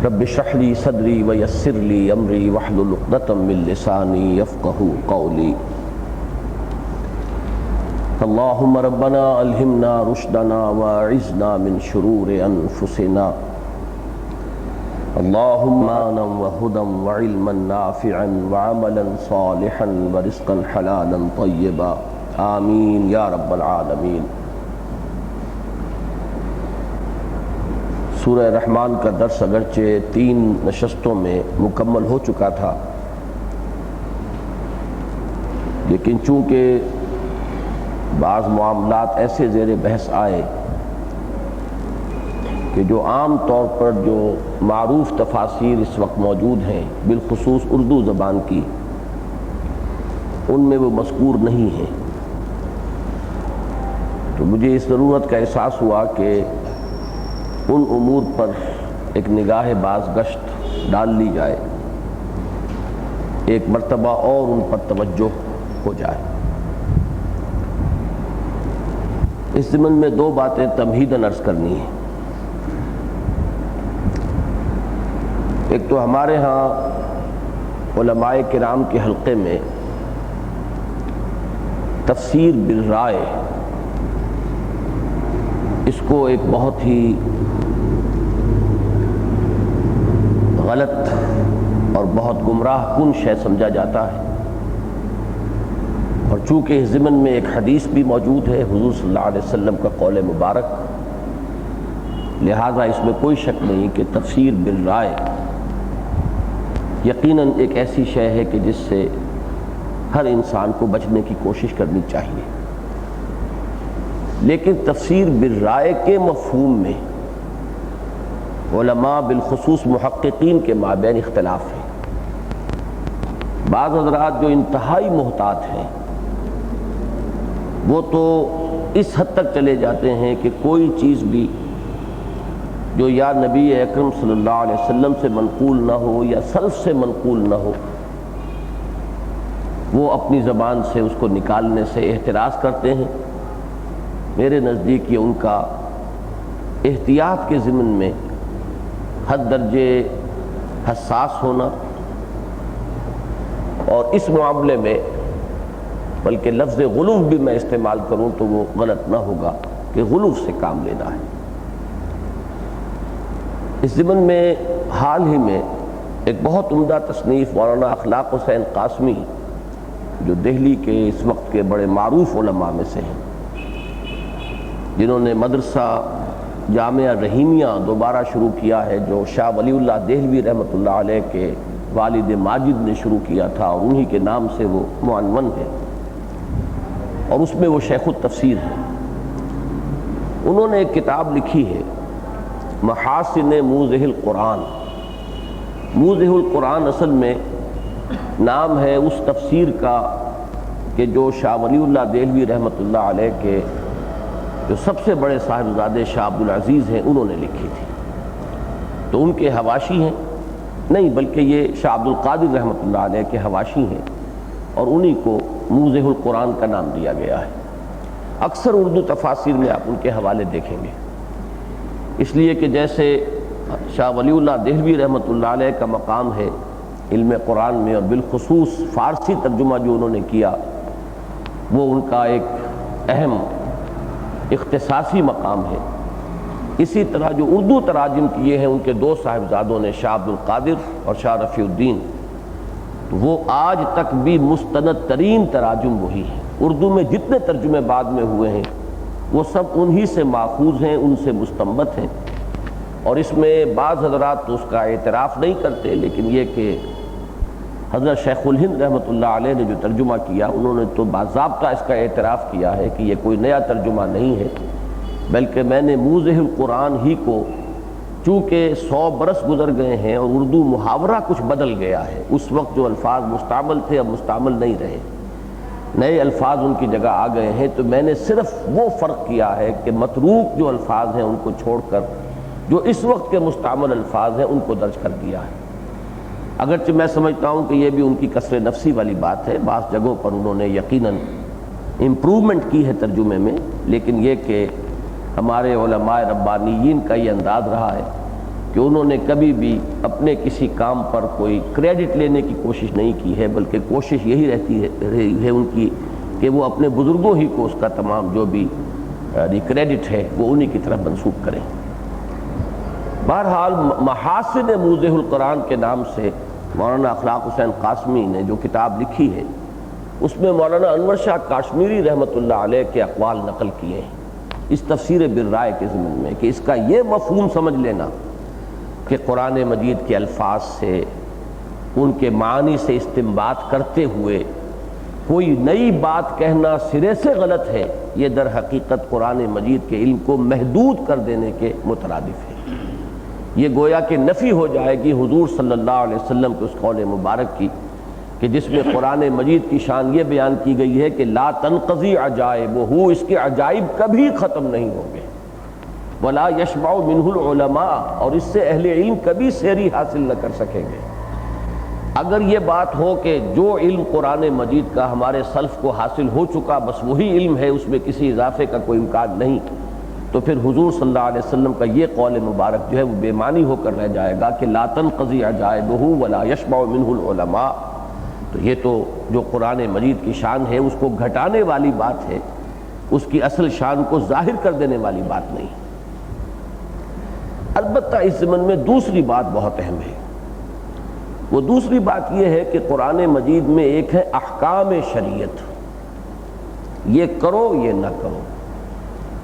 رب اشرح لي صدري ويسر لي امري واحلل عقدة من لساني يفقهوا قولي اللهم ربنا الهمنا رشدنا واعذنا من شرور انفسنا اللهم آمنا وهدى وعلما نافعا وعملا صالحا ورزقا حلالا طيبا آمین یا رب العالمین۔ سورہ رحمان کا درس اگرچہ 3 نشستوں میں مکمل ہو چکا تھا، لیکن چونکہ بعض معاملات ایسے زیر بحث آئے کہ جو عام طور پر جو معروف تفاسیر اس وقت موجود ہیں بالخصوص اردو زبان کی، ان میں وہ مذکور نہیں ہیں، تو مجھے اس ضرورت کا احساس ہوا کہ ان امور پر ایک نگاہ باز گشت ڈال لی جائے، ایک مرتبہ اور ان پر توجہ ہو جائے۔ اس ضمن میں 2 باتیں تمہیداً عرض کرنی ہیں۔ ایک تو ہمارے ہاں علماء کرام کے حلقے میں تفسیر بالرائے، اس کو ایک بہت ہی غلط اور بہت گمراہ کن شے سمجھا جاتا ہے، اور چونکہ اس ضمن میں ایک حدیث بھی موجود ہے حضور صلی اللہ علیہ وسلم کا قول مبارک، لہذا اس میں کوئی شک نہیں کہ تفسیر بالرائے یقیناً ایک ایسی شے ہے کہ جس سے ہر انسان کو بچنے کی کوشش کرنی چاہیے۔ لیکن تفسیر بالرائے کے مفہوم میں علماء بالخصوص محققین کے مابین اختلاف ہے۔ بعض حضرات جو انتہائی محتاط ہیں وہ تو اس حد تک چلے جاتے ہیں کہ کوئی چیز بھی جو یا نبی اکرم صلی اللہ علیہ وسلم سے منقول نہ ہو یا سلف سے منقول نہ ہو، وہ اپنی زبان سے اس کو نکالنے سے احتراز کرتے ہیں۔ میرے نزدیک یہ ان کا احتیاط کے ضمن میں حد درجے حساس ہونا، اور اس معاملے میں بلکہ لفظ غلو بھی میں استعمال کروں تو وہ غلط نہ ہوگا کہ غلو سے کام لینا ہے۔ اس ضمن میں حال ہی میں ایک بہت عمدہ تصنیف مولانا اخلاق حسین قاسمی، جو دہلی کے اس وقت کے بڑے معروف علماء میں سے ہیں، جنہوں نے مدرسہ جامعہ رحیمیہ دوبارہ شروع کیا ہے، جو شاہ ولی اللہ دہلوی رحمۃ اللہ علیہ کے والد ماجد نے شروع کیا تھا، اور انہی کے نام سے وہ معنون ہے، اور اس میں وہ شیخ التفسیر ہیں۔ انہوں نے ایک کتاب لکھی ہے محاسن موضح القرآن۔ موضح القرآن اصل میں نام ہے اس تفسیر کا کہ جو شاہ ولی اللہ دہلوی رحمۃ اللہ علیہ کے جو سب سے بڑے صاحبزادے شاہ عبدالعزیز ہیں انہوں نے لکھی تھی، تو ان کے حواشی ہیں، نہیں بلکہ یہ شاہ عبدالقادر رحمۃ اللہ علیہ کے حواشی ہیں، اور انہی کو موضح القرآن کا نام دیا گیا ہے۔ اکثر اردو تفاسیر میں آپ ان کے حوالے دیکھیں گے، اس لیے کہ جیسے شاہ ولی اللہ دہلوی رحمۃ اللہ علیہ کا مقام ہے علم قرآن میں، اور بالخصوص فارسی ترجمہ جو انہوں نے کیا وہ ان کا ایک اہم اختصاصی مقام ہے، اسی طرح جو اردو تراجم کیے ہیں ان کے 2 صاحبزادوں نے، شاہ عبدالقادر اور شاہ رفیع الدین، وہ آج تک بھی مستند ترین تراجم وہی ہیں۔ اردو میں جتنے ترجمے بعد میں ہوئے ہیں وہ سب انہی سے ماخوذ ہیں، ان سے مستنبط ہیں، اور اس میں بعض حضرات تو اس کا اعتراف نہیں کرتے، لیکن یہ کہ حضرت شیخ الہند رحمۃ اللہ علیہ نے جو ترجمہ کیا انہوں نے تو باضابطہ اس کا اعتراف کیا ہے کہ یہ کوئی نیا ترجمہ نہیں ہے، بلکہ میں نے موضح القرآن ہی کو، چونکہ 100 برس گزر گئے ہیں اور اردو محاورہ کچھ بدل گیا ہے، اس وقت جو الفاظ مستعمل تھے اب مستعمل نہیں رہے، نئے الفاظ ان کی جگہ آ گئے ہیں، تو میں نے صرف وہ فرق کیا ہے کہ متروک جو الفاظ ہیں ان کو چھوڑ کر جو اس وقت کے مستعمل الفاظ ہیں ان کو درج کر دیا ہے۔ اگرچہ میں سمجھتا ہوں کہ یہ بھی ان کی کسر نفسی والی بات ہے، بعض جگہوں پر انہوں نے یقیناً امپروومنٹ کی ہے ترجمے میں، لیکن یہ کہ ہمارے علماء ربانیین کا یہ انداز رہا ہے کہ انہوں نے کبھی بھی اپنے کسی کام پر کوئی کریڈٹ لینے کی کوشش نہیں کی ہے، بلکہ کوشش یہی رہی ہے ان کی کہ وہ اپنے بزرگوں ہی کو اس کا تمام جو بھی کریڈٹ ہے وہ انہی کی طرف منسوب کریں۔ بہرحال محاسن موضح القرآن کے نام سے مولانا اخلاق حسین قاسمی نے جو کتاب لکھی ہے، اس میں مولانا انور شاہ کاشمیری رحمۃ اللہ علیہ کے اقوال نقل کیے ہیں اس تفسیر بالرائے کے ضمن میں، کہ اس کا یہ مفہوم سمجھ لینا کہ قرآن مجید کے الفاظ سے، ان کے معنی سے استنباط کرتے ہوئے کوئی نئی بات کہنا سرے سے غلط ہے، یہ در حقیقت قرآن مجید کے علم کو محدود کر دینے کے مترادف ہے۔ یہ گویا کہ نفی ہو جائے گی حضور صلی اللہ علیہ وسلم کے اس قول مبارک کی کہ جس میں قرآن مجید کی شان یہ بیان کی گئی ہے کہ لا تنقضی عجائبہ، اس کے عجائب کبھی ختم نہیں ہوں گے، ولا یشبع منہ العلماء، اور اس سے اہل علم کبھی سیری حاصل نہ کر سکیں گے۔ اگر یہ بات ہو کہ جو علم قرآن مجید کا ہمارے سلف کو حاصل ہو چکا بس وہی علم ہے، اس میں کسی اضافے کا کوئی امکان نہیں، تو پھر حضور صلی اللہ علیہ وسلم کا یہ قول مبارک جو ہے وہ بے معنی ہو کر رہ جائے گا کہ لا تنقضی عجائبہ ولا یشبع منہ العلماء۔ تو یہ تو جو قرآن مجید کی شان ہے اس کو گھٹانے والی بات ہے، اس کی اصل شان کو ظاہر کر دینے والی بات نہیں۔ البتہ اس ضمن میں دوسری بات بہت اہم ہے، وہ دوسری بات یہ ہے کہ قرآن مجید میں ایک ہے احکام شریعت، یہ کرو یہ نہ کرو،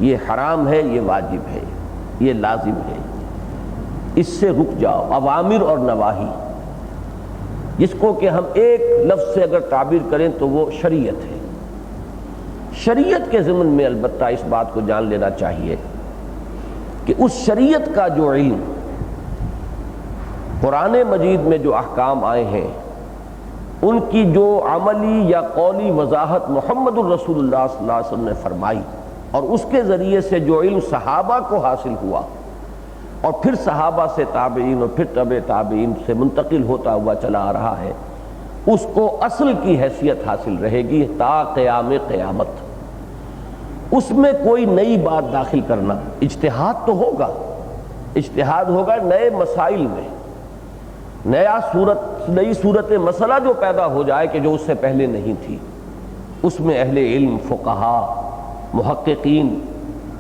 یہ حرام ہے یہ واجب ہے یہ لازم ہے، اس سے رک جاؤ، اوامر اور نواہی، جس کو کہ ہم ایک لفظ سے اگر تعبیر کریں تو وہ شریعت ہے۔ شریعت کے ضمن میں البتہ اس بات کو جان لینا چاہیے کہ اس شریعت کا جو علم قرآن مجید میں جو احکام آئے ہیں ان کی جو عملی یا قولی وضاحت محمد الرسول اللہ صلی اللہ علیہ وسلم نے فرمائی، اور اس کے ذریعے سے جو علم صحابہ کو حاصل ہوا اور پھر صحابہ سے تابعین اور پھر تبع تابعین سے منتقل ہوتا ہوا چلا آ رہا ہے، اس کو اصل کی حیثیت حاصل رہے گی تا قیام قیامت۔ اس میں کوئی نئی بات داخل کرنا، اجتہاد تو ہوگا، اجتہاد ہوگا نئے مسائل میں، نئی صورت مسئلہ جو پیدا ہو جائے کہ جو اس سے پہلے نہیں تھی، اس میں اہل علم، فقہا، محققین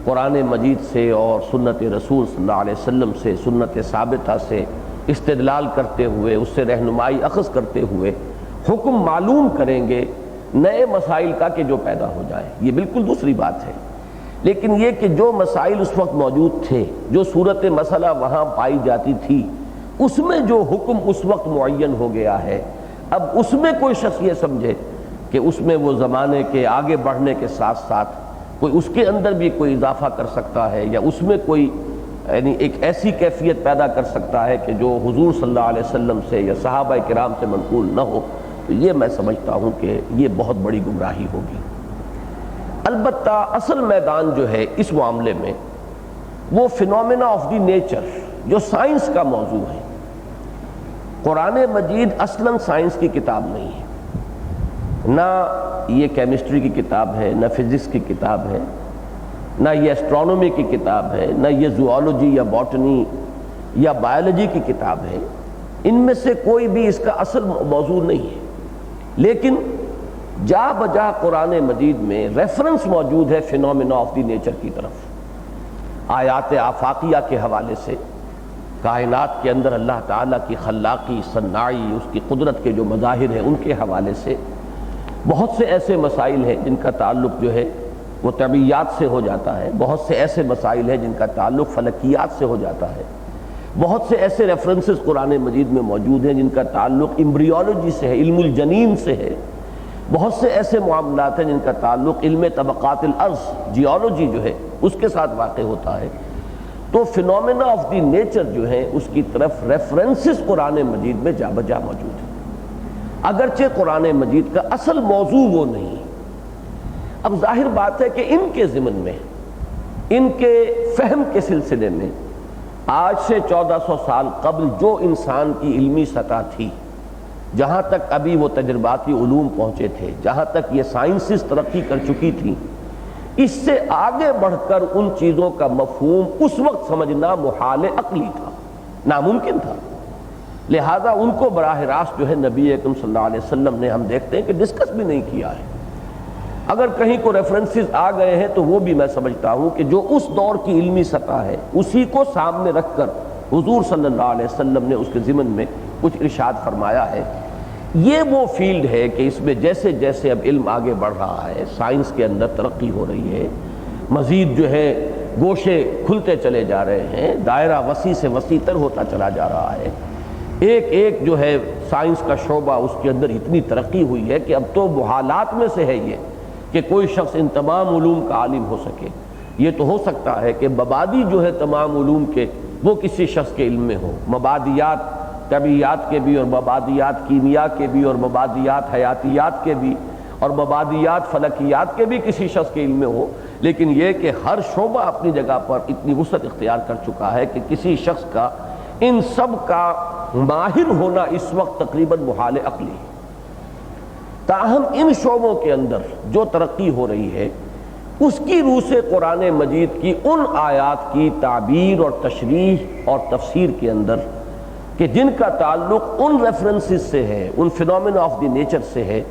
قرآن مجید سے اور سنت رسول صلی اللہ علیہ وسلم سے، سنت ثابتہ سے استدلال کرتے ہوئے، اس سے رہنمائی اخذ کرتے ہوئے حکم معلوم کریں گے نئے مسائل کا کہ جو پیدا ہو جائے، یہ بالکل دوسری بات ہے۔ لیکن یہ کہ جو مسائل اس وقت موجود تھے، جو صورت مسئلہ وہاں پائی جاتی تھی، اس میں جو حکم اس وقت معین ہو گیا ہے، اب اس میں کوئی شخص یہ سمجھے کہ اس میں وہ زمانے کے آگے بڑھنے کے ساتھ ساتھ کوئی اس کے اندر بھی کوئی اضافہ کر سکتا ہے، یا اس میں کوئی یعنی ایک ایسی کیفیت پیدا کر سکتا ہے کہ جو حضور صلی اللہ علیہ وسلم سے یا صحابہ کرام سے منقول نہ ہو، تو یہ میں سمجھتا ہوں کہ یہ بہت بڑی گمراہی ہوگی۔ البتہ اصل میدان جو ہے اس معاملے میں وہ فینومینا آف دی نیچر جو سائنس کا موضوع ہے۔ قرآن مجید اصلاً سائنس کی کتاب نہیں ہے، نہ یہ کیمسٹری کی کتاب ہے، نہ فزکس کی کتاب ہے، نہ یہ اسٹرانومی کی کتاب ہے، نہ یہ زوالوجی یا باٹنی یا بایولوجی کی کتاب ہے، ان میں سے کوئی بھی اس کا اصل موضوع نہیں ہے۔ لیکن جا بجا قرآن مجید میں ریفرنس موجود ہے فینومینا آف دی نیچر کی طرف، آیات آفاقیہ کے حوالے سے، کائنات کے اندر اللہ تعالیٰ کی خلاقی، صناعی، اس کی قدرت کے جو مظاہر ہیں ان کے حوالے سے بہت سے ایسے مسائل ہیں جن کا تعلق جو ہے وہ طبیعیات سے ہو جاتا ہے، بہت سے ایسے مسائل ہیں جن کا تعلق فلکیات سے ہو جاتا ہے، بہت سے ایسے ریفرنسز قرآن مجید میں موجود ہیں جن کا تعلق امبریولوجی سے ہے، علم الجنین سے ہے، بہت سے ایسے معاملات ہیں جن کا تعلق علم طبقات الارض، جیولوجی جو ہے اس کے ساتھ واقع ہوتا ہے۔ تو فینومینا آف دی نیچر جو ہے اس کی طرف ریفرنسز قرآن مجید میں جا بجا موجود ہیں، اگرچہ قرآن مجید کا اصل موضوع وہ نہیں۔ اب ظاہر بات ہے کہ ان کے ضمن میں، ان کے فہم کے سلسلے میں آج سے 1400 سال قبل جو انسان کی علمی سطح تھی، جہاں تک ابھی وہ تجرباتی علوم پہنچے تھے، جہاں تک یہ سائنسز ترقی کر چکی تھی، اس سے آگے بڑھ کر ان چیزوں کا مفہوم اس وقت سمجھنا محال عقلی تھا۔ ناممکن تھا۔ لہذا ان کو براہ راست جو ہے نبی اکرم صلی اللہ علیہ وسلم نے ہم دیکھتے ہیں کہ ڈسکس بھی نہیں کیا ہے۔ اگر کہیں کو ریفرنسز آ گئے ہیں تو وہ بھی میں سمجھتا ہوں کہ جو اس دور کی علمی سطح ہے اسی کو سامنے رکھ کر حضور صلی اللہ علیہ وسلم نے اس کے ضمن میں کچھ ارشاد فرمایا ہے۔ یہ وہ فیلڈ ہے کہ اس میں جیسے جیسے اب علم آگے بڑھ رہا ہے، سائنس کے اندر ترقی ہو رہی ہے، مزید جو ہے گوشے کھلتے چلے جا رہے ہیں، دائرہ وسیع سے وسیع تر ہوتا چلا جا رہا ہے، ایک ایک جو ہے سائنس کا شعبہ اس کے اندر اتنی ترقی ہوئی ہے کہ اب تو محالات میں سے ہے یہ کہ کوئی شخص ان تمام علوم کا عالم ہو سکے۔ یہ تو ہو سکتا ہے کہ مبادی جو ہے تمام علوم کے وہ کسی شخص کے علم میں ہو، مبادیات طبیعیات کے بھی اور مبادیات کیمیا کے بھی اور مبادیات حیاتیات کے بھی اور مبادیات فلکیات کے بھی کسی شخص کے علم میں ہو، لیکن یہ کہ ہر شعبہ اپنی جگہ پر اتنی وسعت اختیار کر چکا ہے کہ کسی شخص کا ان سب کا ماہر ہونا اس وقت تقریباً محال عقلی ہے۔ تاہم ان شعبوں کے اندر جو ترقی ہو رہی ہے اس کی روح سے قرآن مجید کی ان آیات کی تعبیر اور تشریح اور تفسیر کے اندر کہ جن کا تعلق ان ریفرنسز سے ہے، ان فینومینا آف دی نیچر سے ہے،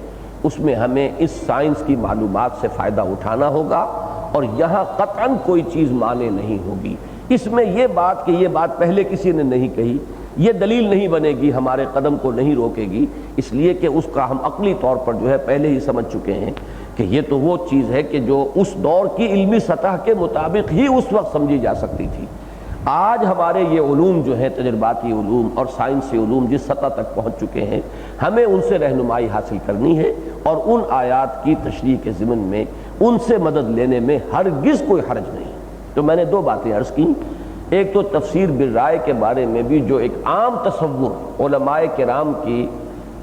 اس میں ہمیں اس سائنس کی معلومات سے فائدہ اٹھانا ہوگا، اور یہاں قطعاً کوئی چیز مانے نہیں ہوگی۔ اس میں یہ بات کہ یہ بات پہلے کسی نے نہیں کہی، یہ دلیل نہیں بنے گی، ہمارے قدم کو نہیں روکے گی، اس لیے کہ اس کا ہم عقلی طور پر جو ہے پہلے ہی سمجھ چکے ہیں کہ یہ تو وہ چیز ہے کہ جو اس دور کی علمی سطح کے مطابق ہی اس وقت سمجھی جا سکتی تھی۔ آج ہمارے یہ علوم جو ہیں تجرباتی علوم اور سائنسی علوم جس سطح تک پہنچ چکے ہیں، ہمیں ان سے رہنمائی حاصل کرنی ہے، اور ان آیات کی تشریح کے ضمن میں ان سے مدد لینے میں ہرگز کوئی حرج نہیں۔ تو میں نے دو باتیں عرض کی، ایک تو تفسیر بالرائے کے بارے میں بھی جو ایک عام تصور علماء کرام کی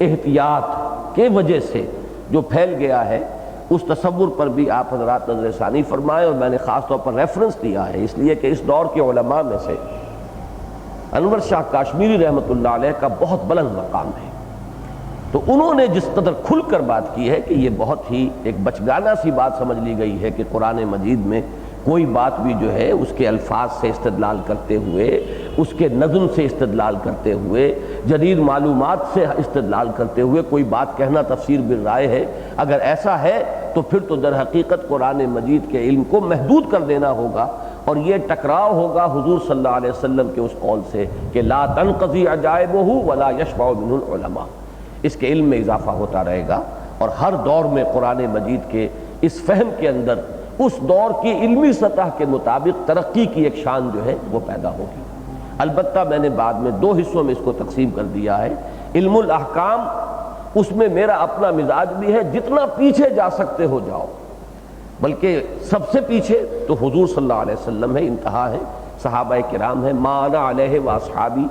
احتیاط کے وجہ سے جو پھیل گیا ہے، اس تصور پر بھی آپ حضرات نظر ثانی فرمائیں، اور میں نے خاص طور پر ریفرنس دیا ہے اس لیے کہ اس دور کے علماء میں سے انور شاہ کاشمیری رحمۃ اللہ علیہ کا بہت بلند مقام ہے، تو انہوں نے جس قدر کھل کر بات کی ہے کہ یہ بہت ہی ایک بچگانہ سی بات سمجھ لی گئی ہے کہ قرآن مجید میں کوئی بات بھی جو ہے اس کے الفاظ سے استدلال کرتے ہوئے، اس کے نظم سے استدلال کرتے ہوئے، جدید معلومات سے استدلال کرتے ہوئے کوئی بات کہنا تفسیر بالرائے ہے۔ اگر ایسا ہے تو پھر تو در حقیقت قرآن مجید کے علم کو محدود کر دینا ہوگا، اور یہ ٹکراؤ ہوگا حضور صلی اللہ علیہ وسلم کے اس قول سے کہ لا تنقضی عجائبہ ولا یشبع منہ العلماء، اس کے علم میں اضافہ ہوتا رہے گا، اور ہر دور میں قرآن مجید کے اس فہم کے اندر اس دور کی علمی سطح کے مطابق ترقی کی ایک شان جو ہے وہ پیدا ہوگی۔ البتہ میں نے بعد میں دو حصوں میں اس کو تقسیم کر دیا ہے۔ علم الاحکام، اس میں میرا اپنا مزاج بھی ہے، جتنا پیچھے جا سکتے ہو جاؤ، بلکہ سب سے پیچھے تو حضور صلی اللہ علیہ وسلم ہے، انتہا ہے، صحابہ کرام ہے، ما انا علیہ واصحابی،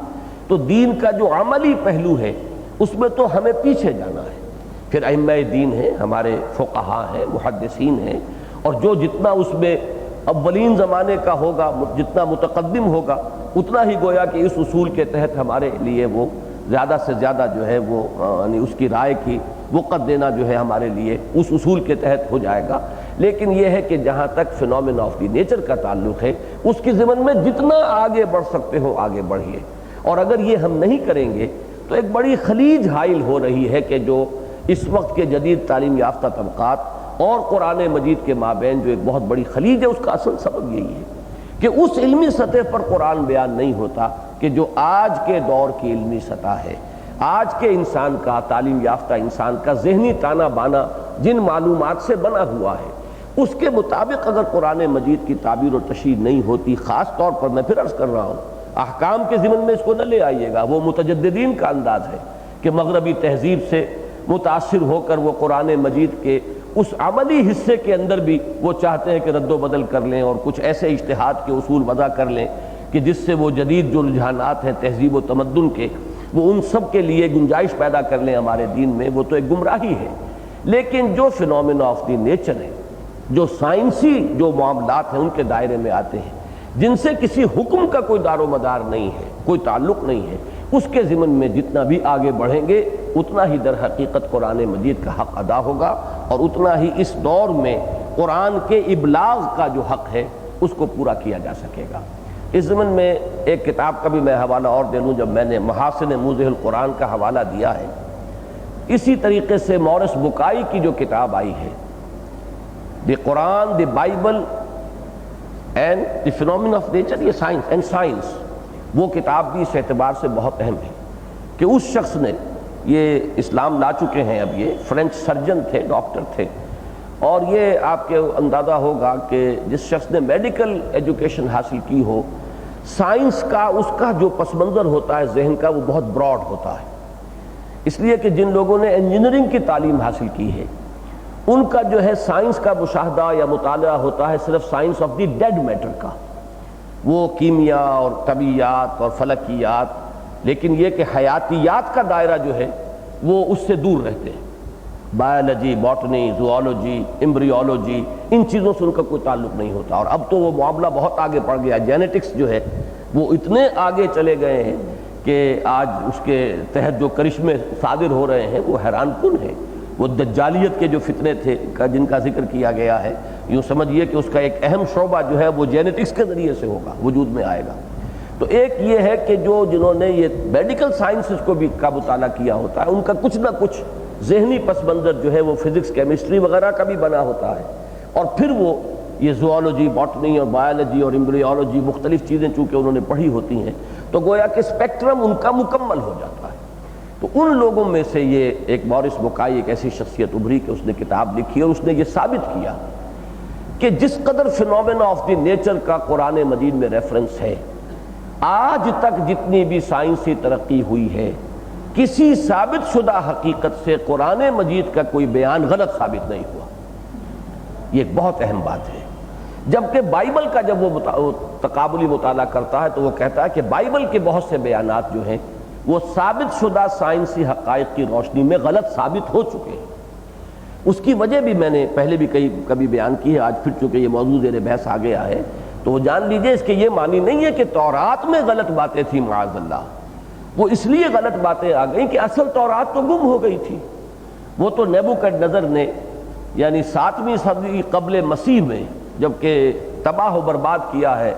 تو دین کا جو عملی پہلو ہے اس میں تو ہمیں پیچھے جانا ہے۔ پھر ائمہ دین ہیں، ہمارے فقہاء ہیں، محدثین ہیں، اور جو جتنا اس میں اولین زمانے کا ہوگا، جتنا متقدم ہوگا، اتنا ہی گویا کہ اس اصول کے تحت ہمارے لیے وہ زیادہ سے زیادہ جو ہے وہ یعنی اس کی رائے کی وقت دینا جو ہے ہمارے لیے اس اصول کے تحت ہو جائے گا۔ لیکن یہ ہے کہ جہاں تک فینومینا آف دی نیچر کا تعلق ہے، اس کی ضمن میں جتنا آگے بڑھ سکتے ہو آگے بڑھیے، اور اگر یہ ہم نہیں کریں گے تو ایک بڑی خلیج حائل ہو رہی ہے کہ جو اس وقت کے جدید تعلیم یافتہ طبقات اور قرآن مجید کے مابین جو ایک بہت بڑی خلیج ہے، اس کا اصل سبب یہی ہے کہ اس علمی سطح پر قرآن بیان نہیں ہوتا کہ جو آج کے دور کی علمی سطح ہے، آج کے انسان کا، تعلیم یافتہ انسان کا ذہنی تانا بانا جن معلومات سے بنا ہوا ہے، اس کے مطابق اگر قرآن مجید کی تعبیر و تشریح نہیں ہوتی، خاص طور پر میں پھر عرض کر رہا ہوں، احکام کے ضمن میں اس کو نہ لے آئیے گا، وہ متجددین کا انداز ہے کہ مغربی تہذیب سے متاثر ہو کر وہ قرآن مجید کے اس عملی حصے کے اندر بھی وہ چاہتے ہیں کہ رد و بدل کر لیں اور کچھ ایسے اجتہاد کے اصول وضع کر لیں کہ جس سے وہ جدید جو رجحانات ہیں تہذیب و تمدن کے، وہ ان سب کے لیے گنجائش پیدا کر لیں ہمارے دین میں، وہ تو ایک گمراہی ہے۔ لیکن جو فینومینا آف دی نیچر ہے، جو سائنسی جو معاملات ہیں ان کے دائرے میں آتے ہیں، جن سے کسی حکم کا کوئی دار و مدار نہیں ہے، کوئی تعلق نہیں ہے، اس کے ضمن میں جتنا بھی آگے بڑھیں گے اتنا ہی در حقیقت قرآن مجید کا حق ادا ہوگا، اور اتنا ہی اس دور میں قرآن کے ابلاغ کا جو حق ہے اس کو پورا کیا جا سکے گا۔ اس ضمن میں ایک کتاب کا بھی میں حوالہ اور دے لوں، جب میں نے محاسن موضح القرآن کا حوالہ دیا ہے، اسی طریقے سے مورس بکائی کی جو کتاب آئی ہے the Quran, the Bible and the phenomena of nature, یہ سائنس اینڈ سائنس، وہ کتاب بھی اس اعتبار سے بہت اہم ہے کہ اس شخص نے، یہ اسلام لا چکے ہیں اب، یہ فرینچ سرجن تھے، ڈاکٹر تھے، اور یہ آپ کے اندازہ ہوگا کہ جس شخص نے میڈیکل ایجوکیشن حاصل کی ہو، سائنس کا اس کا جو پس منظر ہوتا ہے ذہن کا، وہ بہت براڈ ہوتا ہے، اس لیے کہ جن لوگوں نے انجینئرنگ کی تعلیم حاصل کی ہے ان کا جو ہے سائنس کا مشاہدہ یا مطالعہ ہوتا ہے صرف science of the dead matter کا، وہ کیمیا اور طبیعیات اور فلکیات، لیکن یہ کہ حیاتیات کا دائرہ جو ہے وہ اس سے دور رہتے ہیں، بایولوجی، باٹنی، زوالوجی، ایمبریولوجی، ان چیزوں سے ان کا کوئی تعلق نہیں ہوتا۔ اور اب تو وہ معاملہ بہت آگے بڑھ گیا، جینیٹکس جو ہے وہ اتنے آگے چلے گئے ہیں کہ آج اس کے تحت جو کرشمے صادر ہو رہے ہیں وہ حیران کن ہیں۔ وہ دجالیت کے جو فتنے تھے جن کا ذکر کیا گیا ہے، یوں سمجھیے کہ اس کا ایک اہم شعبہ جو ہے وہ جینیٹکس کے ذریعے سے ہوگا، وجود میں آئے گا۔ تو ایک یہ ہے کہ جنہوں نے یہ میڈیکل سائنسز کو بھی کا مطالعہ کیا ہوتا ہے، ان کا کچھ نہ کچھ ذہنی پس منظر جو ہے وہ فزکس، کیمسٹری وغیرہ کا بھی بنا ہوتا ہے، اور پھر وہ یہ زوالوجی، باٹنی اور بایولوجی اور ایمبریولوجی، مختلف چیزیں چونکہ انہوں نے پڑھی ہوتی ہیں تو گویا کہ اسپیکٹرم ان کا مکمل ہو جاتا ہے۔ تو ان لوگوں میں سے یہ ایک مورس بکائی ایک ایسی شخصیت ابھری کہ اس نے کتاب لکھی اور اس نے یہ ثابت کیا کہ جس قدر فینومینا آف دی نیچر کا قرآن مجید میں ریفرنس ہے، آج تک جتنی بھی سائنسی ترقی ہوئی ہے، کسی ثابت شدہ حقیقت سے قرآن مجید کا کوئی بیان غلط ثابت نہیں ہوا۔ یہ ایک بہت اہم بات ہے۔ جبکہ بائبل کا جب وہ تقابلی مطالعہ کرتا ہے تو وہ کہتا ہے کہ بائبل کے بہت سے بیانات جو ہیں وہ ثابت شدہ سائنسی حقائق کی روشنی میں غلط ثابت ہو چکے ہیں۔ اس کی وجہ بھی میں نے پہلے بھی کبھی بیان کی ہے، آج پھر چونکہ یہ موضوع زیر بحث آ گیا ہے تو وہ جان لیجئے اس کے یہ معنی نہیں ہے کہ تورات میں غلط باتیں تھیں، معاذ اللہ، وہ اس لیے غلط باتیں آ گئیں کہ اصل تورات تو گم ہو گئی تھی۔ وہ تو نیبوکڈنیزر نے یعنی 7ویں صدی قبل مسیح میں جبکہ تباہ و برباد کیا ہے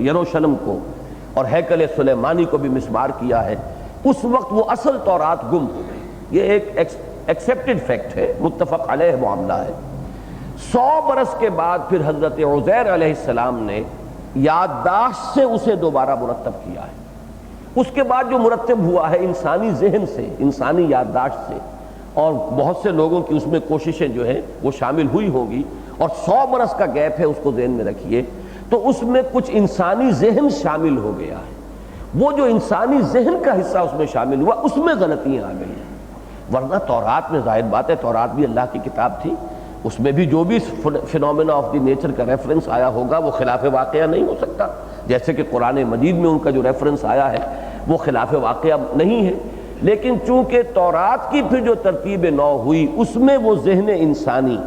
یروشلم کو اور ہیکل سلیمانی کو بھی مسمار کیا ہے، اس وقت وہ اصل تورات گم ہو گئی۔ یہ ایک ایکسیپٹڈ فیکٹ ہے، متفق علیہ معاملہ ہے۔ 100 برس کے بعد پھر حضرت عزیر علیہ السلام نے یادداشت سے اسے دوبارہ مرتب کیا ہے۔ اس کے بعد جو مرتب ہوا ہے انسانی ذہن سے، انسانی یادداشت سے، اور بہت سے لوگوں کی اس میں کوششیں جو ہیں وہ شامل ہوئی ہوں گی، اور 100 برس کا گیپ ہے، اس کو ذہن میں رکھیے، تو اس میں کچھ انسانی ذہن شامل ہو گیا ہے۔ وہ جو انسانی ذہن کا حصہ اس میں شامل ہوا، اس میں غلطیاں آ گئی ہیں۔ ورنہ تورات میں ظاہر بات ہے، تورات بھی اللہ کی کتاب تھی، اس میں بھی جو بھی فینومینا آف دی نیچر کا ریفرنس آیا ہوگا وہ خلاف واقعہ نہیں ہو سکتا، جیسے کہ قرآن مجید میں ان کا جو ریفرنس آیا ہے وہ خلاف واقعہ نہیں ہے۔ لیکن چونکہ تورات کی پھر جو ترتیب نو ہوئی اس میں وہ ذہن انسانی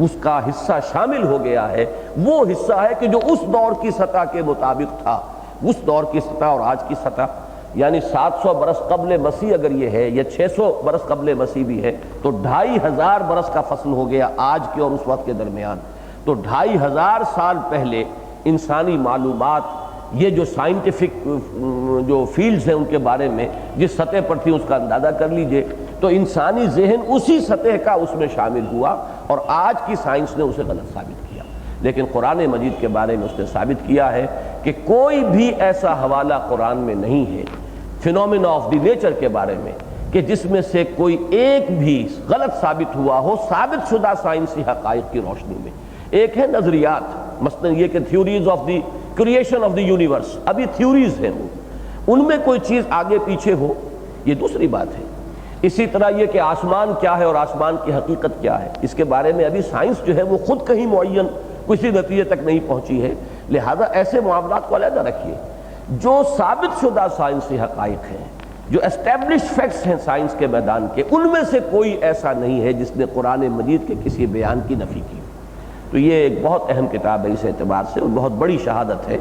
اس کا حصہ شامل ہو گیا ہے، وہ حصہ ہے کہ جو اس دور کی سطح کے مطابق تھا، اس دور کی سطح اور آج کی سطح، یعنی 700 برس قبل مسیح اگر یہ ہے یا 600 برس قبل مسیح بھی ہے تو 2500 برس کا فصل ہو گیا آج کے اور اس وقت کے درمیان۔ تو 2500 سال پہلے انسانی معلومات، یہ جو سائنٹیفک جو فیلڈز ہیں ان کے بارے میں جس سطح پر تھی اس کا اندازہ کر لیجئے، تو انسانی ذہن اسی سطح کا اس میں شامل ہوا اور آج کی سائنس نے اسے غلط ثابت کیا۔ لیکن قرآن مجید کے بارے میں اس نے ثابت کیا ہے کہ کوئی بھی ایسا حوالہ قرآن میں نہیں ہے فینومینا آف دی نیچر کے بارے میں کہ جس میں سے کوئی ایک بھی غلط ثابت ہوا ہو ثابت شدہ سائنسی حقائق کی روشنی میں۔ ایک ہے نظریات، مثلا یہ کہ theories of the creation of the universe, ابھی تھیوریز ہیں، ان میں کوئی چیز آگے پیچھے ہو یہ دوسری بات ہے۔ اسی طرح یہ کہ آسمان کیا ہے اور آسمان کی حقیقت کیا ہے، اس کے بارے میں ابھی سائنس جو ہے وہ خود کہیں معین کسی نتیجے تک نہیں پہنچی ہے، لہذا ایسے معاملات کو علیحدہ رکھیے۔ جو ثابت شدہ سائنسی حقائق ہیں، جو اسٹیبلش فیکٹس ہیں سائنس کے میدان کے، ان میں سے کوئی ایسا نہیں ہے جس نے قرآن مجید کے کسی بیان کی نفی کی۔ تو یہ ایک بہت اہم کتاب ہے اس اعتبار سے اور بہت بڑی شہادت ہے۔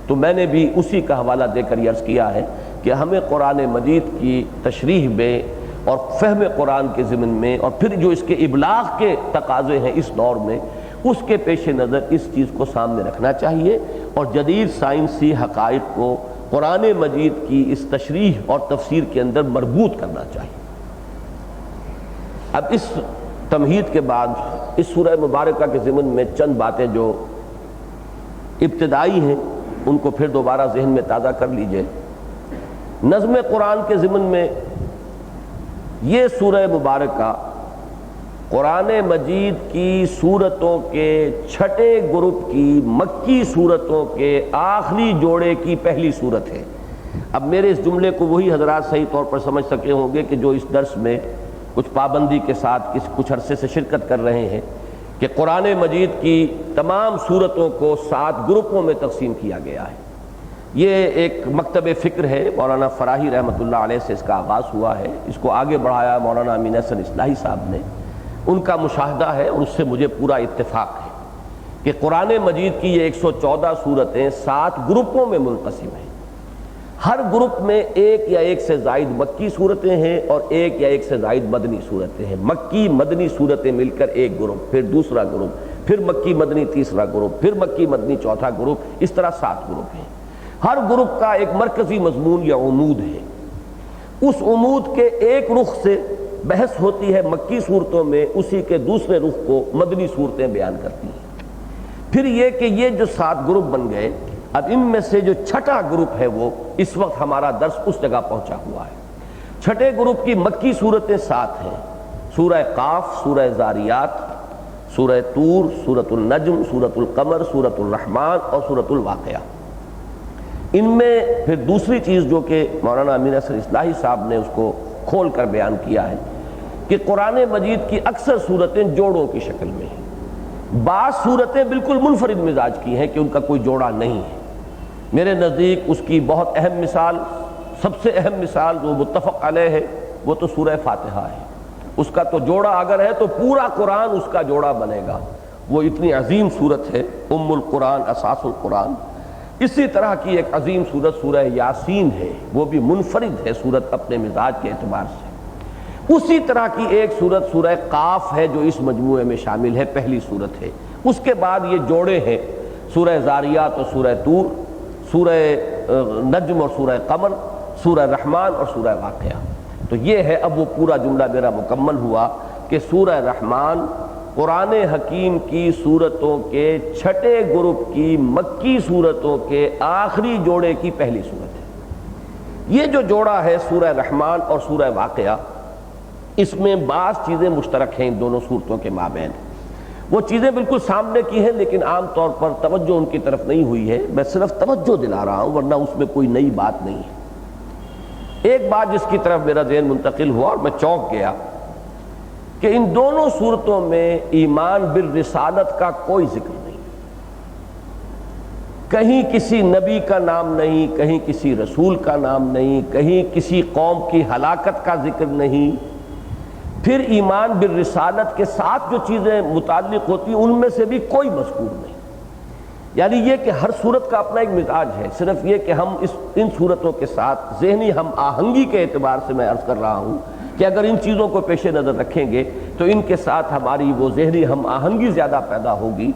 تو میں نے بھی اسی کا حوالہ دے کر عرض کیا ہے کہ ہمیں قرآن مجید کی تشریح میں اور فہم قرآن کے ضمن میں اور پھر جو اس کے ابلاغ کے تقاضے ہیں اس دور میں، اس کے پیش نظر اس چیز کو سامنے رکھنا چاہیے اور جدید سائنسی حقائق کو قرآن مجید کی اس تشریح اور تفسیر کے اندر مربوط کرنا چاہیے۔ اب اس تمہید کے بعد اس سورہ مبارکہ کے ضمن میں چند باتیں جو ابتدائی ہیں ان کو پھر دوبارہ ذہن میں تازہ کر لیجئے۔ نظم قرآن کے ضمن میں یہ سورہ مبارکہ قرآن مجید کی سورتوں کے چھٹے گروپ کی مکی سورتوں کے آخری جوڑے کی پہلی سورت ہے۔ اب میرے اس جملے کو وہی حضرات صحیح طور پر سمجھ سکے ہوں گے کہ جو اس درس میں کچھ پابندی کے ساتھ کچھ عرصے سے شرکت کر رہے ہیں کہ قرآن مجید کی تمام سورتوں کو 7 گروپوں میں تقسیم کیا گیا ہے۔ یہ ایک مکتب فکر ہے، مولانا فراہی رحمۃ اللہ علیہ سے اس کا آغاز ہوا ہے، اس کو آگے بڑھایا مولانا امین احسن اصلاحی صاحب نے۔ ان کا مشاہدہ ہے اور اس سے مجھے پورا اتفاق ہے کہ قرآن مجید کی یہ 114 سورتیں 7 گروپوں میں منقسم ہیں۔ ہر گروپ میں ایک یا ایک سے زائد مکی صورتیں ہیں اور ایک یا ایک سے زائد مدنی صورتیں ہیں۔ مکی مدنی صورتیں مل کر ایک گروپ، پھر دوسرا گروپ، پھر مکی مدنی تیسرا گروپ، پھر مکی مدنی چوتھا گروپ، اس طرح 7 گروپ ہیں۔ ہر گروپ کا ایک مرکزی مضمون یا عمود ہے۔ اس عمود کے ایک رخ سے بحث ہوتی ہے مکی صورتوں میں، اسی کے دوسرے رخ کو مدنی صورتیں بیان کرتی ہیں۔ پھر یہ کہ یہ جو 7 گروپ بن گئے، اب ان میں سے جو چھٹا گروپ ہے وہ اس وقت ہمارا درس اس جگہ پہنچا ہوا ہے۔ چھٹے گروپ کی مکی صورتیں 7 ہیں: سورہ قاف، سورہ زاریات، سورہ طور، سورۃ النجم، سورۃ القمر، سورۃ الرحمن اور سورۃ الواقعہ۔ ان میں پھر دوسری چیز جو کہ مولانا امین احسن اصلاحی صاحب نے اس کو کھول کر بیان کیا ہے کہ قرآن مجید کی اکثر صورتیں جوڑوں کی شکل میں ہیں۔ بعض صورتیں بالکل منفرد مزاج کی ہیں کہ ان کا کوئی جوڑا نہیں ہے۔ میرے نزدیک اس کی بہت اہم مثال، سب سے اہم مثال جو متفق علیہ ہے وہ تو سورہ فاتحہ ہے۔ اس کا تو جوڑا اگر ہے تو پورا قرآن اس کا جوڑا بنے گا، وہ اتنی عظیم صورت ہے، ام القرآن، اساس القرآن۔ اسی طرح کی ایک عظیم صورت سورہ یاسین ہے، وہ بھی منفرد ہے صورت اپنے مزاج کے اعتبار سے۔ اسی طرح کی ایک صورت سورہ قاف ہے جو اس مجموعے میں شامل ہے، پہلی صورت ہے۔ اس کے بعد یہ جوڑے ہیں سورہ زاریات اور سورہ طور، سورہ نجم اور سورہ قمر، سورہ رحمان اور سورہ واقعہ۔ تو یہ ہے اب وہ پورا جملہ میرا مکمل ہوا کہ سورہ رحمان قرآن حکیم کی صورتوں کے چھٹے گروپ کی مکی صورتوں کے آخری جوڑے کی پہلی صورت ہے۔ یہ جو جوڑا ہے سورہ رحمان اور سورہ واقعہ، اس میں بعض چیزیں مشترک ہیں ان دونوں صورتوں کے مابین۔ وہ چیزیں بالکل سامنے کی ہیں لیکن عام طور پر توجہ ان کی طرف نہیں ہوئی ہے، میں صرف توجہ دلا رہا ہوں ورنہ اس میں کوئی نئی بات نہیں ہے۔ ایک بات جس کی طرف میرا ذہن منتقل ہوا اور میں چونک گیا کہ ان دونوں صورتوں میں ایمان بالرسالت کا کوئی ذکر نہیں، کہیں کسی نبی کا نام نہیں، کہیں کسی رسول کا نام نہیں، کہیں کسی قوم کی ہلاکت کا ذکر نہیں۔ پھر ایمان بالرسالت کے ساتھ جو چیزیں متعلق ہوتی ہیں ان میں سے بھی کوئی مذکور نہیں۔ یعنی یہ کہ ہر صورت کا اپنا ایک مزاج ہے، صرف یہ کہ ہم ان صورتوں کے ساتھ ذہنی ہم آہنگی کے اعتبار سے میں عرض کر رہا ہوں کہ اگر ان چیزوں کو پیش نظر رکھیں گے تو ان کے ساتھ ہماری وہ ذہنی ہم آہنگی زیادہ پیدا ہوگی۔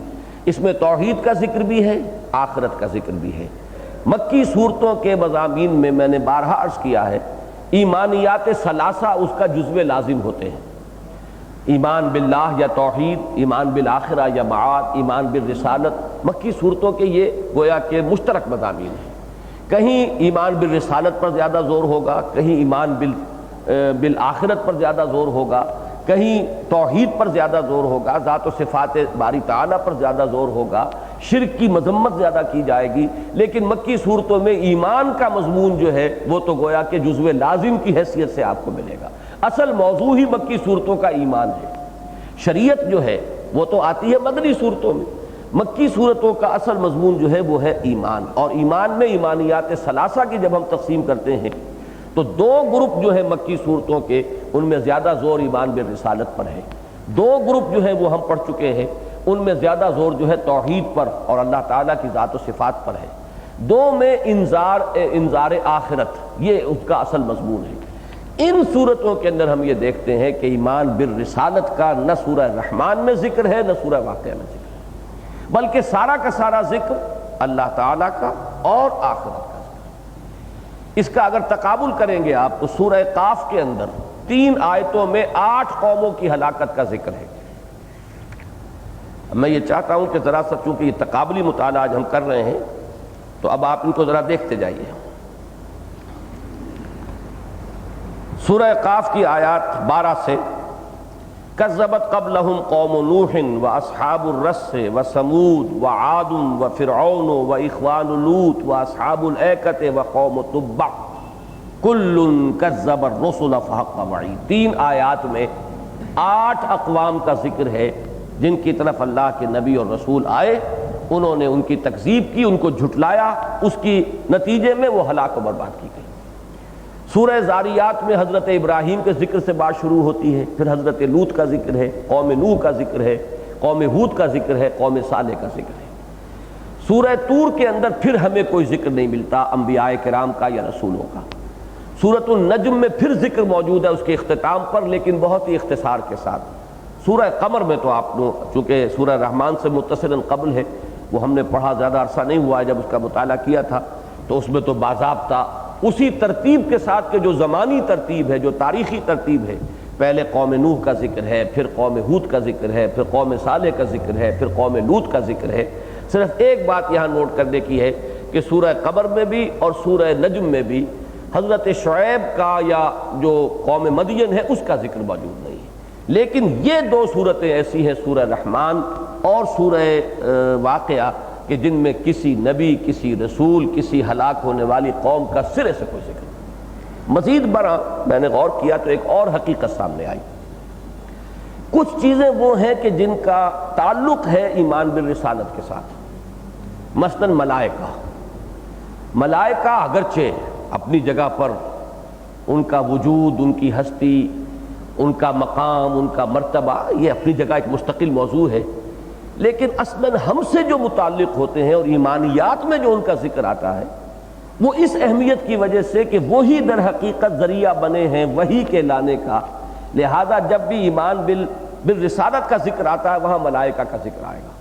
اس میں توحید کا ذکر بھی ہے، آخرت کا ذکر بھی ہے۔ مکی صورتوں کے مضامین میں میں نے بارہا عرض کیا ہے، ایمانیات ثلاثہ اس کا جزو لازم ہوتے ہیں۔ ایمان باللہ یا توحید، ایمان بالآخرہ یا معاد، ایمان بالرسالت، مکی صورتوں کے یہ گویا کہ مشترک مضامین ہیں۔ کہیں ایمان بالرسالت پر زیادہ زور ہوگا، کہیں ایمان بالآخرت پر زیادہ زور ہوگا، کہیں توحید پر زیادہ زور ہوگا، ذات و صفات باری تعالیٰ پر زیادہ زور ہوگا، شرک کی مذمت زیادہ کی جائے گی۔ لیکن مکی صورتوں میں ایمان کا مضمون جو ہے وہ تو گویا کہ جزو لازم کی حیثیت سے آپ کو ملے گا۔ اصل موضوع ہی مکی صورتوں کا ایمان ہے۔ شریعت جو ہے وہ تو آتی ہے مدنی صورتوں میں، مکی صورتوں کا اصل مضمون جو ہے وہ ہے ایمان۔ اور ایمان میں ایمانیات ثلاثہ کی جب ہم تقسیم کرتے ہیں تو 2 گروپ جو ہے مکی صورتوں کے ان میں زیادہ زور ایمان بالرسالت پر ہے، 2 گروپ جو ہے وہ ہم پڑھ چکے ہیں ان میں زیادہ زور جو ہے توحید پر اور اللہ تعالیٰ کی ذات و صفات پر ہے۔ 2 میں انذار آخرت، یہ اس کا اصل مضمون ہے۔ ان صورتوں کے اندر ہم یہ دیکھتے ہیں کہ ایمان بالرسالت کا نہ سورہ رحمان میں ذکر ہے نہ سورہ واقعہ میں ذکر ہے، بلکہ سارا کا سارا ذکر اللہ تعالیٰ کا اور آخرت کا ذکر۔ اس کا اگر تقابل کریں گے آپ تو سورہ قاف کے اندر 3 آیتوں میں 8 قوموں کی ہلاکت کا ذکر ہے۔ میں یہ چاہتا ہوں کہ ذرا سا چونکہ یہ تقابلی مطالعہ آج ہم کر رہے ہیں تو اب آپ ان کو ذرا دیکھتے جائیے۔ سورہ قاف کی آیات 12 سے کذبت قبلہم قوم نوح واصحاب الرس وثمود وعاد وفرعون واخوان لوط واصحاب الایکۃ وقوم تبع کل کذب الرسل فحق وعید۔ 3 آیات میں 8 اقوام کا ذکر ہے جن کی طرف اللہ کے نبی اور رسول آئے، انہوں نے ان کی تکذیب کی، ان کو جھٹلایا، اس کی نتیجے میں وہ ہلاک و برباد کی گئی۔ سورہ زاریات میں حضرت ابراہیم کے ذکر سے بات شروع ہوتی ہے، پھر حضرت لوط کا ذکر ہے، قوم نوح کا ذکر ہے، قوم ہود کا ذکر ہے، قوم صالح کا ذکر ہے۔ سورہ طور کے اندر پھر ہمیں کوئی ذکر نہیں ملتا انبیاء کرام کا یا رسولوں کا۔ سورۃ النجم میں پھر ذکر موجود ہے اس کے اختتام پر، لیکن بہت ہی اختصار کے ساتھ۔ سورہ قمر میں تو آپ نے چونکہ سورہ رحمان سے متصلاً قبل ہے، وہ ہم نے پڑھا، زیادہ عرصہ نہیں ہوا ہے جب اس کا مطالعہ کیا تھا، تو اس میں تو باضابطہ اسی ترتیب کے ساتھ کہ جو زمانی ترتیب ہے، جو تاریخی ترتیب ہے، پہلے قوم نوح کا ذکر ہے، پھر قوم ہود کا ذکر ہے، پھر قوم صالح کا ذکر ہے، پھر قوم لوط کا ذکر ہے۔ صرف ایک بات یہاں نوٹ کرنے کی ہے کہ سورہ قمر میں بھی اور سورہ نجم میں بھی حضرت شعیب کا یا جو قوم مدین ہے اس کا ذکر موجود نہیں ہے، لیکن یہ 2 صورتیں ایسی ہیں، سورہ رحمان اور سورہ واقعہ، کہ جن میں کسی نبی، کسی رسول، کسی ہلاک ہونے والی قوم کا سرے سے کوئی ذکر نہیں۔ مزید برآں میں نے غور کیا تو ایک اور حقیقت سامنے آئی۔ کچھ چیزیں وہ ہیں کہ جن کا تعلق ہے ایمان بالرسالت کے ساتھ، مثلاً ملائکہ۔ ملائکہ اگرچہ اپنی جگہ پر ان کا وجود، ان کی ہستی، ان کا مقام، ان کا مرتبہ، یہ اپنی جگہ ایک مستقل موضوع ہے، لیکن اصلاً ہم سے جو متعلق ہوتے ہیں اور ایمانیات میں جو ان کا ذکر آتا ہے وہ اس اہمیت کی وجہ سے کہ وہی در حقیقت ذریعہ بنے ہیں وحی کے لانے کا، لہذا جب بھی ایمان بالرسالت کا ذکر آتا ہے وہاں ملائکہ کا ذکر آئے گا،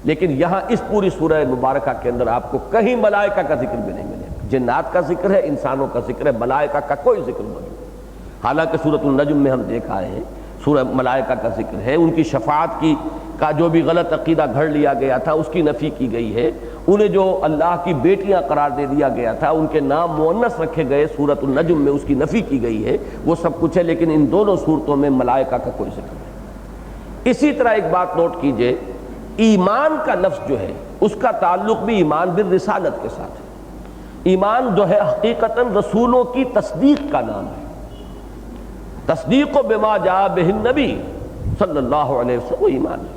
لیکن یہاں اس پوری سورہ مبارکہ کے اندر آپ کو کہیں ملائکہ کا ذکر بھی نہیں ملے گا۔ جنات کا ذکر ہے، انسانوں کا ذکر ہے، ملائکہ کا کوئی ذکر نہیں۔ حالانکہ سورۃ النجم میں ہم دیکھ آئے ہیں سورہ ملائکہ کا ذکر ہے، ان کی شفاعت کا جو بھی غلط عقیدہ گھڑ لیا گیا تھا اس کی نفی کی گئی ہے، انہیں جو اللہ کی بیٹیاں قرار دے دیا گیا تھا، ان کے نام مؤنث رکھے گئے، سورۃ النجم میں اس کی نفی کی گئی ہے، وہ سب کچھ ہے، لیکن ان دونوں صورتوں میں ملائکہ کا کوئی ذکر نہیں۔ اسی طرح ایک بات نوٹ کیجئے، ایمان کا لفظ جو ہے اس کا تعلق بھی ایمان بالرسالت کے ساتھ ہے۔ ایمان جو ہے حقیقتاً رسولوں کی تصدیق کا نام ہے، تصدیق بما جاء بہ النبی صلی اللہ علیہ وسلم، وہ ایمان ہے۔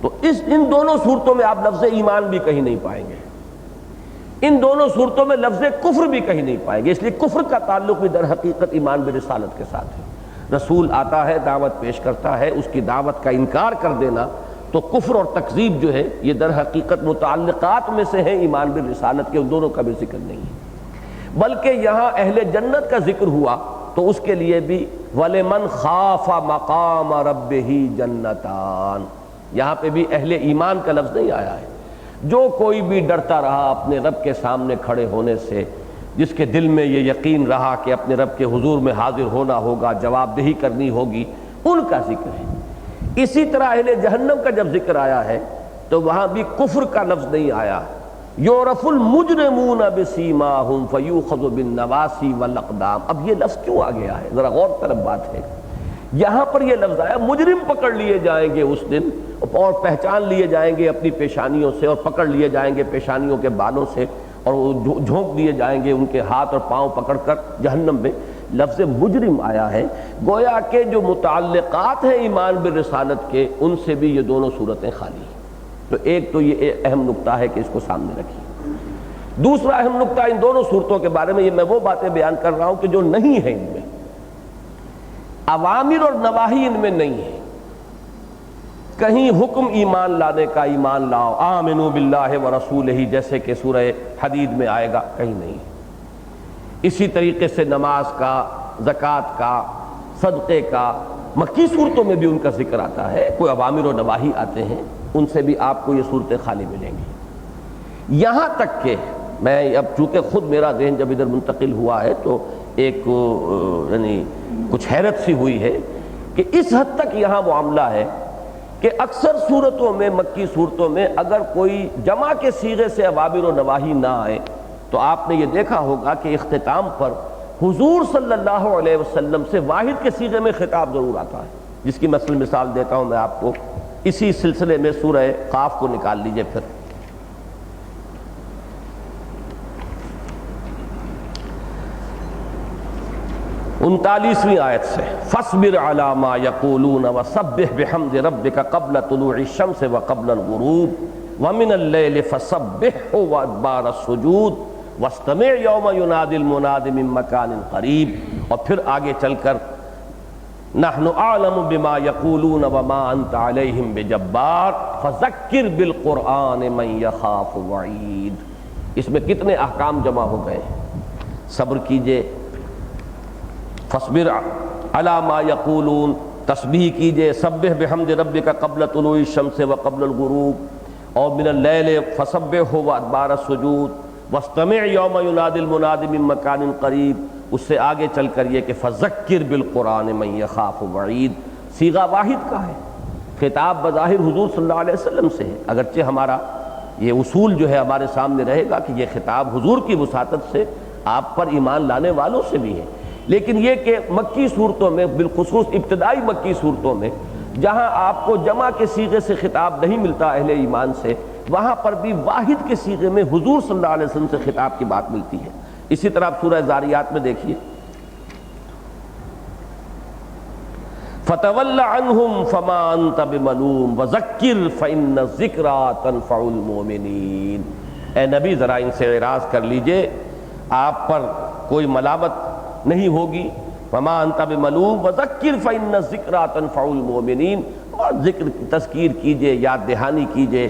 تو ان دونوں صورتوں میں آپ لفظ ایمان بھی کہیں نہیں پائیں گے، ان دونوں صورتوں میں لفظ کفر بھی کہیں نہیں پائیں گے، اس لیے کفر کا تعلق بھی در حقیقت ایمان برسالت کے ساتھ ہے۔ رسول آتا ہے، دعوت پیش کرتا ہے، اس کی دعوت کا انکار کر دینا تو کفر اور تکذیب جو ہے یہ در حقیقت متعلقات میں سے ہیں ایمان بالرسالت کے، ان دونوں کا بھی ذکر نہیں ہے۔ بلکہ یہاں اہل جنت کا ذکر ہوا تو اس کے لیے بھی وَلِمَنْ خَافَ مَقَامَ رَبِّهِ جَنَّتَانِ، یہاں پہ بھی اہل ایمان کا لفظ نہیں آیا ہے۔ جو کوئی بھی ڈرتا رہا اپنے رب کے سامنے کھڑے ہونے سے، جس کے دل میں یہ یقین رہا کہ اپنے رب کے حضور میں حاضر ہونا ہوگا، جواب دہی کرنی ہوگی، ان کا ذکر ہے۔ اسی طرح اہل جہنم کا جب ذکر آیا ہے تو وہاں بھی کفر کا لفظ نہیں آیا۔ یعرف المجرمون بسیماہم فیؤخذ بالنواصی والاقدام، اب یہ لفظ کیوں آ گیا ہے؟ ذرا غور طلب بات ہے، یہاں پر یہ لفظ آیا مجرم پکڑ لیے جائیں گے اس دن اور پہچان لیے جائیں گے اپنی پیشانیوں سے، اور پکڑ لیے جائیں گے پیشانیوں کے بالوں سے، اور جھونک دیے جائیں گے ان کے ہاتھ اور پاؤں پکڑ کر جہنم میں۔ لفظ مجرم آیا ہے، گویا کہ جو متعلقات ہیں ایمان بالرسالت کے ان سے بھی یہ دونوں صورتیں خالی ہیں۔ تو ایک تو یہ اہم نقطہ ہے کہ اس کو سامنے رکھیے۔ دوسرا اہم نقطہ ان دونوں صورتوں کے بارے میں، یہ میں وہ باتیں بیان کر رہا ہوں کہ جو نہیں ہیں، ان میں اوامر اور نواہی ان میں نہیں ہے۔ کہیں حکم ایمان لانے کا، ایمان لاؤ آمنوا باللہ ورسولہ جیسے کہ سورہ حدید میں آئے گا، کہیں نہیں۔ اسی طریقے سے نماز کا، زکوٰۃ کا، صدقے کا، مکی صورتوں میں بھی ان کا ذکر آتا ہے، کوئی اوامر و نواہی آتے ہیں، ان سے بھی آپ کو یہ صورتیں خالی ملیں گی۔ یہاں تک کہ میں اب چونکہ خود میرا ذہن جب ادھر منتقل ہوا ہے تو ایک یعنی کچھ حیرت سی ہوئی ہے کہ اس حد تک یہاں معاملہ ہے کہ اکثر صورتوں میں، مکی صورتوں میں اگر کوئی جمع کے صیغے سے اوامر و نواہی نہ آئے تو آپ نے یہ دیکھا ہوگا کہ اختتام پر حضور صلی اللہ علیہ وسلم سے واحد کے صیغے میں خطاب ضرور آتا ہے، جس کی مثال دیتا ہوں میں آپ کو اسی سلسلے میں سورہ قاف کو نکال لیجئے پھر 39ویں آیت سے فَاصْبِرْ عَلَىٰ مَا يَقُولُونَ وَسَبِّحْ بِحَمْدِ رَبِّكَ قَبْلَ طُلُوعِ الشَّمْسِ وَقَبْلَ الْغُرُوبِ وَمِنَ اللَّيْلِ فَسَبِّحْهُ وَأَدْبَارَ السُّجُودِ وَاسْتَمِعْ يَوْمَ يُنَادِ الْمُنَادِ مِن مَّكَانٍ قَرِيبٍ، اور پھر آگے چل کر نَحْنُ أَعْلَمُ بِمَا يَقُولُونَ وَمَا أَنْتَ عَلَيْهِمْ بِجَبَّارٍ فَذَكِّرْ بِالْقُرْآنِ مَن يَخَافُ وَعِيدٍ۔ اس میں کتنے احکام جمع ہو گئے ہیں؟ صبر کیجئے، فَاصْبِرْ عَلَىٰ مَا يَقُولُونَ، تسبیح کیجئے، سبح بحمد ربک قبل طلوع الشمس وقبل الغروب، اور من اللیل فسبحہ وادبار السجود واستمع یوم ینادی المنادی من مکان قریب۔ اس سے آگے چل کر یہ کہ فذکر بالقرآن من یخاف وعید، صیغہ واحد کا ہے، خطاب بظاہر حضور صلی اللہ علیہ وسلم سے ہے، اگرچہ ہمارا یہ اصول جو ہے ہمارے سامنے رہے گا کہ یہ خطاب حضور کی وساطت سے آپ پر ایمان لانے والوں سے بھی ہے، لیکن یہ کہ مکی صورتوں میں، بالخصوص ابتدائی مکی صورتوں میں جہاں آپ کو جمع کے صیغے سے خطاب نہیں ملتا اہل ایمان سے، وہاں پر بھی واحد کے صیغے میں حضور صلی اللہ علیہ وسلم سے خطاب کی بات ملتی ہے۔ اسی طرح سورہ زاریات میں دیکھیے فَتَوَلَّ عَنْهُمْ فَمَا أَنْتَ بِمَلُومٍ وَذَكِّرْ فَإِنَّ الذِّكْرَىٰ تَنفَعُ الْمُؤْمِنِينَ۔ اے نبی ذرا ان سے اعراض کر لیجئے، آپ پر کوئی ملامت نہیں ہوگی، فَمَا أَنْتَ بِمَلُومٍ وَذَكِّرْ فَإِنَّ الذِّكْرَىٰ تَنفَعُ الْمُؤْمِنِينَ، اور ذکر تذکیر کیجئے، یاد دہانی کیجئے،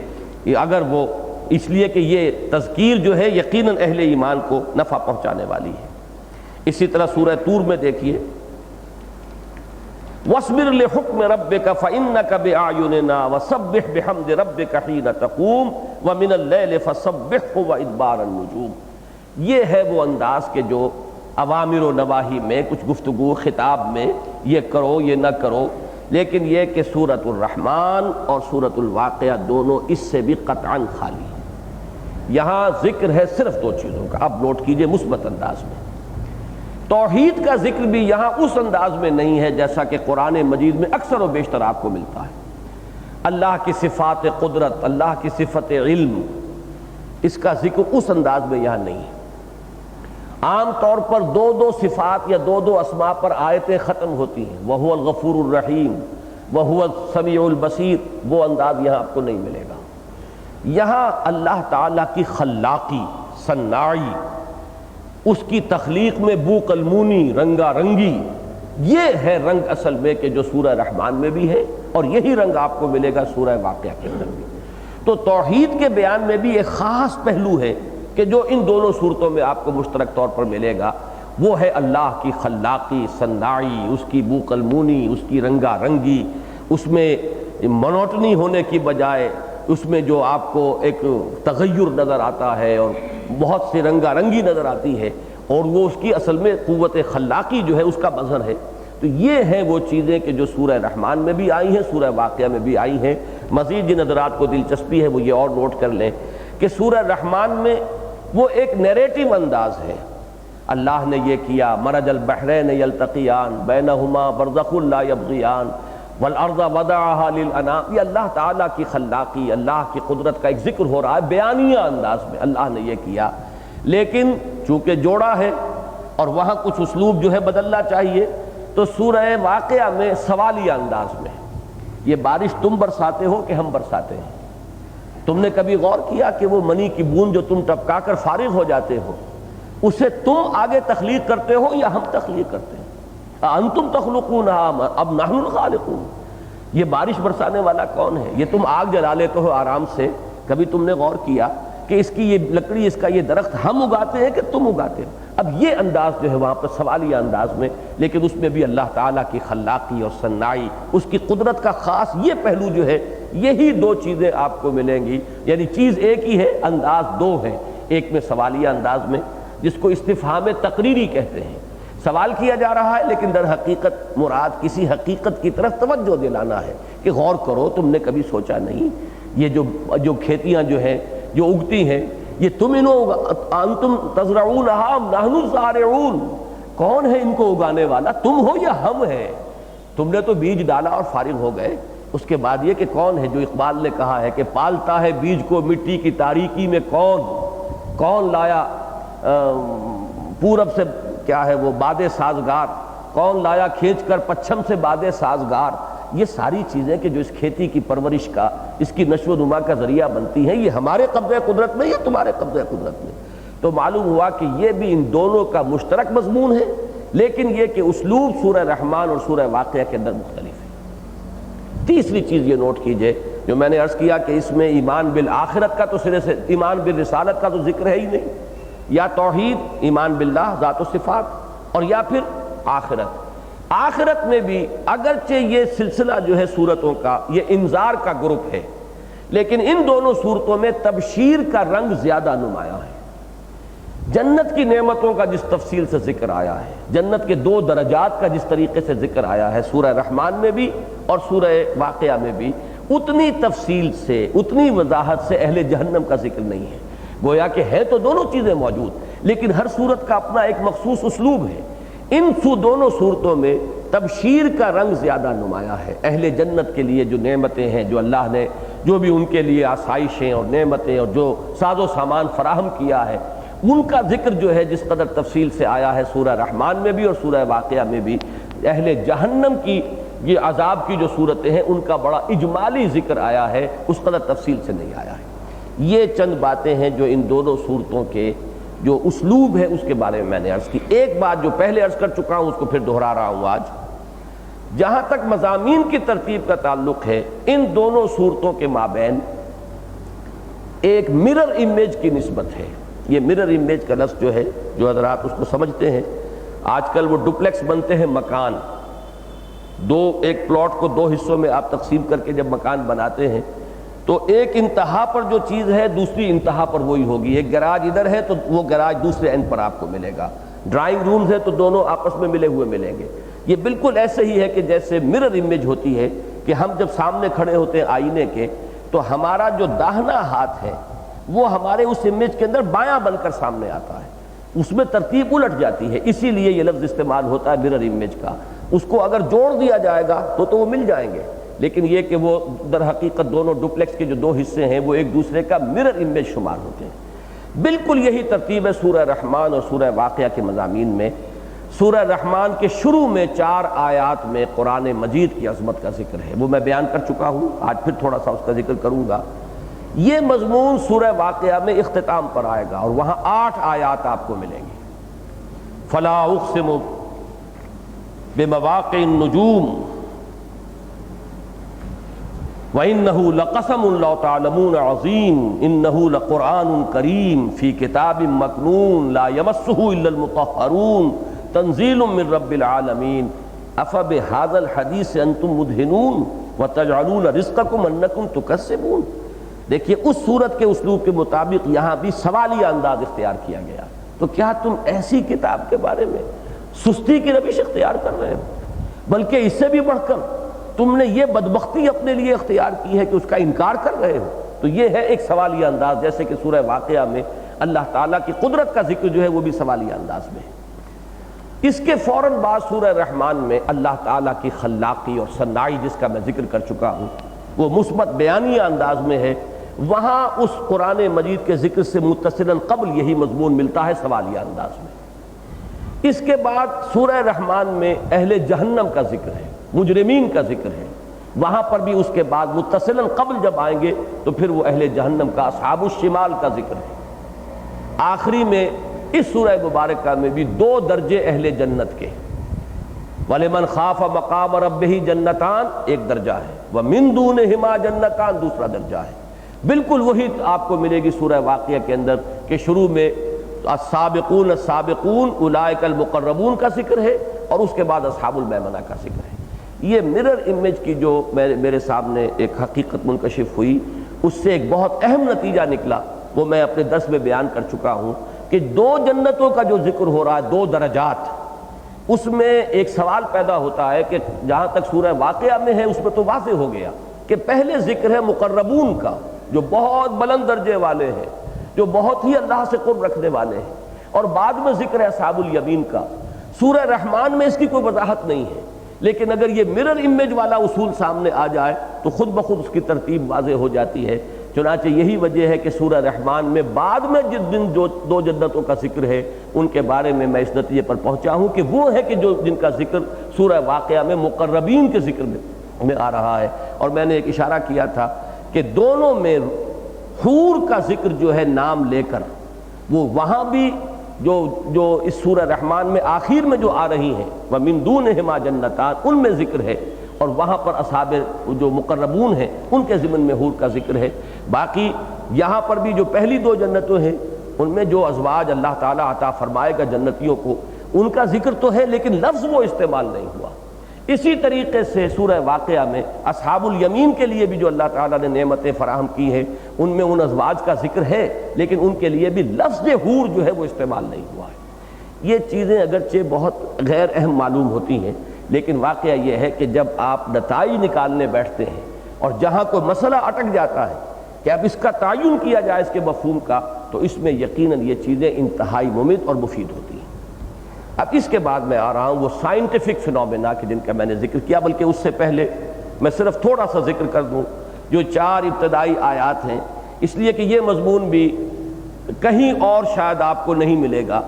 اگر وہ اس لیے کہ یہ تذکیر جو ہے یقیناً اہل ایمان کو نفع پہنچانے والی ہے۔ اسی طرح سورہ طور میں دیکھیے وَاصْبِرْ لِحُكْمِ رَبِّكَ فَإِنَّكَ بِأَعْيُنِنَا وَسَبِّحْ بِحَمْدِ رَبِّكَ حِينَ تَقُومُ وَمِنَ اللَّيْلِ فَسَبِّحْهُ وَإِدْبَارَ النُّجُومِ۔ یہ ہے وہ انداز کہ جو اوامر و نواہی میں کچھ گفتگو خطاب میں یہ کرو یہ نہ کرو، لیکن یہ کہ سورۃ الرحمن اور سورۃ الواقعہ دونوں اس سے بھی قطعاً خالی ہیں۔ یہاں ذکر ہے صرف دو چیزوں کا، اب نوٹ کیجئے مثبت انداز میں۔ توحید کا ذکر بھی یہاں اس انداز میں نہیں ہے جیسا کہ قرآن مجید میں اکثر و بیشتر آپ کو ملتا ہے۔ اللہ کی صفات قدرت، اللہ کی صفت علم، اس کا ذکر اس انداز میں یہاں نہیں ہے۔ عام طور پر دو دو صفات یا دو دو اسماء پر آیتیں ختم ہوتی ہیں، وَهُوَ الْغَفُورُ الرَّحِيمُ وَهُوَ السَّمِيعُ الْبَصِيرُ، وہ انداز یہاں آپ کو نہیں ملے گا۔ یہاں اللہ تعالیٰ کی خلاقی، صناعی، اس کی تخلیق میں بو قلمونی، رنگا رنگی، یہ ہے رنگ اصل میں کہ جو سورہ رحمان میں بھی ہے، اور یہی رنگ آپ کو ملے گا سورہ واقعہ کے اندر بھی۔ تو توحید کے بیان میں بھی ایک خاص پہلو ہے کہ جو ان دونوں صورتوں میں آپ کو مشترک طور پر ملے گا، وہ ہے اللہ کی خلاقی، صناعی، اس کی بو قلمونی، اس کی رنگا رنگی، اس میں منوٹنی ہونے کی بجائے اس میں جو آپ کو ایک تغیر نظر آتا ہے اور بہت سی رنگا رنگی نظر آتی ہے، اور وہ اس کی اصل میں قوت خلاقی جو ہے اس کا مظہر ہے۔ تو یہ ہیں وہ چیزیں کہ جو سورہ رحمان میں بھی آئی ہیں، سورہ واقعہ میں بھی آئی ہیں۔ مزید جن حضرات کو دلچسپی ہے وہ یہ اور نوٹ کر لیں کہ سورہ رحمان میں وہ ایک نیریٹو انداز ہے، اللہ نے یہ کیا، مرج البحرین یلتقیان بینہما برزخ لا یبغیان والارض وضعها للانام، یہ اللہ تعالیٰ کی خلاقی، اللہ کی قدرت کا ایک ذکر ہو رہا ہے بیانیہ انداز میں، اللہ نے یہ کیا، لیکن چونکہ جوڑا ہے اور وہاں کچھ اسلوب جو ہے بدلنا چاہیے، تو سورہ واقعہ میں سوالیہ انداز میں یہ بارش تم برساتے ہو کہ ہم برساتے ہیں؟ تم نے کبھی غور کیا کہ وہ منی کی بوند جو تم ٹپکا کر فارغ ہو جاتے ہو، اسے تم آگے تخلیق کرتے ہو یا ہم تخلیق کرتے ہیں؟ انتم تخلقونها اب نحن الخالقون، یہ بارش برسانے والا کون ہے؟ یہ تم آگ جلا لیتے ہو آرام سے، کبھی تم نے غور کیا کہ اس کی یہ لکڑی، اس کا یہ درخت ہم اگاتے ہیں کہ تم اگاتے ہو؟ اب یہ انداز جو ہے وہاں پر سوالیہ انداز میں، لیکن اس میں بھی اللہ تعالیٰ کی خلاقی اور صناعی، اس کی قدرت کا خاص یہ پہلو جو ہے یہی دو چیزیں آپ کو ملیں گی، یعنی چیز ایک ہی ہے، انداز دو ہیں، ایک میں سوالیہ انداز میں جس کو استفہام تقریری کہتے ہیں، سوال کیا جا رہا ہے لیکن در حقیقت مراد کسی حقیقت کی طرف توجہ دلانا ہے کہ غور کرو، تم نے کبھی سوچا نہیں یہ جو کھیتیاں جو ہیں جو اگتی ہیں یہ تم انتم تزرعونها ام نحن الزارعون، کون ہے ان کو اگانے والا، تم ہو یا ہم ہیں؟ تم نے تو بیج ڈالا اور فارغ ہو گئے۔ اس کے بعد یہ کہ کون ہے، جو اقبال نے کہا ہے کہ پالتا ہے بیج کو مٹی کی تاریکی میں کون لایا پورب سے کیا ہے وہ باد سازگار، کون لایا کھینچ کر پچھم سے باد سازگار، یہ ساری چیزیں کہ جو اس کھیتی کی پرورش کا، اس کی نشو و نما کا ذریعہ بنتی ہیں، یہ ہمارے قبضہ قدرت میں، یہ تمہارے قبضہ قدرت میں۔ تو معلوم ہوا کہ یہ بھی ان دونوں کا مشترک مضمون ہے، لیکن یہ کہ اسلوب سورہ رحمان اور سورہ واقعہ کے اندر مختلف ہے۔ تیسری چیز یہ نوٹ کیجئے جو میں نے عرض کیا کہ اس میں ایمان بالآخرت کا تو سرے سے، ایمان بالرسالت کا تو ذکر ہے ہی نہیں، یا توحید ایمان باللہ ذات و صفات، اور یا پھر آخرت میں بھی اگرچہ یہ سلسلہ جو ہے صورتوں کا یہ انذار کا گروپ ہے، لیکن ان دونوں صورتوں میں تبشیر کا رنگ زیادہ نمایاں ہے۔ جنت کی نعمتوں کا جس تفصیل سے ذکر آیا ہے، جنت کے دو درجات کا جس طریقے سے ذکر آیا ہے سورہ رحمان میں بھی اور سورہ واقعہ میں بھی، اتنی تفصیل سے، اتنی وضاحت سے اہل جہنم کا ذکر نہیں ہے۔ گویا کہ ہے تو دونوں چیزیں موجود، لیکن ہر صورت کا اپنا ایک مخصوص اسلوب ہے۔ ان دونوں صورتوں میں تبشیر کا رنگ زیادہ نمایاں ہے۔ اہل جنت کے لیے جو نعمتیں ہیں، جو اللہ نے جو بھی ان کے لیے آسائشیں اور نعمتیں اور جو ساز و سامان فراہم کیا ہے، ان کا ذکر جو ہے جس قدر تفصیل سے آیا ہے سورہ رحمان میں بھی اور سورہ واقعہ میں بھی، اہل جہنم کی یہ عذاب کی جو صورتیں ہیں ان کا بڑا اجمالی ذکر آیا ہے، اس قدر تفصیل سے نہیں آیا ہے۔ یہ چند باتیں ہیں جو ان دونوں صورتوں کے جو اسلوب ہے اس کے بارے میں نے عرض کی۔ ایک بات جو پہلے عرض کر چکا ہوں اس کو پھر دہرا رہا ہوں آج، جہاں تک مضامین کی ترتیب کا تعلق ہے، ان دونوں صورتوں کے مابین ایک مرر امیج کی نسبت ہے۔ یہ مرر امیج کا لفظ جو ہے، جو حضرات اس کو سمجھتے ہیں، آج کل وہ ڈپلیکس بنتے ہیں، مکان ایک پلاٹ کو دو حصوں میں آپ تقسیم کر کے جب مکان بناتے ہیں تو ایک انتہا پر جو چیز ہے دوسری انتہا پر وہی ہوگی۔ ایک گراج ادھر ہے تو وہ گراج دوسرے اینڈ پر آپ کو ملے گا، ڈرائنگ رومز ہے تو دونوں آپس میں ملے ہوئے ملیں گے۔ یہ بالکل ایسے ہی ہے کہ جیسے مرر امیج ہوتی ہے کہ ہم جب سامنے کھڑے ہوتے ہیں آئینے کے تو ہمارا جو داہنا ہاتھ ہے وہ ہمارے اس امیج کے اندر بایاں بن کر سامنے آتا ہے، اس میں ترتیب الٹ جاتی ہے، اسی لیے یہ لفظ استعمال ہوتا ہے مرر امیج کا۔ اس کو اگر جوڑ دیا جائے گا تو وہ مل جائیں گے، لیکن یہ کہ وہ در حقیقت دونوں ڈپلیکس کے جو دو حصے ہیں وہ ایک دوسرے کا مرر امیج شمار ہوتے ہیں۔ بالکل یہی ترتیب ہے سورہ رحمان اور سورہ واقعہ کے مضامین میں۔ سورہ رحمان کے شروع میں 4 آیات میں قرآن مجید کی عظمت کا ذکر ہے، وہ میں بیان کر چکا ہوں، آج پھر تھوڑا سا اس کا ذکر کروں گا۔ یہ مضمون سورہ واقعہ میں اختتام پر آئے گا اور وہاں 8 آیات آپ کو ملیں گی۔ فلا اقسم بمواقع النجوم وَإِنَّهُ لَقَسَمٌ لَوْ تَعْلَمُونَ عَظِيمٌ إِنَّهُ لَقُرْآنٌ كَرِيمٌ فِي كِتَابٍ مَّكْنُونٍ لَا يَمَسُّهُ إِلَّا الْمُطَهَّرُونَ تَنزِيلٌ مِّن رَّبِّ الْعَالَمِينَ أَفَبِهَٰذَا الْحَدِيثِ أَنتُم مُّدْهِنُونَ وَتَجْعَلُونَ رِزْقَكُمْ أَنَّكُمْ تُكَذِّبُونَ۔ دیکھیے اس صورت کے اسلوب کے مطابق یہاں بھی سوالیہ انداز اختیار کیا گیا، تو کیا تم ایسی کتاب کے بارے میں سستی کی روش اختیار کر رہے ہو؟ بلکہ اس سے بھی بڑھ کر تم نے یہ بدبختی اپنے لیے اختیار کی ہے کہ اس کا انکار کر رہے ہو۔ تو یہ ہے ایک سوالیہ انداز، جیسے کہ سورہ واقعہ میں اللہ تعالیٰ کی قدرت کا ذکر جو ہے وہ بھی سوالیہ انداز میں ہے۔ اس کے فوراً بعد سورہ رحمان میں اللہ تعالیٰ کی خلاقی اور صناعی جس کا میں ذکر کر چکا ہوں وہ مثبت بیانیہ انداز میں ہے، وہاں اس قرآن مجید کے ذکر سے متصلاً قبل یہی مضمون ملتا ہے سوالیہ انداز میں۔ اس کے بعد سورہ رحمان میں اہل جہنم کا ذکر ہے، مجرمین کا ذکر ہے، وہاں پر بھی اس کے بعد متصلاً قبل جب آئیں گے تو پھر وہ اہل جہنم کا اصحاب الشمال کا ذکر ہے۔ آخری میں اس سورہ مبارکہ میں بھی 2 درجے اہل جنت کے، وَلِمَنْ خَافَ مَقَامَ رَبِّهِ جَنَّتَانِ ایک درجہ ہے، وَمِن دُونِهِمَا جَنَّتَانِ دوسرا درجہ ہے۔ بالکل وہی آپ کو ملے گی سورہ واقعہ کے اندر کہ شروع میں السابقون السابقون اولئک المقربون کا ذکر ہے اور اس کے بعد اصحاب المیمنہ کا ذکر ہے۔ یہ مرر امیج کی جو میرے سامنے ایک حقیقت منکشف ہوئی، اس سے ایک بہت اہم نتیجہ نکلا، وہ میں اپنے درس میں بیان کر چکا ہوں کہ دو جنتوں کا جو ذکر ہو رہا ہے، دو درجات، اس میں ایک سوال پیدا ہوتا ہے کہ جہاں تک سورہ واقعہ میں ہے اس میں تو واضح ہو گیا کہ پہلے ذکر ہے مقربون کا جو بہت بلند درجے والے ہیں، جو بہت ہی اللہ سے قرب رکھنے والے ہیں، اور بعد میں ذکر ہے اصحاب الیمین کا۔ سورہ رحمان میں اس کی کوئی وضاحت نہیں ہے، لیکن اگر یہ مرر امیج والا اصول سامنے آ جائے تو خود بخود اس کی ترتیب واضح ہو جاتی ہے۔ چنانچہ یہی وجہ ہے کہ سورہ رحمان میں بعد میں جس دن جو دو جنتوں کا ذکر ہے ان کے بارے میں میں اس نتیجے پر پہنچا ہوں کہ وہ ہے کہ جن کا ذکر سورہ واقعہ میں مقربین کے ذکر میں آ رہا ہے۔ اور میں نے ایک اشارہ کیا تھا کہ دونوں میں حور کا ذکر جو ہے نام لے کر، وہ وہاں بھی جو اس سورہ رحمان میں آخر میں جو آ رہی ہیں وَمِن دُونِهِمَا جَنَّتَانِ، ان میں ذکر ہے، اور وہاں پر اصحاب جو مقربون ہیں ان کے ضمن میں حور کا ذکر ہے۔ باقی یہاں پر بھی جو پہلی دو جنتوں ہیں ان میں جو ازواج اللہ تعالیٰ عطا فرمائے گا جنتیوں کو، ان کا ذکر تو ہے لیکن لفظ وہ استعمال نہیں ہوا۔ اسی طریقے سے سورہ واقعہ میں اصحاب الیمین کے لیے بھی جو اللہ تعالیٰ نے نعمتیں فراہم کی ہیں ان میں ان ازواج کا ذکر ہے، لیکن ان کے لیے بھی لفظ حور جو ہے وہ استعمال نہیں ہوا ہے۔ یہ چیزیں اگرچہ بہت غیر اہم معلوم ہوتی ہیں، لیکن واقعہ یہ ہے کہ جب آپ نتائج نکالنے بیٹھتے ہیں اور جہاں کوئی مسئلہ اٹک جاتا ہے کہ اب اس کا تعین کیا جائے اس کے مفہوم کا، تو اس میں یقیناً یہ چیزیں انتہائی مفید اور مفید ہوتی ہیں۔ اب اس کے بعد میں آ رہا ہوں وہ سائنٹیفک فنومینا کہ جن کا میں نے ذکر کیا، بلکہ اس سے پہلے میں صرف تھوڑا سا ذکر کر دوں جو 4 ابتدائی آیات ہیں، اس لیے کہ یہ مضمون بھی کہیں اور شاید آپ کو نہیں ملے گا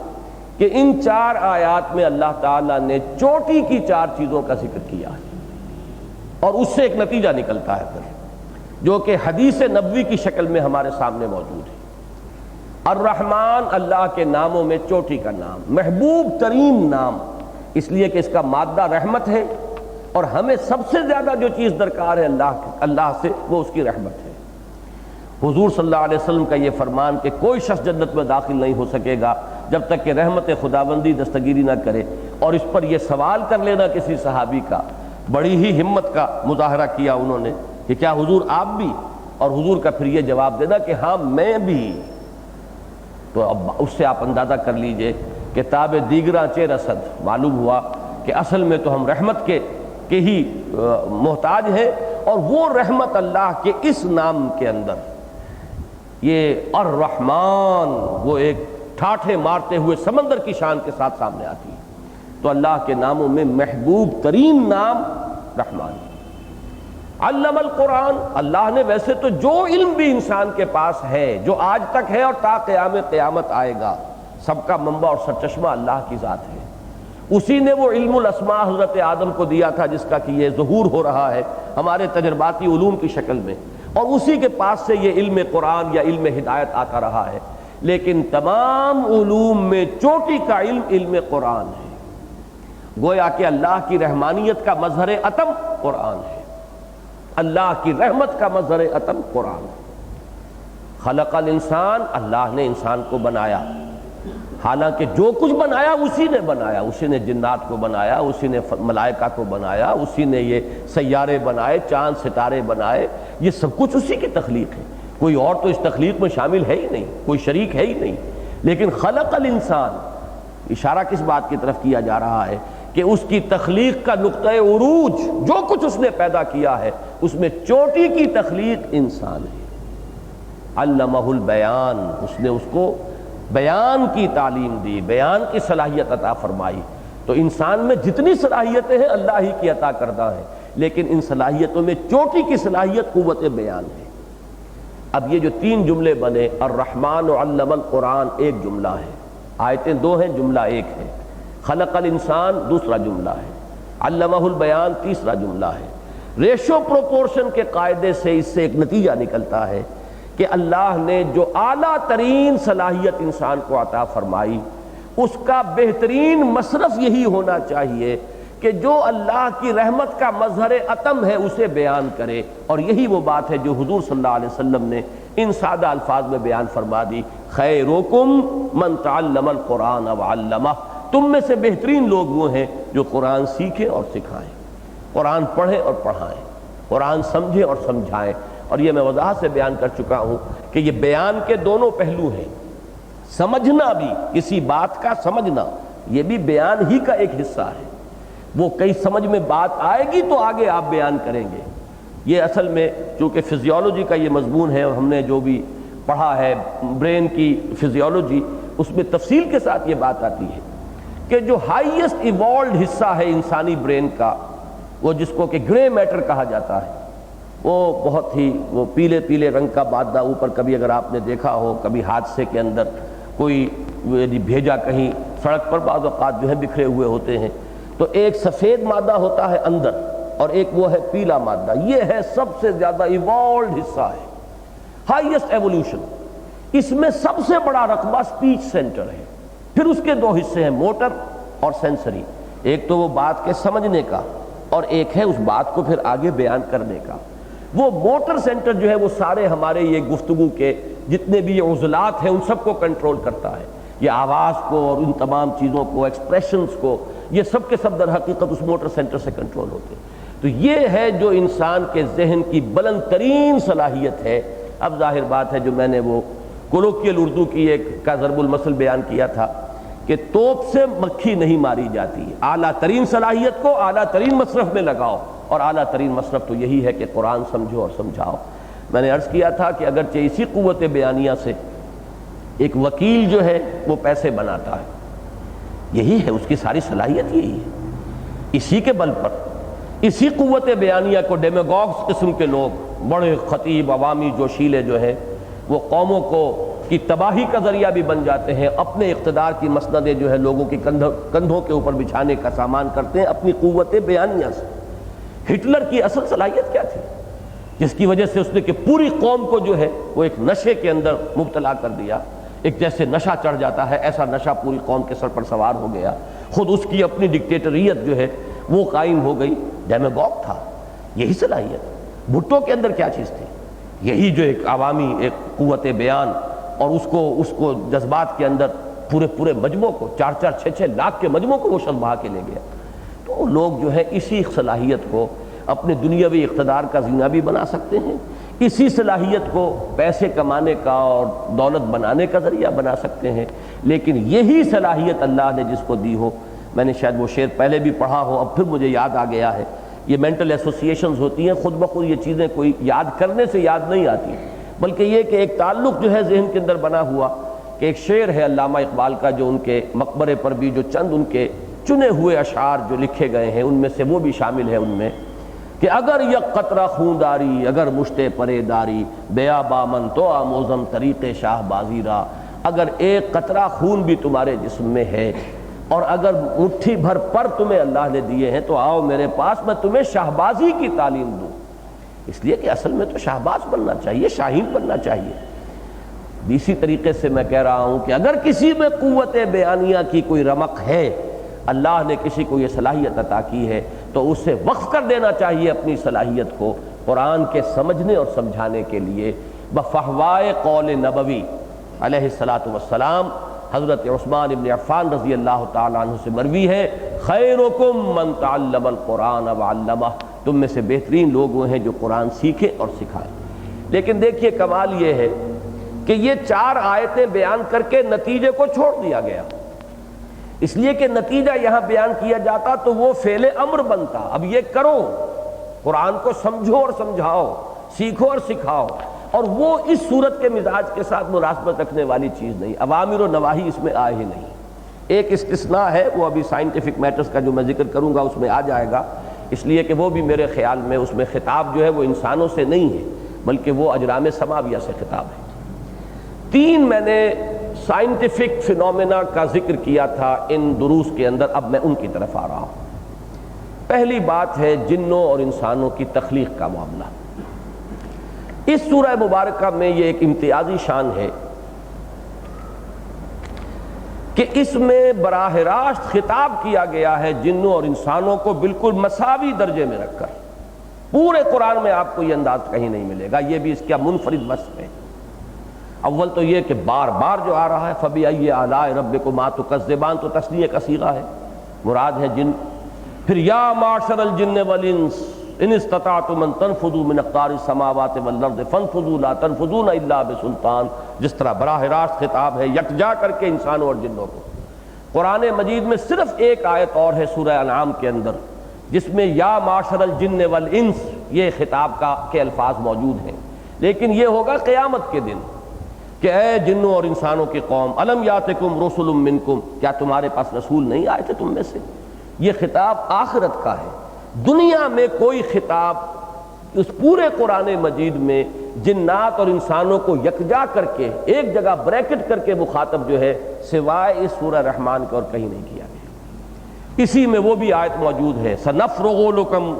کہ ان 4 آیات میں اللہ تعالیٰ نے چوٹی کی 4 چیزوں کا ذکر کیا ہے، اور اس سے ایک نتیجہ نکلتا ہے پھر جو کہ حدیث نبوی کی شکل میں ہمارے سامنے موجود ہے۔ الرحمن اللہ کے ناموں میں چوٹی کا نام، محبوب ترین نام، اس لیے کہ اس کا مادہ رحمت ہے، اور ہمیں سب سے زیادہ جو چیز درکار ہے اللہ سے وہ اس کی رحمت ہے۔ حضور صلی اللہ علیہ وسلم کا یہ فرمان کہ کوئی شخص جنت میں داخل نہیں ہو سکے گا جب تک کہ رحمت خداوندی دستگیری نہ کرے، اور اس پر یہ سوال کر لینا کسی صحابی کا، بڑی ہی ہمت کا مظاہرہ کیا انہوں نے کہ کیا حضور آپ بھی، اور حضور کا پھر یہ جواب دینا کہ ہاں میں بھی۔ تو اب اس سے آپ اندازہ کر لیجئے کہ تاب دیگراں چے رسد، معلوم ہوا کہ اصل میں تو ہم رحمت کے ہی محتاج ہیں، اور وہ رحمت اللہ کے اس نام کے اندر، یہ الرحمن، وہ ایک ٹھاٹھے مارتے ہوئے سمندر کی شان کے ساتھ سامنے آتی ہے۔ تو اللہ کے ناموں میں محبوب ترین نام رحمان۔ علم القرآن، اللہ نے ویسے تو جو علم بھی انسان کے پاس ہے، جو آج تک ہے اور تا قیامت آئے گا، سب کا منبع اور سرچشمہ اللہ کی ذات ہے۔ اسی نے وہ علم الاسماء حضرت آدم کو دیا تھا جس کا کہ یہ ظہور ہو رہا ہے ہمارے تجرباتی علوم کی شکل میں، اور اسی کے پاس سے یہ علم قرآن یا علم ہدایت آتا رہا ہے۔ لیکن تمام علوم میں چوٹی کا علم قرآن ہے۔ گویا کہ اللہ کی رحمانیت کا مظہر عتم قرآن ہے، اللہ کی رحمت کا مظہر عتم قرآن ہے۔ خلق الانسان، اللہ نے انسان کو بنایا، حالانکہ جو کچھ بنایا اسی نے بنایا، اسی نے جنات کو بنایا، اسی نے ملائکہ کو بنایا، اسی نے یہ سیارے بنائے، چاند ستارے بنائے، یہ سب کچھ اسی کی تخلیق ہے، کوئی اور تو اس تخلیق میں شامل ہے ہی نہیں، کوئی شریک ہے ہی نہیں۔ لیکن خلق الانسان، اشارہ کس بات کی طرف کیا جا رہا ہے کہ اس کی تخلیق کا نقطہ عروج، جو کچھ اس نے پیدا کیا ہے اس میں چوٹی کی تخلیق انسان ہے۔ علمہ البیان، اس نے اس کو بیان کی تعلیم دی، بیان کی صلاحیت عطا فرمائی۔ تو انسان میں جتنی صلاحیتیں ہیں اللہ ہی کی عطا کردہ ہیں، لیکن ان صلاحیتوں میں چوٹی کی صلاحیت قوت بیان ہے۔ اب یہ جو 3 جملے بنے، الرحمن علم القرآن ایک جملہ ہے، آیتیں 2 ہیں، جملہ ایک ہے، خلق الانسان دوسرا جملہ ہے، علمہ البیان تیسرا جملہ ہے۔ ریشو پروپورشن کے قاعدے سے اس سے ایک نتیجہ نکلتا ہے کہ اللہ نے جو اعلیٰ ترین صلاحیت انسان کو عطا فرمائی، اس کا بہترین مصرف یہی ہونا چاہیے کہ جو اللہ کی رحمت کا مظہر عتم ہے اسے بیان کرے، اور یہی وہ بات ہے جو حضور صلی اللہ علیہ وسلم نے ان سادہ الفاظ میں بیان فرما دی، خیرکم من تعلم القرآن وعلمہ، تم میں سے بہترین لوگ وہ ہیں جو قرآن سیکھیں اور سکھائیں۔ قرآن پڑھیں اور پڑھائیں، قرآن سمجھیں اور سمجھائیں۔ اور یہ میں وضاحت سے بیان کر چکا ہوں کہ یہ بیان کے دونوں پہلو ہیں، سمجھنا بھی، کسی بات کا سمجھنا یہ بھی بیان ہی کا ایک حصہ ہے۔ وہ کئی سمجھ میں بات آئے گی تو آگے آپ بیان کریں گے۔ یہ اصل میں چونکہ فزیولوجی کا یہ مضمون ہے، ہم نے جو بھی پڑھا ہے برین کی فزیولوجی، اس میں تفصیل کے ساتھ یہ بات آتی ہے کہ جو ہائیسٹ ایوالوڈ حصہ ہے انسانی برین کا، وہ جس کو کہ گرے میٹر کہا جاتا ہے، وہ بہت ہی وہ پیلے پیلے رنگ کا مادہ اوپر، کبھی اگر آپ نے دیکھا ہو کبھی حادثے کے اندر کوئی بھیجا کہیں سڑک پر، بعض اوقات جو ہے بکھرے ہوئے ہوتے ہیں، تو ایک سفید مادہ ہوتا ہے اندر اور ایک وہ ہے پیلا مادہ، یہ ہے سب سے زیادہ ایوالوڈ حصہ ہے، ہائیسٹ ایوولوشن۔ اس میں سب سے بڑا رقبہ سپیچ سینٹر ہے، پھر اس کے دو حصے ہیں، موٹر اور سینسری، ایک تو وہ بات کے سمجھنے کا اور ایک ہے اس بات کو پھر آگے بیان کرنے کا۔ وہ موٹر سینٹر جو ہے وہ سارے ہمارے یہ گفتگو کے جتنے بھی یہ عضلات ہیں ان سب کو کنٹرول کرتا ہے، یہ آواز کو اور ان تمام چیزوں کو، ایکسپریشنز کو، یہ سب کے سب در حقیقت اس موٹر سینٹر سے کنٹرول ہوتے ہیں۔ تو یہ ہے جو انسان کے ذہن کی بلند ترین صلاحیت ہے۔ اب ظاہر بات ہے جو میں نے وہ کولوکیل اردو کی ایک کا ضرب المثل بیان کیا تھا کہ توپ سے مکھی نہیں ماری جاتی، اعلیٰ ترین صلاحیت کو اعلیٰ ترین مصرف میں لگاؤ، اور اعلیٰ ترین مصرف تو یہی ہے کہ قرآن سمجھو اور سمجھاؤ۔ میں نے عرض کیا تھا کہ اگرچہ اسی قوت بیانیہ سے ایک وکیل جو ہے وہ پیسے بناتا ہے، یہی ہے اس کی ساری صلاحیت، یہی ہے، اسی کے بل پر اسی قوت بیانیہ کو ڈیمیگوگز قسم کے لوگ، بڑے خطیب عوامی جوشیلے جو ہیں، وہ قوموں کو کی تباہی کا ذریعہ بھی بن جاتے ہیں، اپنے اقتدار کی مسندیں جو ہے لوگوں کی کندھوں کے اوپر بچھانے کا سامان کرتے ہیں اپنی قوت بیانیہ سے۔ ہٹلر کی اصل صلاحیت کیا تھی جس کی وجہ سے اس نے کہ پوری قوم کو جو ہے وہ ایک نشے کے اندر مبتلا کر دیا، ایک جیسے نشہ چڑھ جاتا ہے ایسا نشہ پوری قوم کے سر پر سوار ہو گیا، خود اس کی اپنی ڈکٹیٹریت جو ہے وہ قائم ہو گئی، ڈیمیگوگ تھا، یہی صلاحیت۔ بھٹو کے اندر کیا چیز تھی؟ یہی جو ایک عوامی ایک قوت بیان، اور اس کو جذبات کے اندر پورے مجموع کو 4-4 6 لاکھ کے مجموع کو وہ شخص بہا کے لے گیا۔ تو لوگ جو ہے اسی صلاحیت کو اپنے دنیاوی اقتدار کا زینہ بھی بنا سکتے ہیں، اسی صلاحیت کو پیسے کمانے کا اور دولت بنانے کا ذریعہ بنا سکتے ہیں، لیکن یہی صلاحیت اللہ نے جس کو دی ہو، میں نے شاید وہ شعر پہلے بھی پڑھا ہو، اب پھر مجھے یاد آ گیا ہے، یہ مینٹل ایسوسیشنز ہوتی ہیں، خود بخود یہ چیزیں کوئی یاد کرنے سے یاد نہیں آتی، بلکہ یہ کہ ایک تعلق جو ہے ذہن کے اندر بنا ہوا، کہ ایک شعر ہے علامہ اقبال کا جو ان کے مقبرے پر بھی جو چند ان کے چنے ہوئے اشعار جو لکھے گئے ہیں ان میں سے وہ بھی شامل ہے، ان میں کہ اگر یک قطرہ خون داری، اگر مشتے پرے داری، بیا بامن تو آموزم طریق شاہ بازی را، اگر ایک قطرہ خون بھی تمہارے جسم میں ہے اور اگر مٹھی بھر پر تمہیں اللہ نے دیے ہیں تو آؤ میرے پاس، میں تمہیں شاہبازی کی تعلیم دوں۔ اس لیے کہ اصل میں تو شاہباز بننا چاہیے، شاہین بننا چاہیے۔ اسی طریقے سے میں کہہ رہا ہوں کہ اگر کسی میں قوت بیانیہ کی کوئی رمق ہے، اللہ نے کسی کو یہ صلاحیت عطا کی ہے، تو اسے وقف کر دینا چاہیے اپنی صلاحیت کو قرآن کے سمجھنے اور سمجھانے کے لیے۔ بفحوائے قول نبوی علیہ الصلاۃ والسلام، حضرت عثمان ابن عفان رضی اللہ تعالیٰ عنہ سے مروی ہے، خیرکم من تعلم القرآن وعلمہ، تم میں سے بہترین لوگ وہ ہیں جو قرآن سیکھیں اور سکھائیں۔ لیکن دیکھیے کمال یہ ہے کہ یہ 4 آیتیں بیان کر کے نتیجے کو چھوڑ دیا گیا، اس لیے کہ نتیجہ یہاں بیان کیا جاتا تو وہ فعل امر بنتا، اب یہ کرو، قرآن کو سمجھو اور سمجھاؤ، سیکھو اور سکھاؤ، اور وہ اس صورت کے مزاج کے ساتھ مناسبت رکھنے والی چیز نہیں، اوامر و نواہی اس میں آئے ہی نہیں۔ ایک استثناء ہے، وہ ابھی سائنٹیفک میٹرز کا جو میں ذکر کروں گا اس میں آ جائے گا، اس لیے کہ وہ بھی میرے خیال میں اس میں خطاب جو ہے وہ انسانوں سے نہیں ہے بلکہ وہ اجرام سماویہ سے خطاب ہے۔ 3 میں نے سائنٹیفک فینومینا کا ذکر کیا تھا ان دروس کے اندر، اب میں ان کی طرف آ رہا ہوں۔ پہلی بات ہے جنوں اور انسانوں کی تخلیق کا معاملہ۔ اس سورہ مبارکہ میں یہ ایک امتیازی شان ہے کہ اس میں براہ راست خطاب کیا گیا ہے جنوں اور انسانوں کو بالکل مساوی درجے میں رکھ کر۔ پورے قرآن میں آپ کو یہ انداز کہیں نہیں ملے گا، یہ بھی اس کا منفرد وصف ہے۔ اول تو یہ کہ بار بار جو آ رہا ہے فَبِأَيِّ آلَاءِ رَبِّكُمَا تُكَذِّبَانِ، تو تثنیہ کا صیغہ ہے، مراد ہے جن۔ پھر یا معشر الجن والانس ان استطعتم ان تنفذوا من اقطار السماوات والارض فانفذوا لا تنفذون الا بسلطان، جس طرح براہ راست خطاب ہے یکجا کر کے انسانوں اور جنوں کو۔ قرآن مجید میں صرف ایک آیت اور ہے سورہ انعام کے اندر جس میں یا معشر الجن والانس یہ خطاب کے الفاظ موجود ہیں، لیکن یہ ہوگا قیامت کے دن کہ اے جنوں اور انسانوں کی قوم، الم یاتکم رسل منکم، کیا تمہارے پاس رسول نہیں آئے تھے تم میں سے؟ یہ خطاب آخرت کا ہے۔ دنیا میں کوئی خطاب اس پورے قرآن مجید میں جنات اور انسانوں کو یکجا کر کے ایک جگہ بریکٹ کر کے مخاطب جو ہے سوائے اس سورہ رحمان کے اور کہیں نہیں کیا گیا۔ اسی میں وہ بھی آیت موجود ہے سنفرغ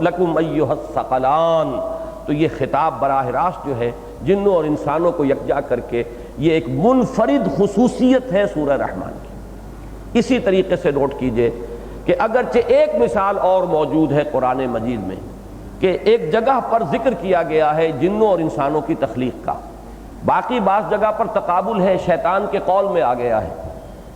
لکم ایھا الثقلان، تو یہ خطاب براہ راست جو ہے جنوں اور انسانوں کو یکجا کر کے یہ ایک منفرد خصوصیت ہے سورہ رحمان کی۔ اسی طریقے سے نوٹ کیجئے کہ اگرچہ ایک مثال اور موجود ہے قرآن مجید میں کہ ایک جگہ پر ذکر کیا گیا ہے جنوں اور انسانوں کی تخلیق کا، باقی بعض جگہ پر تقابل ہے، شیطان کے قول میں آ گیا ہے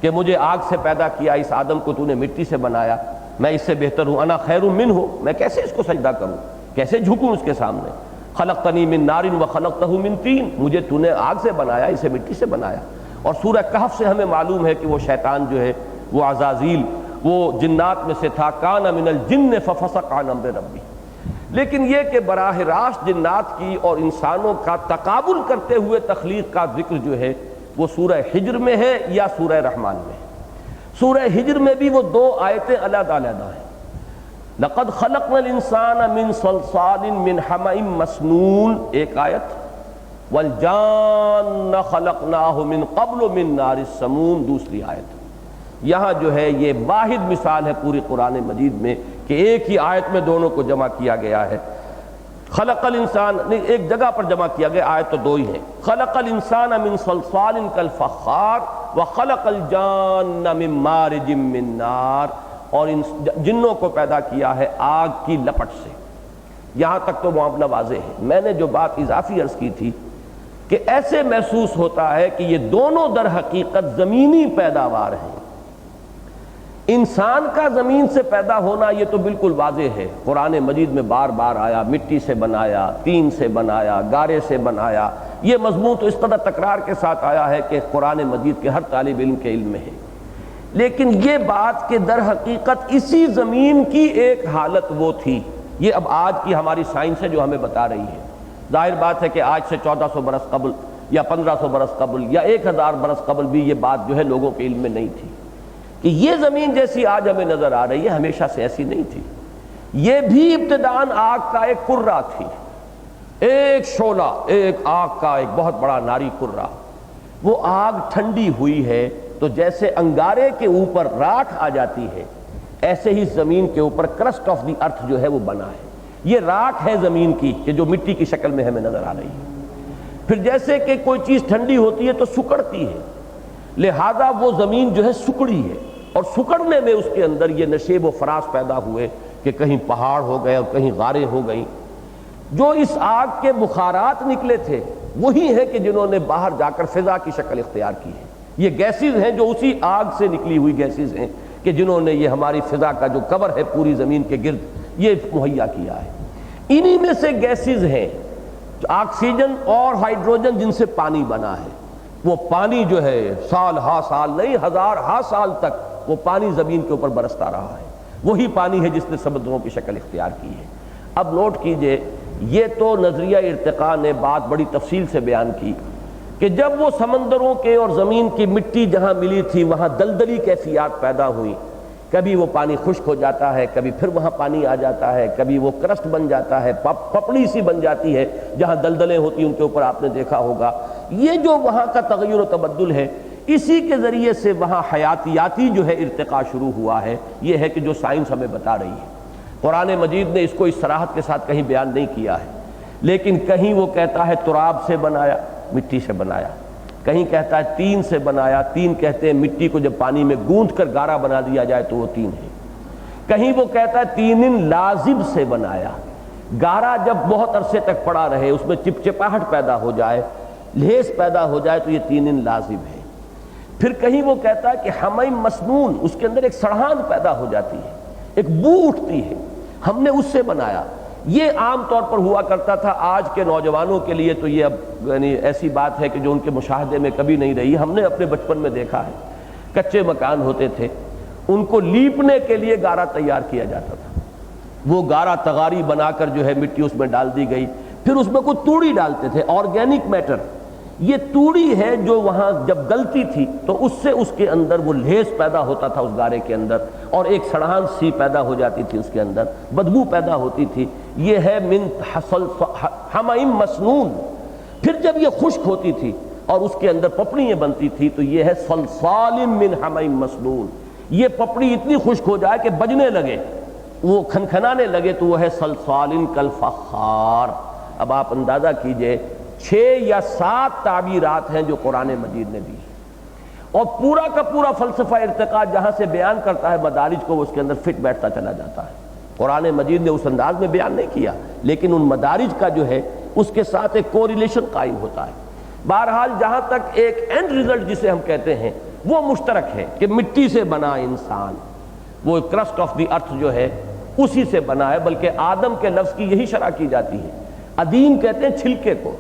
کہ مجھے آگ سے پیدا کیا، اس آدم کو تو نے مٹی سے بنایا، میں اس سے بہتر ہوں، انا خیر منہ، میں کیسے اس کو سجدہ کروں، کیسے جھکوں اس کے سامنے، خلقتنی من نار وخلقتہ من طین، مجھے تو نے آگ سے بنایا، اسے مٹی سے بنایا۔ اور سورہ کہف سے ہمیں معلوم ہے کہ وہ شیطان جو ہے وہ عزازیل وہ جنات میں سے تھا، کان من الجن ففسق عن امر ربی۔ لیکن یہ کہ براہ راست جنات کی اور انسانوں کا تقابل کرتے ہوئے تخلیق کا ذکر جو ہے وہ سورہ حجر میں ہے یا سورہ رحمان میں ہے۔ سورہ حجر میں بھی وہ دو آیتیں علیحدہ علیحدہ ہیں، لقد خلقنا الانسان من صلصال من حمأ مسنون ایک آیت، والجان خلقناہ من قبل من نار السموم دوسری آیت۔ یہاں جو ہے یہ واحد مثال ہے پوری قرآن مجید میں کہ ایک ہی آیت میں دونوں کو جمع کیا گیا ہے۔ خلق الانسان نہیں، ایک جگہ پر جمع کیا گیا، آیت تو دو ہی ہیں، خلق الانسان من صلصال کالفخار وخلق الجان من مارج من نار، اور ان جنوں کو پیدا کیا ہے آگ کی لپٹ سے۔ یہاں تک تو معاملہ واضح ہے۔ میں نے جو بات اضافی عرض کی تھی کہ ایسے محسوس ہوتا ہے کہ یہ دونوں در حقیقت زمینی پیداوار ہیں۔ انسان کا زمین سے پیدا ہونا یہ تو بالکل واضح ہے، قرآن مجید میں بار بار آیا، مٹی سے بنایا، طین سے بنایا، گارے سے بنایا، یہ مضمون تو اس قدر تکرار کے ساتھ آیا ہے کہ قرآن مجید کے ہر طالب علم کے علم میں ہے۔ لیکن یہ بات کہ در حقیقت اسی زمین کی ایک حالت وہ تھی، یہ اب آج کی ہماری سائنس ہے جو ہمیں بتا رہی ہے۔ ظاہر بات ہے کہ آج سے 1400 برس قبل یا 1500 برس قبل یا 1000 برس قبل بھی یہ بات جو ہے لوگوں کے علم میں نہیں تھی کہ یہ زمین جیسی آج ہمیں نظر آ رہی ہے ہمیشہ سے ایسی نہیں تھی۔ یہ بھی ابتداءً آگ کا ایک کرہ تھی، ایک شعلہ، ایک آگ کا ایک بہت بڑا ناری کرہ۔ وہ آگ ٹھنڈی ہوئی ہے تو جیسے انگارے کے اوپر راکھ آ جاتی ہے ایسے ہی زمین کے اوپر کرسٹ آف دی ارتھ جو ہے وہ بنا ہے۔ یہ راکھ ہے زمین کی کہ جو مٹی کی شکل میں ہمیں نظر آ رہی ہے۔ پھر جیسے کہ کوئی چیز ٹھنڈی ہوتی ہے تو سکڑتی ہے، لہذا وہ زمین جو ہے سکڑی ہے، اور سکڑنے میں اس کے اندر یہ نشیب و فراز پیدا ہوئے کہ کہیں پہاڑ ہو گئے اور کہیں غاریں ہو گئیں۔ جو اس آگ کے بخارات نکلے تھے وہی ہیں کہ جنہوں نے باہر جا کر فضا کی شکل اختیار کی ہے۔ یہ گیسز ہیں جو اسی آگ سے نکلی ہوئی گیسز ہیں کہ جنہوں نے یہ ہماری فضا کا جو کور ہے پوری زمین کے گرد یہ مہیا کیا ہے۔ انہی میں سے گیسز ہیں آکسیجن اور ہائیڈروجن جن سے پانی بنا ہے۔ وہ پانی جو ہے سال ہا سال نہیں، ہزار ہا سال تک وہ پانی زمین کے اوپر برستا رہا ہے، وہی پانی ہے جس نے سمندروں کی شکل اختیار کی ہے۔ اب نوٹ کیجئے، یہ تو نظریہ ارتقاء نے بات بڑی تفصیل سے بیان کی کہ جب وہ سمندروں کے اور زمین کی مٹی جہاں ملی تھی وہاں دلدلی کیفیات پیدا ہوئی، کبھی وہ پانی خشک ہو جاتا ہے، کبھی پھر وہاں پانی آ جاتا ہے، کبھی وہ کرسٹ بن جاتا ہے، پپڑی سی بن جاتی ہے جہاں دلدلیں ہوتی ہیں ان کے اوپر آپ نے دیکھا ہوگا۔ یہ جو وہاں کا تغیر و تبدل ہے اسی کے ذریعے سے وہاں حیاتیاتی جو ہے ارتقاء شروع ہوا ہے۔ یہ ہے کہ جو سائنس ہمیں بتا رہی ہے۔ قرآن مجید نے اس کو اس صراحت کے ساتھ کہیں بیان نہیں کیا ہے، لیکن کہیں وہ کہتا ہے تراب سے بنایا، مٹی سے بنایا، کہیں کہتا ہے تین سے بنایا، تین کہتے ہیں مٹی کو جب پانی میں گوندھ کر گارا بنا دیا جائے تو وہ تین ہے، کہیں وہ کہتا ہے تین لازب سے بنایا، گارا جب بہت عرصے تک پڑا رہے اس میں چپچپاہٹ پیدا ہو جائے، لہس پیدا ہو جائے تو یہ تین لازب ہے۔ پھر کہیں وہ کہتا ہے کہ حمیم مسنون، اس کے اندر ایک سڑھان پیدا ہو جاتی ہے، ایک بو اٹھتی ہے، ہم نے اس سے بنایا۔ یہ عام طور پر ہوا کرتا تھا، آج کے نوجوانوں کے لیے تو یہ اب یعنی ایسی بات ہے کہ جو ان کے مشاہدے میں کبھی نہیں رہی۔ ہم نے اپنے بچپن میں دیکھا ہے، کچے مکان ہوتے تھے، ان کو لیپنے کے لیے گارا تیار کیا جاتا تھا، وہ گارا تغاری بنا کر جو ہے مٹی اس میں ڈال دی گئی، پھر اس میں کوئی توڑی ڈالتے تھے، آرگینک میٹر، یہ توڑی ہے جو وہاں جب گلتی تھی تو اس سے اس کے اندر وہ لیس پیدا ہوتا تھا اس گارے کے اندر، اور ایک سڑان سی پیدا ہو جاتی تھی، اس کے اندر بدبو پیدا ہوتی تھی۔ یہ ہے من حمیم مسنون۔ پھر جب یہ خشک ہوتی تھی اور اس کے اندر پپڑیاں بنتی تھی تو یہ ہے صلصال من حمیم مسنون۔ یہ پپڑی اتنی خشک ہو جائے کہ بجنے لگے، وہ کھنکھنانے لگے تو وہ ہے صلصال کالفخار۔ اب آپ اندازہ کیجئے 6 یا 7 تعبیرات ہیں جو قرآن مجید نے دی، اور پورا کا پورا فلسفہ ارتقاء جہاں سے بیان کرتا ہے مدارج کو، وہ اس کے اندر فٹ بیٹھتا چلا جاتا ہے۔ قرآن مجید نے اس انداز میں بیان نہیں کیا، لیکن ان مدارج کا جو ہے اس کے ساتھ ایک کوریلیشن قائم ہوتا ہے۔ بہرحال جہاں تک ایک اینڈ ریزلٹ جسے ہم کہتے ہیں وہ مشترک ہے کہ مٹی سے بنا انسان، وہ کرسٹ آف دی ارتھ جو ہے اسی سے بنا ہے، بلکہ آدم کے لفظ کی یہی شرح کی جاتی ہے۔ ادیم کہتے ہیں چھلکے کو،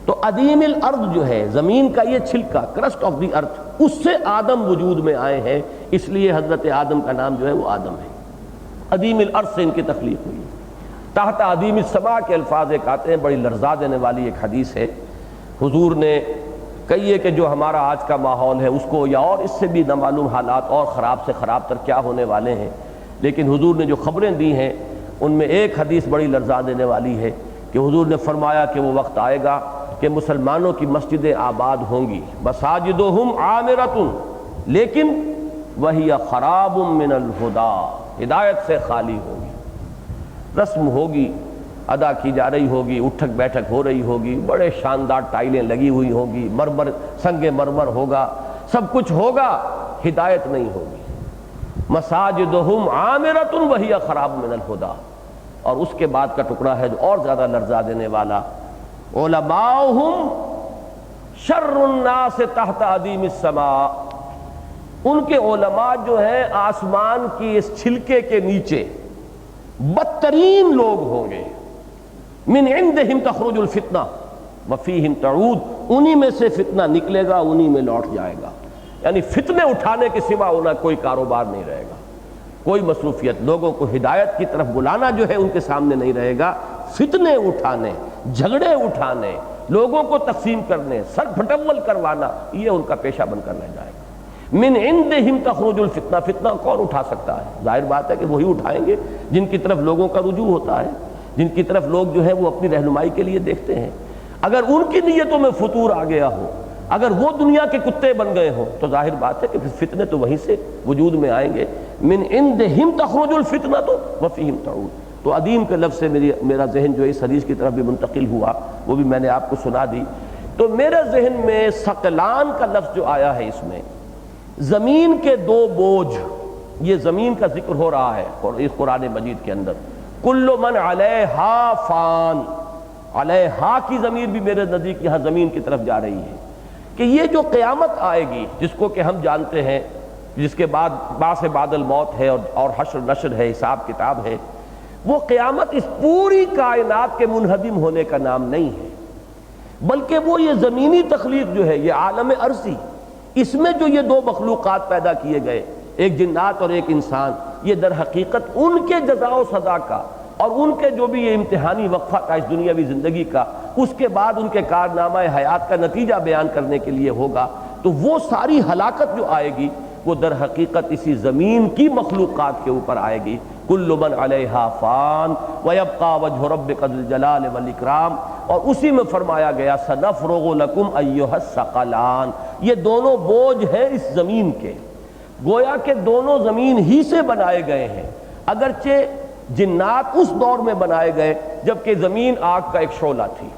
تو ادیم الارض جو ہے زمین کا یہ چھلکا، کرسٹ آف دی ارتھ، اس سے آدم وجود میں آئے ہیں، اس لیے حضرت آدم کا نام جو ہے وہ آدم ہے۔ ادیم الارض سے ان کی تخلیق ہوئی۔ تحت ادیم السماء کے الفاظ ایک آتے ہیں، بڑی لرزا دینے والی ایک حدیث ہے۔ حضور نے کہیے کہ جو ہمارا آج کا ماحول ہے اس کو، یا اور اس سے بھی نامعلوم حالات اور خراب سے خراب تر کیا ہونے والے ہیں، لیکن حضور نے جو خبریں دی ہیں ان میں ایک حدیث بڑی لرزا دینے والی ہے کہ حضور نے فرمایا کہ وہ وقت آئے گا کہ مسلمانوں کی مسجدیں آباد ہوں گی، مساجدہم عامرۃ لیکن وہی خراب من الہدیٰ، ہدایت سے خالی ہوگی۔ رسم ہوگی، ادا کی جا رہی ہوگی، اٹھک بیٹھک ہو رہی ہوگی، بڑے شاندار ٹائلیں لگی ہوئی ہوں گی، مرمر سنگ مرمر ہوگا، سب کچھ ہوگا، ہدایت نہیں ہوگی۔ مساجدہم عامرۃ وہی خراب من الہدیٰ۔ اور اس کے بعد کا ٹکڑا ہے جو اور زیادہ لرزا دینے والا، علماؤہم شر الناس تحت ادیم السماء، ان کے علماء جو ہیں آسمان کی اس چھلکے کے نیچے بدترین لوگ ہوں گے۔ من عندہم تخرج الفتنہ وفیہم تعود، انہی میں سے فتنہ نکلے گا، انہی میں لوٹ جائے گا۔ یعنی فتنے اٹھانے کے سوا انہیں کوئی کاروبار نہیں رہے گا، کوئی مصروفیت، لوگوں کو ہدایت کی طرف بلانا جو ہے ان کے سامنے نہیں رہے گا، فتنے اٹھانے، جھگڑے اٹھانے، لوگوں کو تقسیم کرنے، سر پھٹول کروانا، یہ ان کا پیشہ بن کر رہ جائے گا۔ من عندہم تخرج الفتنہ، فتنہ کون اٹھا سکتا ہے؟ ظاہر بات ہے کہ وہی اٹھائیں گے جن کی طرف لوگوں کا رجوع ہوتا ہے، جن کی طرف لوگ جو ہے وہ اپنی رہنمائی کے لیے دیکھتے ہیں۔ اگر ان کی نیتوں میں فطور آ گیا ہو، اگر وہ دنیا کے کتے بن گئے ہوں، تو ظاہر بات ہے کہ پھر فتنے تو وہیں سے وجود میں آئیں گے۔ من عندہم تخرج الفتنہ تو وفیہم تعود۔ تو ادیم کے لفظ سے میرا ذہن جو اس حدیث کی طرف بھی منتقل ہوا، وہ بھی میں نے آپ کو سنا دی۔ تو میرے ذہن میں ثقلان کا لفظ جو آیا ہے، اس میں زمین کے 2 بوجھ، یہ زمین کا ذکر ہو رہا ہے اس قرآن مجید کے اندر۔ کل من علیہا فان، علیہا کی ضمیر بھی میرے نزدیک یہاں زمین کی طرف جا رہی ہے، کہ یہ جو قیامت آئے گی جس کو کہ ہم جانتے ہیں، جس کے بعد بعث بعد الموت ہے اور حشر نشر ہے، حساب کتاب ہے، وہ قیامت اس پوری کائنات کے منہدم ہونے کا نام نہیں ہے، بلکہ وہ یہ زمینی تخلیق جو ہے، یہ عالم ارضی، اس میں جو یہ 2 مخلوقات پیدا کیے گئے، ایک جنات اور ایک انسان، یہ در حقیقت ان کے جزا و سزا کا اور ان کے جو بھی یہ امتحانی وقفہ کا اس دنیاوی زندگی کا، اس کے بعد ان کے کارنامہ حیات کا نتیجہ بیان کرنے کے لیے ہوگا۔ تو وہ ساری ہلاکت جو آئے گی وہ در حقیقت اسی زمین کی مخلوقات کے اوپر آئے گی۔ کل من علیہا فان ویبقى وجہ ربک ذو الجلال والاکرام، اور اسی میں فرمایا گیا سنفرغ لکم ایھا الثقلان، یہ دونوں بوجھ ہیں اس زمین کے، گویا کہ دونوں زمین ہی سے بنائے گئے ہیں، اگرچہ جنات اس دور میں بنائے گئے جبکہ زمین آگ کا ایک شعلہ تھی،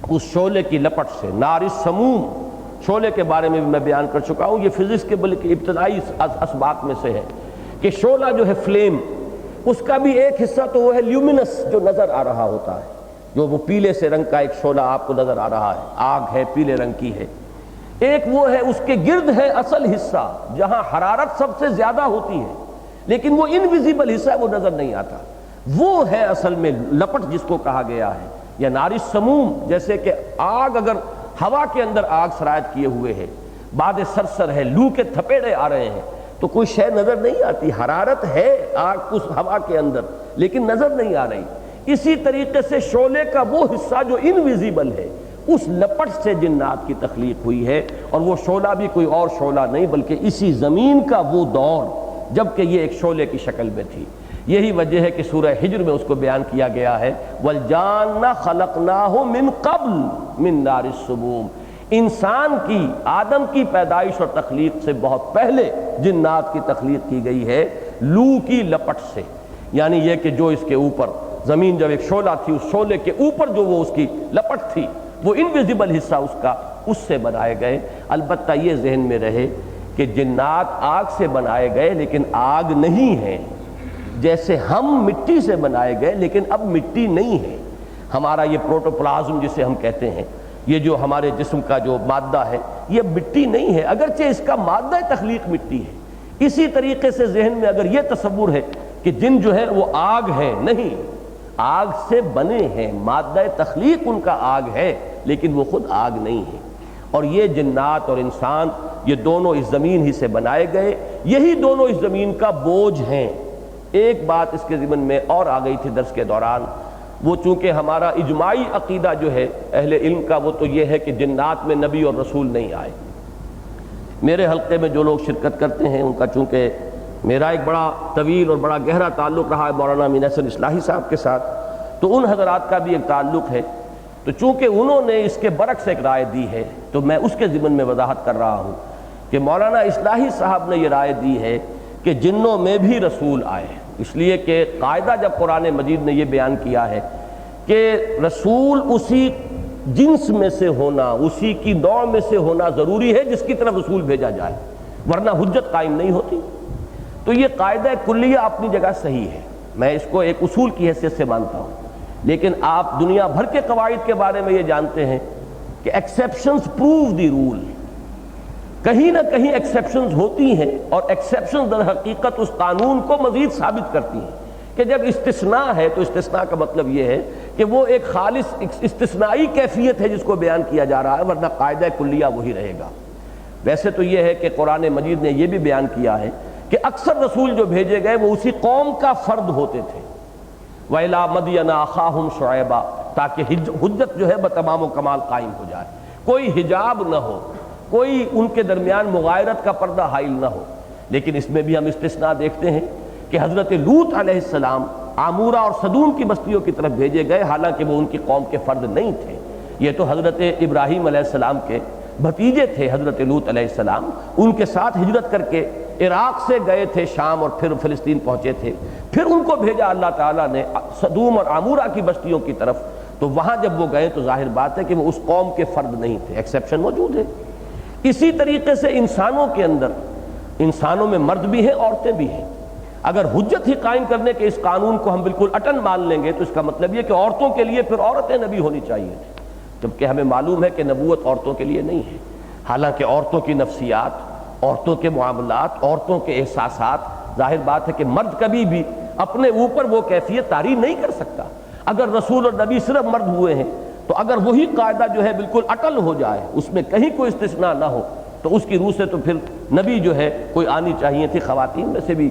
اس شعلے کی لپٹ سے، نار السموم، شعلے کے بارے میں بھی میں بیان کر چکا ہوں، یہ فزکس کے بلکہ ابتدائی اسباق میں سے ہے کہ شعلہ جو ہے فلیم، اس کا بھی ایک حصہ تو وہ ہے لیومینس جو نظر آ رہا ہوتا ہے، جو وہ پیلے سے رنگ کا ایک شعلہ آپ کو نظر آ رہا ہے، آگ ہے، پیلے رنگ کی ہے، ایک وہ ہے اس کے گرد ہے اصل حصہ جہاں حرارت سب سے زیادہ ہوتی ہے، لیکن وہ انویزیبل حصہ وہ نظر نہیں آتا، وہ ہے اصل میں لپٹ جس کو کہا گیا ہے، یا نار السموم، جیسے کہ آگ اگر ہوا کے اندر آگ سرایت کیے ہوئے ہے، باد سرسر ہے، لو کے تھپیڑے آ رہے ہیں، تو کوئی شے نظر نہیں آتی، حرارت ہے آگ اس ہوا کے اندر لیکن نظر نہیں آ رہی۔ اسی طریقے سے شعلے کا وہ حصہ جو انویزیبل ہے، اس لپٹ سے جنات کی تخلیق ہوئی ہے، اور وہ شعلہ بھی کوئی اور شعلہ نہیں بلکہ اسی زمین کا وہ دور جبکہ یہ ایک شعلے کی شکل میں تھی۔ یہی وجہ ہے کہ سورہ ہجر میں اس کو بیان کیا گیا ہے وَالْجَانَّ خَلَقْنَاهُ مِنْ قَبْلِ مِنْ نَارِ السُّمُومِ، انسان کی، آدم کی پیدائش اور تخلیق سے بہت پہلے جنات کی تخلیق کی گئی ہے لو کی لپٹ سے، یعنی یہ کہ جو اس کے اوپر زمین جب ایک شعلہ تھی، اس شعلے کے اوپر جو وہ اس کی لپٹ تھی، وہ انویزیبل حصہ اس کا، اس سے بنائے گئے۔ البتہ یہ ذہن میں رہے کہ جنات آگ سے بنائے گئے لیکن آگ نہیں ہے، جیسے ہم مٹی سے بنائے گئے لیکن اب مٹی نہیں ہے۔ ہمارا یہ پروٹوپلازم جسے ہم کہتے ہیں، یہ جو ہمارے جسم کا جو مادہ ہے، یہ مٹی نہیں ہے، اگرچہ اس کا مادہ تخلیق مٹی ہے۔ اسی طریقے سے ذہن میں اگر یہ تصور ہے کہ جن جو ہے وہ آگ ہے، نہیں، آگ سے بنے ہیں، مادہ تخلیق ان کا آگ ہے لیکن وہ خود آگ نہیں ہے۔ اور یہ جنات اور انسان یہ دونوں اس زمین ہی سے بنائے گئے، یہی دونوں اس زمین کا بوجھ ہیں۔ ایک بات اس کے ضمن میں اور آ گئی تھی درس کے دوران، وہ چونکہ ہمارا اجماعی عقیدہ جو ہے اہل علم کا وہ تو یہ ہے کہ جنات میں نبی اور رسول نہیں آئے۔ میرے حلقے میں جو لوگ شرکت کرتے ہیں ان کا چونکہ میرا ایک بڑا طویل اور بڑا گہرا تعلق رہا ہے مولانا امین احسن اصلاحی صاحب کے ساتھ، تو ان حضرات کا بھی ایک تعلق ہے، تو چونکہ انہوں نے اس کے برعکس ایک رائے دی ہے تو میں اس کے ضمن میں وضاحت کر رہا ہوں کہ مولانا اصلاحی صاحب نے یہ رائے دی ہے کہ جنوں میں بھی رسول آئے، اس لیے کہ قاعدہ جب قرآن مجید نے یہ بیان کیا ہے کہ رسول اسی جنس میں سے ہونا، اسی کی نوع میں سے ہونا ضروری ہے جس کی طرف رسول بھیجا جائے، ورنہ حجت قائم نہیں ہوتی۔ تو یہ قاعدہ کلیہ اپنی جگہ صحیح ہے، میں اس کو ایک اصول کی حیثیت سے مانتا ہوں، لیکن آپ دنیا بھر کے قواعد کے بارے میں یہ جانتے ہیں کہ ایکسیپشنز پروو دی رول، کہیں نہ کہیں ایکسیپشنز ہوتی ہیں، اور ایکسیپشنز در حقیقت اس قانون کو مزید ثابت کرتی ہیں کہ جب استثناء ہے تو استثناء کا مطلب یہ ہے کہ وہ ایک خالص استثنائی کیفیت ہے جس کو بیان کیا جا رہا ہے، ورنہ قاعدہ کلیہ وہی رہے گا۔ ویسے تو یہ ہے کہ قرآن مجید نے یہ بھی بیان کیا ہے کہ اکثر رسول جو بھیجے گئے وہ اسی قوم کا فرد ہوتے تھے، وَإِلَىٰ مَدْيَنَ أَخَاهُمْ شُعَيْبًا، تاکہ حجت جو ہے بتمام و کمال قائم ہو جائے، کوئی حجاب نہ ہو، کوئی ان کے درمیان مغایرت کا پردہ حائل نہ ہو۔ لیکن اس میں بھی ہم استثناء دیکھتے ہیں کہ حضرت لوط علیہ السلام عامورہ اور صدوم کی بستیوں کی طرف بھیجے گئے، حالانکہ وہ ان کی قوم کے فرد نہیں تھے، یہ تو حضرت ابراہیم علیہ السلام کے بھتیجے تھے۔ حضرت لوط علیہ السلام ان کے ساتھ ہجرت کر کے عراق سے گئے تھے شام اور پھر فلسطین پہنچے تھے، پھر ان کو بھیجا اللہ تعالیٰ نے صدوم اور عامورہ کی بستیوں کی طرف، تو وہاں جب وہ گئے تو ظاہر بات ہے کہ وہ اس قوم کے فرد نہیں تھے، ایکسیپشن موجود ہے۔ اسی طریقے سے انسانوں کے اندر، انسانوں میں مرد بھی ہیں، عورتیں بھی ہیں۔ اگر حجت ہی قائم کرنے کے اس قانون کو ہم بالکل اٹل مان لیں گے تو اس کا مطلب یہ کہ عورتوں کے لیے پھر عورتیں نبی ہونی چاہیے تھی، جبکہ ہمیں معلوم ہے کہ نبوت عورتوں کے لیے نہیں ہے۔ حالانکہ عورتوں کی نفسیات، عورتوں کے معاملات، عورتوں کے احساسات، ظاہر بات ہے کہ مرد کبھی بھی اپنے اوپر وہ کیفیت طاری نہیں کر سکتا۔ اگر رسول اور نبی صرف مرد ہوئے ہیں تو اگر وہی قاعدہ جو ہے بالکل اٹل ہو جائے، اس میں کہیں کوئی استثناء نہ ہو، تو اس کی روح سے تو پھر نبی جو ہے کوئی آنی چاہیے تھی، خواتین میں سے بھی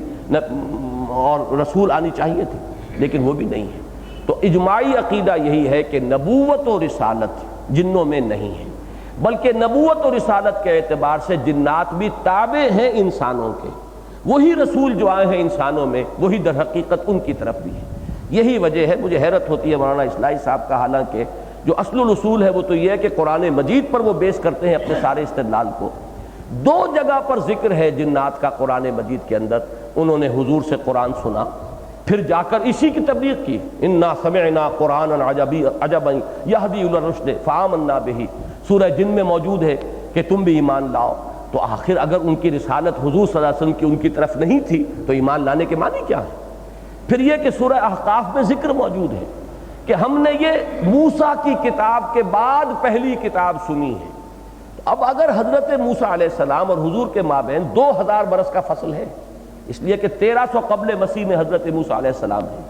اور رسول آنی چاہیے تھی، لیکن وہ بھی نہیں ہے۔ تو اجماعی عقیدہ یہی ہے کہ نبوت و رسالت جنوں میں نہیں ہے، بلکہ نبوت و رسالت کے اعتبار سے جنات بھی تابع ہیں انسانوں کے، وہی رسول جو آئے ہیں انسانوں میں وہی در حقیقت ان کی طرف بھی ہے۔ یہی وجہ ہے، مجھے حیرت ہوتی ہے مولانا اصلاحی صاحب کا، حالانکہ جو اصل الاصول ہے وہ تو یہ ہے کہ قرآن مجید پر وہ بیس کرتے ہیں اپنے سارے استدلال کو۔ دو جگہ پر ذکر ہے جنات کا قرآن مجید کے اندر، انہوں نے حضور سے قرآن سنا، پھر جا کر اسی کی تبلیغ کی، انا سمعنا قرآنا عجبا یہدی الی الرشد فآمنا بہ، سورہ جن میں موجود ہے کہ تم بھی ایمان لاؤ۔ تو آخر اگر ان کی رسالت حضور صلی اللہ علیہ وسلم کی ان کی طرف نہیں تھی تو ایمان لانے کے معنی کیا ہے؟ پھر یہ کہ سورہ احقاف میں ذکر موجود ہے کہ ہم نے یہ موسیٰ کی کتاب کے بعد پہلی کتاب سنی ہے۔ اب اگر حضرت موسیٰ علیہ السلام اور حضور کے مابین 2000 برس کا فصل ہے، اس لیے کہ 1300 قبل مسیح میں حضرت موسیٰ علیہ السلام ہے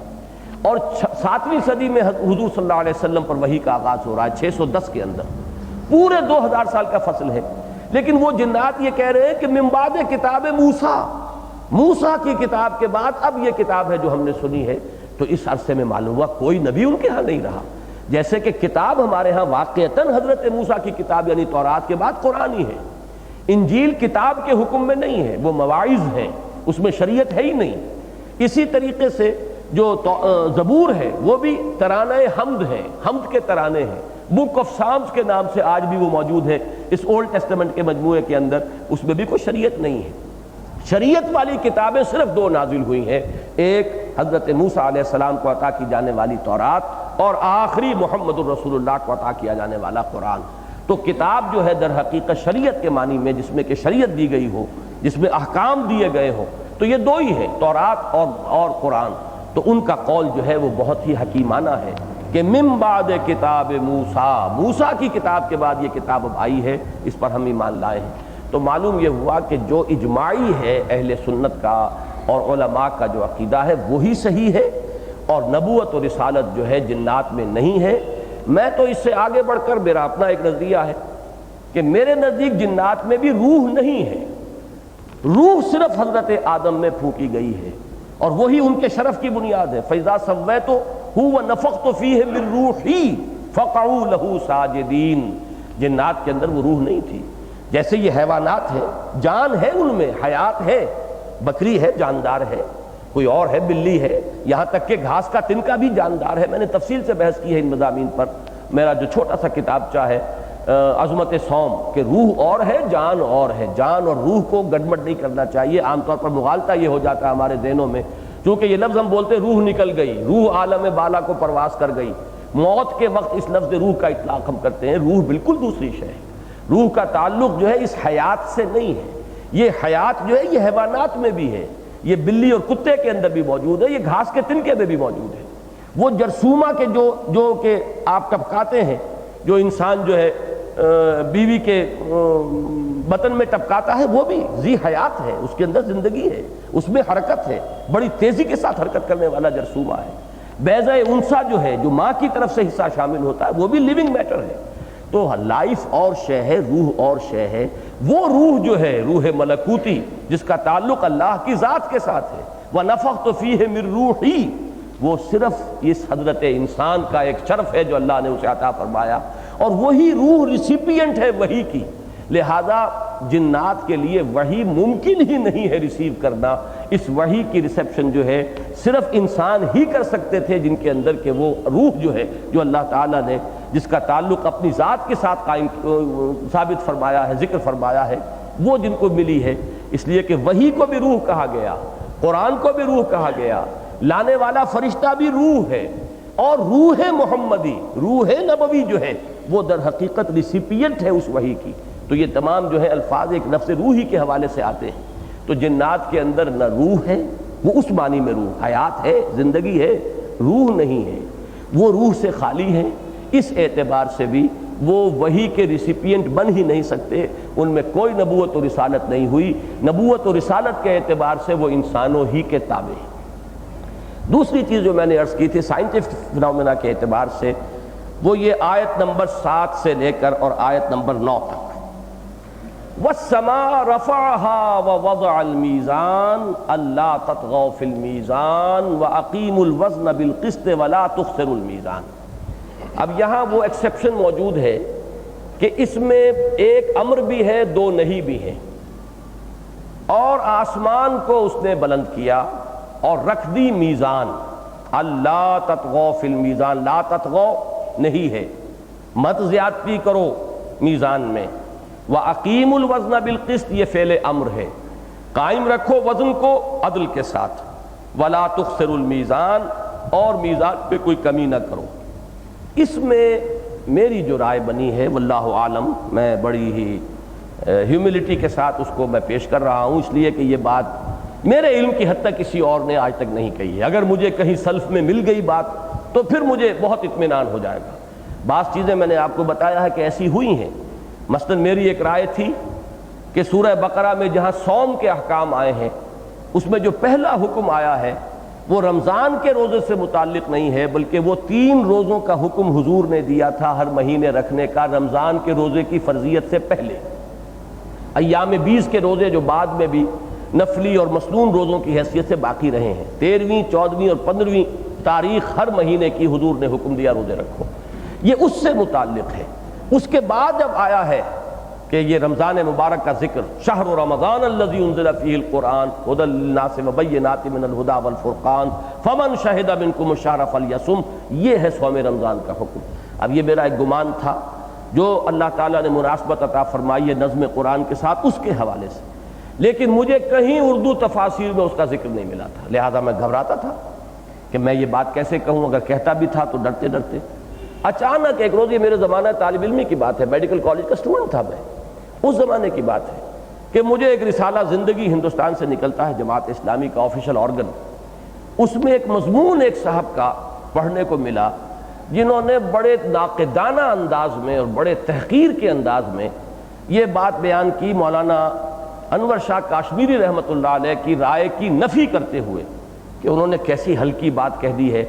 اور 7ویں صدی میں حضور صلی اللہ علیہ وسلم پر وحی کا آغاز ہو رہا ہے 610 کے اندر، پورے 2000 سال کا فصل ہے۔ لیکن وہ جنات یہ کہہ رہے ہیں کہ من بعد کتاب موسیٰ کی کتاب کے بعد اب یہ کتاب ہے جو ہم نے سنی ہے۔ تو اس عرصے میں معلوم ہوا کوئی نبی ان کے ہاں نہیں رہا، جیسے کہ کتاب ہمارے ہاں واقعتاً حضرت موسیٰ کی کتاب یعنی تورات کے بعد قرآن ہی ہے۔ انجیل کتاب کے حکم میں نہیں ہے، وہ مواعظ ہیں، اس میں شریعت ہے ہی نہیں۔ اسی طریقے سے جو زبور ہے وہ بھی ترانہ حمد ہے، حمد کے ترانے ہیں، بک آف سامز کے نام سے آج بھی وہ موجود ہے اس اولڈ ٹیسٹمنٹ کے مجموعے کے اندر، اس میں بھی کوئی شریعت نہیں ہے۔ شریعت والی کتابیں صرف 2 نازل ہوئی ہیں، ایک حضرت موسیٰ علیہ السلام کو عطا کی جانے والی تورات اور آخری محمد الرسول اللہ کو عطا کیا جانے والا قرآن۔ تو کتاب جو ہے در حقیقت شریعت کے معنی میں جس میں کہ شریعت دی گئی ہو، جس میں احکام دیے گئے ہوں، تو یہ 2 ہی ہیں، تورات اور قرآن۔ تو ان کا قول جو ہے وہ بہت ہی حکیمانہ ہے کہ من بعد کتاب موسیٰ کی کتاب کے بعد یہ کتاب اب آئی ہے، اس پر ہم ایمان لائے ہیں۔ تو معلوم یہ ہوا کہ جو اجماعی ہے اہل سنت کا اور علماء کا جو عقیدہ ہے وہی صحیح ہے، اور نبوت و رسالت جو ہے جنات میں نہیں ہے۔ میں تو اس سے آگے بڑھ کر میرا اپنا ایک نظریہ ہے کہ میرے نزدیک جنات میں بھی روح نہیں ہے، روح صرف حضرت آدم میں پھونکی گئی ہے اور وہی ان کے شرف کی بنیاد ہے۔ فَإِذَا سَوَّيْتُهُ وَنَفَخْتُ فِيهِ مِن رُوحِي فَقَعُوا لَهُ سَاجِدِينَ۔ جنات کے اندر وہ روح نہیں تھی، جیسے یہ حیوانات ہیں، جان ہے ان میں، حیات ہے، بکری ہے جاندار ہے، کوئی اور ہے بلی ہے، یہاں تک کہ گھاس کا تنکا بھی جاندار ہے۔ میں نے تفصیل سے بحث کی ہے ان مضامین پر، میرا جو چھوٹا سا کتابچہ ہے عظمت صوم، کہ روح اور ہے جان اور ہے، جان اور روح کو گڑبڑ نہیں کرنا چاہیے۔ عام طور پر مغالطہ یہ ہو جاتا ہے ہمارے ذہنوں میں، چونکہ یہ لفظ ہم بولتے روح نکل گئی، روح عالم بالا کو پرواز کر گئی، موت کے وقت اس لفظ روح کا اطلاق ہم کرتے ہیں۔ روح بالکل دوسری شے ہے، روح کا تعلق جو ہے اس حیات سے نہیں ہے۔ یہ حیات جو ہے یہ حیوانات میں بھی ہے، یہ بلی اور کتے کے اندر بھی موجود ہے، یہ گھاس کے تنکے میں بھی موجود ہے۔ وہ جرثومہ کے جو کہ آپ ٹپکاتے ہیں، جو انسان جو ہے بیوی کے بطن میں ٹپکاتا ہے، وہ بھی ذی حیات ہے، اس کے اندر زندگی ہے، اس میں حرکت ہے، بڑی تیزی کے ساتھ حرکت کرنے والا جرثومہ ہے۔ بیضہ انثیٰ جو ہے، جو ماں کی طرف سے حصہ شامل ہوتا ہے، وہ بھی لیونگ میٹر ہے۔ تو لائف اور شے ہے، روح اور شے ہے۔ وہ روح جو ہے روح ملکوتی، جس کا تعلق اللہ کی ذات کے ساتھ ہے، وَنَفَخْتُ فِيهِ مِن رُوحِي، وہ صرف اس حضرت انسان کا ایک شرف ہے جو اللہ نے اسے عطا فرمایا، اور وہی روح ریسیپینٹ ہے وحی کی۔ لہذا جنات کے لیے وحی ممکن ہی نہیں ہے ریسیو کرنا۔ اس وحی کی ریسیپشن جو ہے صرف انسان ہی کر سکتے تھے، جن کے اندر کہ وہ روح جو ہے، جو اللہ تعالیٰ نے جس کا تعلق اپنی ذات کے ساتھ قائم ثابت فرمایا ہے، ذکر فرمایا ہے، وہ جن کو ملی ہے۔ اس لیے کہ وحی کو بھی روح کہا گیا، قرآن کو بھی روح کہا گیا، لانے والا فرشتہ بھی روح ہے، اور روح محمدی، روح نبوی جو ہے وہ در حقیقت ریسیپینٹ ہے اس وحی کی۔ تو یہ تمام جو ہے الفاظ ایک لفظ روحی کے حوالے سے آتے ہیں۔ تو جنات کے اندر نہ روح ہے، وہ اس معنی میں روح، حیات ہے، زندگی ہے، روح نہیں ہے، وہ روح سے خالی ہے۔ اس اعتبار سے بھی وہ وحی کے ریسیپینٹ بن ہی نہیں سکتے، ان میں کوئی نبوت و رسالت نہیں ہوئی۔ نبوت و رسالت کے اعتبار سے وہ انسانوں ہی کے تابع ہیں۔ دوسری چیز جو میں نے عرض کی تھی سائنٹفک فنومینا کے اعتبار سے، وہ یہ آیت نمبر 7 سے لے کر اور آیت نمبر 9 تک، وَالسَّمَاءَ رَفَعَهَا وَوَضَعَ الْمِيزَانَ أَلَّا تَطْغَوْا فِي الْمِيزَانِ وَأَقِيمُوا الْوَزْنَ بِالْقِسْطِ وَلَا تُخْسِرُوا الْمِيزَانَ۔ اب یہاں وہ ایکسیپشن موجود ہے کہ اس میں ایک امر بھی ہے، 2 نہیں بھی ہیں۔ اور آسمان کو اس نے بلند کیا اور رکھ دی میزان، اللہ تطغوا فی المیزان، لا تطغوا نہیں ہے، مت زیادتی کرو میزان میں۔ وَأَقِيمُوا الْوَزْنَ بِالْقِسْطِ، یہ فعل امر ہے، قائم رکھو وزن کو عدل کے ساتھ، وَلَا تُخْسِرُوا الْمِيزَانَ، اور میزان پہ کوئی کمی نہ کرو۔ اس میں میری جو رائے بنی ہے واللہ عالم، میں بڑی ہی ہیوملٹی کے ساتھ اس کو میں پیش کر رہا ہوں، اس لیے کہ یہ بات میرے علم کی حد تک کسی اور نے آج تک نہیں کہی ہے۔ اگر مجھے کہیں سلف میں مل گئی بات تو پھر مجھے بہت اطمینان ہو جائے گا۔ بعض چیزیں میں نے آپ کو بتایا ہے کہ ایسی ہوئی ہیں۔ مثلا میری ایک رائے تھی کہ سورہ بقرہ میں جہاں صوم کے احکام آئے ہیں اس میں جو پہلا حکم آیا ہے وہ رمضان کے روزے سے متعلق نہیں ہے، بلکہ وہ 3 روزوں کا حکم حضور نے دیا تھا ہر مہینے رکھنے کا، رمضان کے روزے کی فرضیت سے پہلے۔ ایام 20 کے روزے جو بعد میں بھی نفلی اور مسنون روزوں کی حیثیت سے باقی رہے ہیں، 13ویں 14ویں اور 15ویں تاریخ ہر مہینے کی حضور نے حکم دیا روزے رکھو، یہ اس سے متعلق ہے۔ اس کے بعد جب آیا ہے کہ یہ رمضان مبارک کا ذکر، شہر رمضان الذی انزل فیہ القرآن ھدی للناس وبینات من الھدی والفرقان فمن شہد منکم الشہر فلیصم، یہ ہے صوم رمضان کا حکم۔ اب یہ میرا ایک گمان تھا جو اللہ تعالیٰ نے مناسبت عطا فرمائی ہے نظم قرآن کے ساتھ، اس کے حوالے سے، لیکن مجھے کہیں اردو تفاسیر میں اس کا ذکر نہیں ملا تھا، لہذا میں گھبراتا تھا کہ میں یہ بات کیسے کہوں، اگر کہتا بھی تھا تو ڈرتے ڈرتے۔ اچانک ایک روز، یہ میرے زمانہ طالب علمی کی بات ہے، میڈیکل کالج کا اسٹوڈنٹ تھا میں، اس زمانے کی بات ہے کہ مجھے ایک رسالہ زندگی ہندوستان سے نکلتا ہے، جماعت اسلامی کا آفیشل آرگن، اس میں ایک مضمون ایک صاحب کا پڑھنے کو ملا جنہوں نے بڑے ناقدانہ انداز میں اور بڑے تحقیر کے انداز میں یہ بات بیان کی، مولانا انور شاہ کاشمیری رحمۃ اللہ علیہ کی رائے کی نفی کرتے ہوئے، کہ انہوں نے کیسی ہلکی بات کہہ دی ہے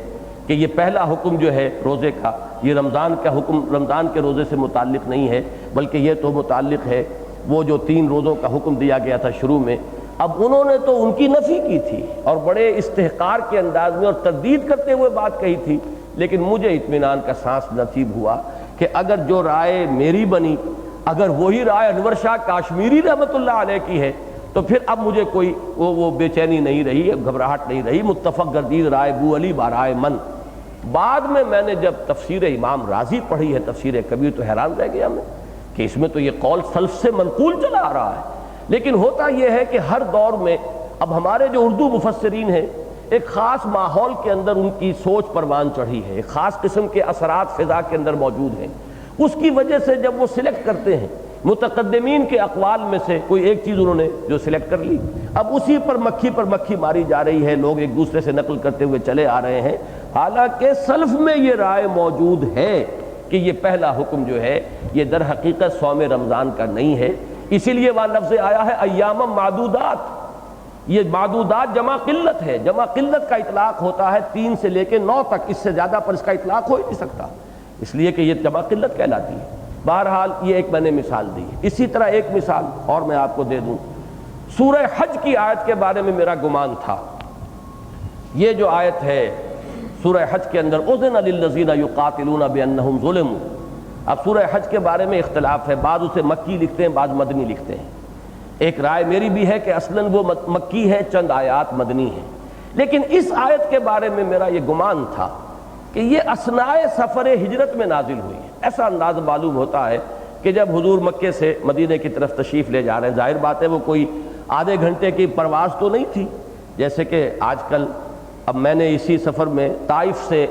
کہ یہ پہلا حکم جو ہے روزے کا، یہ رمضان کا حکم رمضان کے روزے سے متعلق نہیں ہے، بلکہ یہ تو متعلق ہے وہ جو 3 روزوں کا حکم دیا گیا تھا شروع میں۔ اب انہوں نے تو ان کی نفی کی تھی اور بڑے استحقار کے انداز میں اور تردید کرتے ہوئے بات کہی تھی، لیکن مجھے اطمینان کا سانس نصیب ہوا کہ اگر جو رائے میری بنی، اگر وہی رائے انور شاہ کاشمیری رحمۃ اللہ علیہ کی ہے، تو پھر اب مجھے کوئی وہ بے چینی نہیں رہی، گھبراہٹ نہیں رہی، متفق گردید رائے بو علی برائے من۔ بعد میں نے جب تفسیر امام رازی پڑھی ہے، تفسیر کبیر، تو حیران رہ گیا میں کہ اس میں تو یہ قول سلف سے منقول چلا آ رہا ہے، لیکن ہوتا یہ ہے کہ ہر دور میں اب ہمارے جو اردو مفسرین ہیں ایک خاص ماحول کے اندر ان کی سوچ پروان چڑھی ہے، ایک خاص قسم کے اثرات فضا کے اندر موجود ہیں، اس کی وجہ سے جب وہ سلیکٹ کرتے ہیں متقدمین کے اقوال میں سے کوئی ایک چیز انہوں نے جو سلیکٹ کر لی، اب اسی پر مکھی ماری جا رہی ہے، لوگ ایک دوسرے سے نقل کرتے ہوئے چلے آ رہے ہیں، حالانکہ سلف میں یہ رائے موجود ہے کہ یہ پہلا حکم جو ہے یہ در حقیقت صوم رمضان کا نہیں ہے۔ اسی لیے وہاں لفظ آیا ہے ایام معدودات، یہ معدودات جمع قلت ہے، جمع قلت کا اطلاق ہوتا ہے 3 سے لے کے 9 تک، اس سے زیادہ پر اس کا اطلاق ہو ہی نہیں سکتا، اس لیے کہ یہ جمع قلت کہلاتی ہے۔ بہرحال یہ ایک میں نے مثال دی، اسی طرح ایک مثال اور میں آپ کو دے دوں، سورہ حج کی آیت کے بارے میں میرا گمان تھا، یہ جو آیت ہے سورہ حج کے اندر اذن للذین یقاتلون بانہم ظلموا، اب سورہ حج کے بارے میں اختلاف ہے، بعض اسے مکی لکھتے ہیں، بعض مدنی لکھتے ہیں، ایک رائے میری بھی ہے کہ اصلاً وہ مکی ہے، چند آیات مدنی ہیں، لیکن اس آیت کے بارے میں میرا یہ گمان تھا کہ یہ اثناء سفر ہجرت میں نازل ہوئی ہے۔ ایسا انداز معلوم ہوتا ہے کہ جب حضور مکے سے مدینے کی طرف تشریف لے جا رہے ہیں، ظاہر بات ہے وہ کوئی آدھے گھنٹے کی پرواز تو نہیں تھی، جیسے کہ آج کل اب میں نے اسی سفر میں طائف سے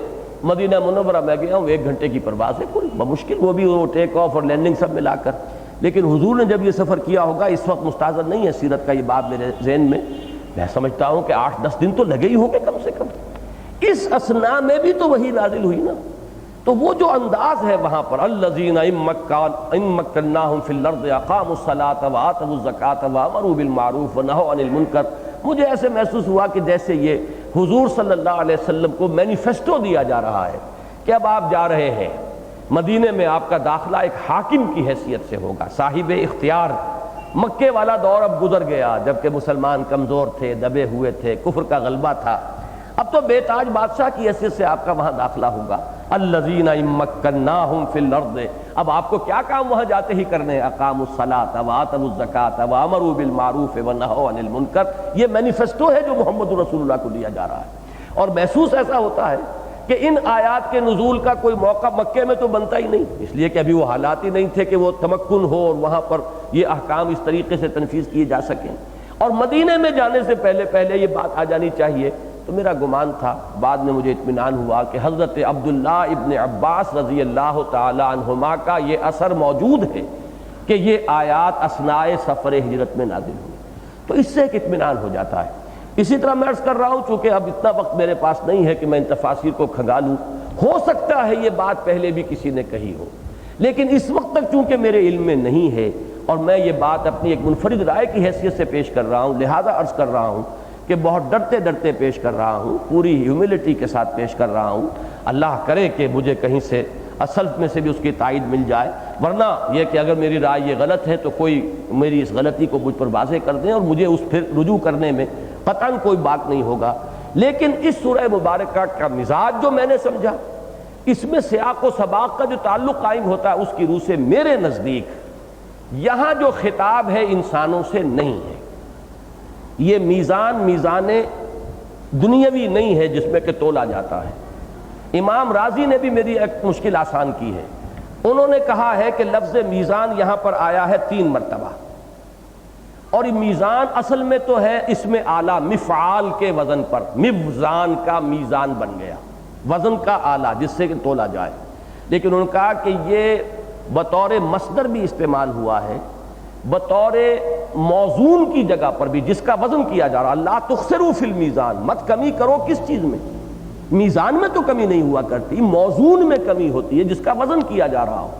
مدینہ منورہ میں گیا ہوں، 1 گھنٹے کی پرواز ہے کوئی بمشکل، وہ بھی وہ ٹیک آف اور لینڈنگ سب ملا کر، لیکن حضور نے جب یہ سفر کیا ہوگا، اس وقت مستحضر نہیں ہے سیرت کا یہ بات میرے ذہن میں سمجھتا ہوں کہ 8-10 دن تو لگے ہی ہوں گے کم سے کم، اس اثناء میں بھی تو وہی نازل ہوئی نا، تو وہ جو انداز ہے وہاں پر الذین ان مکناہم فی الارض اقاموا الصلاۃ وآتوا الزکاۃ وامروا بالمعروف ونہوا عن المنکر، مجھے ایسے محسوس ہوا کہ جیسے یہ حضور صلی اللہ علیہ وسلم کو مینیفیسٹو دیا جا رہا ہے کہ اب آپ جا رہے ہیں مدینے میں، آپ کا داخلہ ایک حاکم کی حیثیت سے ہوگا، صاحب اختیار۔ مکے والا دور اب گزر گیا جبکہ مسلمان کمزور تھے، دبے ہوئے تھے، کفر کا غلبہ تھا، اب تو بے تاج بادشاہ کی حیثیت سے آپ کا وہاں داخلہ ہوگا۔ الذین ان مکناہم فی الارض، اب آپ کو کیا کام وہاں جاتے ہی کرنے، اقاموا الصلاۃ وآتوا الزکاۃ وامروا بالمعروف ونہوا عن المنکر، یہ مینیفیسٹو ہے جو محمد رسول اللہ کو دیا جا رہا ہے، اور محسوس ایسا ہوتا ہے کہ ان آیات کے نزول کا کوئی موقع مکے میں تو بنتا ہی نہیں، اس لیے کہ ابھی وہ حالات ہی نہیں تھے کہ وہ تمکن ہو اور وہاں پر یہ احکام اس طریقے سے تنفیذ کیے جا سکیں، اور مدینے میں جانے سے پہلے یہ بات آ جانی چاہیے۔ تو میرا گمان تھا، بعد میں مجھے اطمینان ہوا کہ حضرت عبداللہ ابن عباس رضی اللہ تعالی عنہما کا یہ اثر موجود ہے کہ یہ آیات اثناء سفر ہجرت میں نازل ہوئی، تو اس سے ایک اطمینان ہو جاتا ہے۔ اسی طرح میں عرض کر رہا ہوں، چونکہ اب اتنا وقت میرے پاس نہیں ہے کہ میں ان تفاسیر کو کھنگالوں، ہو سکتا ہے یہ بات پہلے بھی کسی نے کہی ہو، لیکن اس وقت تک چونکہ میرے علم میں نہیں ہے اور میں یہ بات اپنی ایک منفرد رائے کی حیثیت سے پیش کر رہا ہوں، لہذا عرض کر رہا ہوں کہ بہت ڈرتے ڈرتے پیش کر رہا ہوں، پوری ہیوملٹی کے ساتھ پیش کر رہا ہوں، اللہ کرے کہ مجھے کہیں سے اصل میں سے بھی اس کی تائید مل جائے، ورنہ یہ کہ اگر میری رائے یہ غلط ہے تو کوئی میری اس غلطی کو مجھ پر واضح کر دیں اور مجھے اس پھر رجوع کرنے میں قطعاً کوئی بات نہیں ہوگا۔ لیکن اس سورہ مبارکہ کا مزاج جو میں نے سمجھا، اس میں سیاق و سباق کا جو تعلق قائم ہوتا ہے، اس کی روح سے میرے نزدیک یہاں جو خطاب ہے انسانوں سے نہیں ہے، یہ میزان دنیاوی نہیں ہے جس میں کہ تولا جاتا ہے۔ امام راضی نے بھی میری ایک مشکل آسان کی ہے، انہوں نے کہا ہے کہ لفظ میزان یہاں پر آیا ہے 3 مرتبہ، اور یہ میزان اصل میں تو ہے اس میں آلہ مفعال کے وزن پر، مفزان کا میزان بن گیا، وزن کا آلہ جس سے کہ تولا جائے، لیکن انہوں نے کہا کہ یہ بطور مصدر بھی استعمال ہوا ہے، بطور موزون کی جگہ پر بھی جس کا وزن کیا جا رہا، لا تخسروا فی المیزان، مت کمی کرو کس چیز میں، میزان میں تو کمی نہیں ہوا کرتی، موزون میں کمی ہوتی ہے جس کا وزن کیا جا رہا ہو۔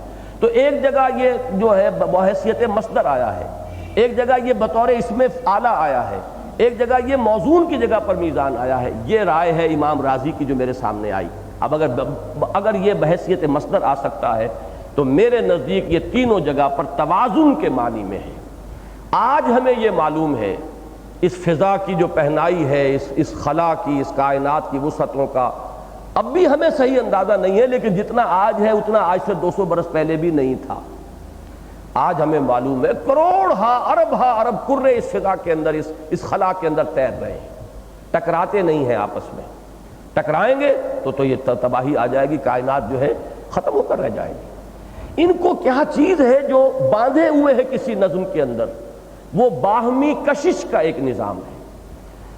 تو ایک جگہ یہ جو ہے بحیثیت مصدر آیا ہے، ایک جگہ یہ بطور اسم اعلیٰ آیا ہے، ایک جگہ یہ موزون کی جگہ پر میزان آیا ہے۔ یہ رائے ہے امام راضی کی جو میرے سامنے آئی۔ اب اگر یہ بحیثیت مصدر آ سکتا ہے تو میرے نزدیک یہ تینوں جگہ پر توازن کے معنی میں ہے۔ آج ہمیں یہ معلوم ہے اس فضا کی جو پہنائی ہے، اس خلا کی، اس کائنات کی وسعتوں کا اب بھی ہمیں صحیح اندازہ نہیں ہے، لیکن جتنا آج ہے اتنا آج سے 200 برس پہلے بھی نہیں تھا۔ آج ہمیں معلوم ہے کروڑ ارب کرے اس فضا کے اندر، اس خلا کے اندر تیر رہے ہیں، ٹکراتے نہیں ہیں آپس میں، ٹکرائیں گے تو یہ تباہی آ جائے گی، کائنات جو ہے ختم ہو کر رہ جائے گی۔ ان کو کیا چیز ہے جو باندھے ہوئے ہے کسی نظم کے اندر، وہ باہمی کشش کا ایک نظام ہے۔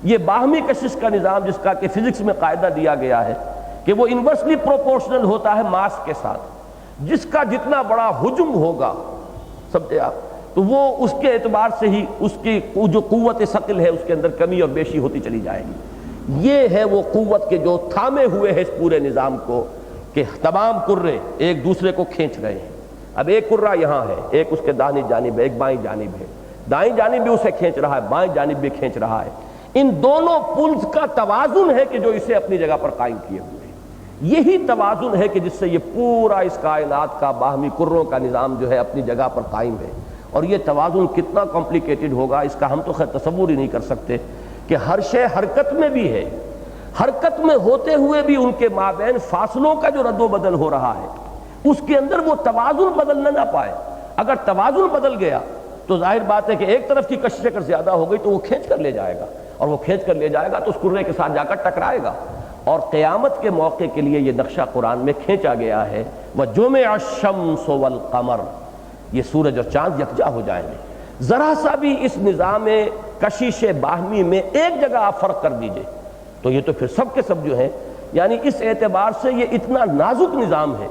یہ باہمی کشش کا نظام جس کا کہ فزکس میں قاعدہ دیا گیا ہے کہ وہ انورسلی پروپورشنل ہوتا ہے ماس کے ساتھ، جس کا جتنا بڑا حجم ہوگا، سمجھے آپ، تو وہ اس کے اعتبار سے ہی اس کی جو قوت ثقل ہے اس کے اندر کمی اور بیشی ہوتی چلی جائے گی۔ یہ ہے وہ قوت کے جو تھامے ہوئے ہے اس پورے نظام کو، کہ تمام کرے ایک دوسرے کو کھینچ رہے ہیں۔ اب ایک کرہ یہاں ہے، ایک اس کے داہنی جانب ہے، ایک بائیں جانب ہے، دائیں جانب بھی اسے کھینچ رہا ہے، بائیں جانب بھی کھینچ رہا ہے۔ ان دونوں پلز کا توازن ہے کہ جو اسے اپنی جگہ پر قائم کیے ہوئے ہیں۔ یہی توازن ہے کہ جس سے یہ پورا اس کائنات کا باہمی کروں کا نظام جو ہے اپنی جگہ پر قائم ہے۔ اور یہ توازن کتنا کمپلیکیٹڈ ہوگا اس کا ہم تو خیر تصور ہی نہیں کر سکتے، کہ ہر شے حرکت میں بھی ہے، حرکت میں ہوتے ہوئے بھی ان کے مابین فاصلوں کا جو رد و بدل ہو رہا ہے، اس کے اندر وہ توازن بدلنا نہ پائے۔ اگر توازن بدل گیا تو ظاہر بات ہے کہ ایک طرف کی کشش اگر زیادہ ہو گئی تو وہ کھینچ کر لے جائے گا، اور وہ کھینچ کر لے جائے گا تو اس کرے کے ساتھ جا کر ٹکرائے گا۔ اور قیامت کے موقع کے لیے یہ نقشہ قرآن میں کھینچا گیا ہے، وَجُمِعَ الشَّمْسُ وَالْقَمَرُ، یہ سورج اور چاند یکجا ہو جائیں گے۔ ذرا سا بھی اس نظام کشش باہمی میں ایک جگہ آپ فرق کر دیجئے تو یہ تو پھر سب کے سب جو ہیں، یعنی اس اعتبار سے یہ اتنا نازک نظام ہے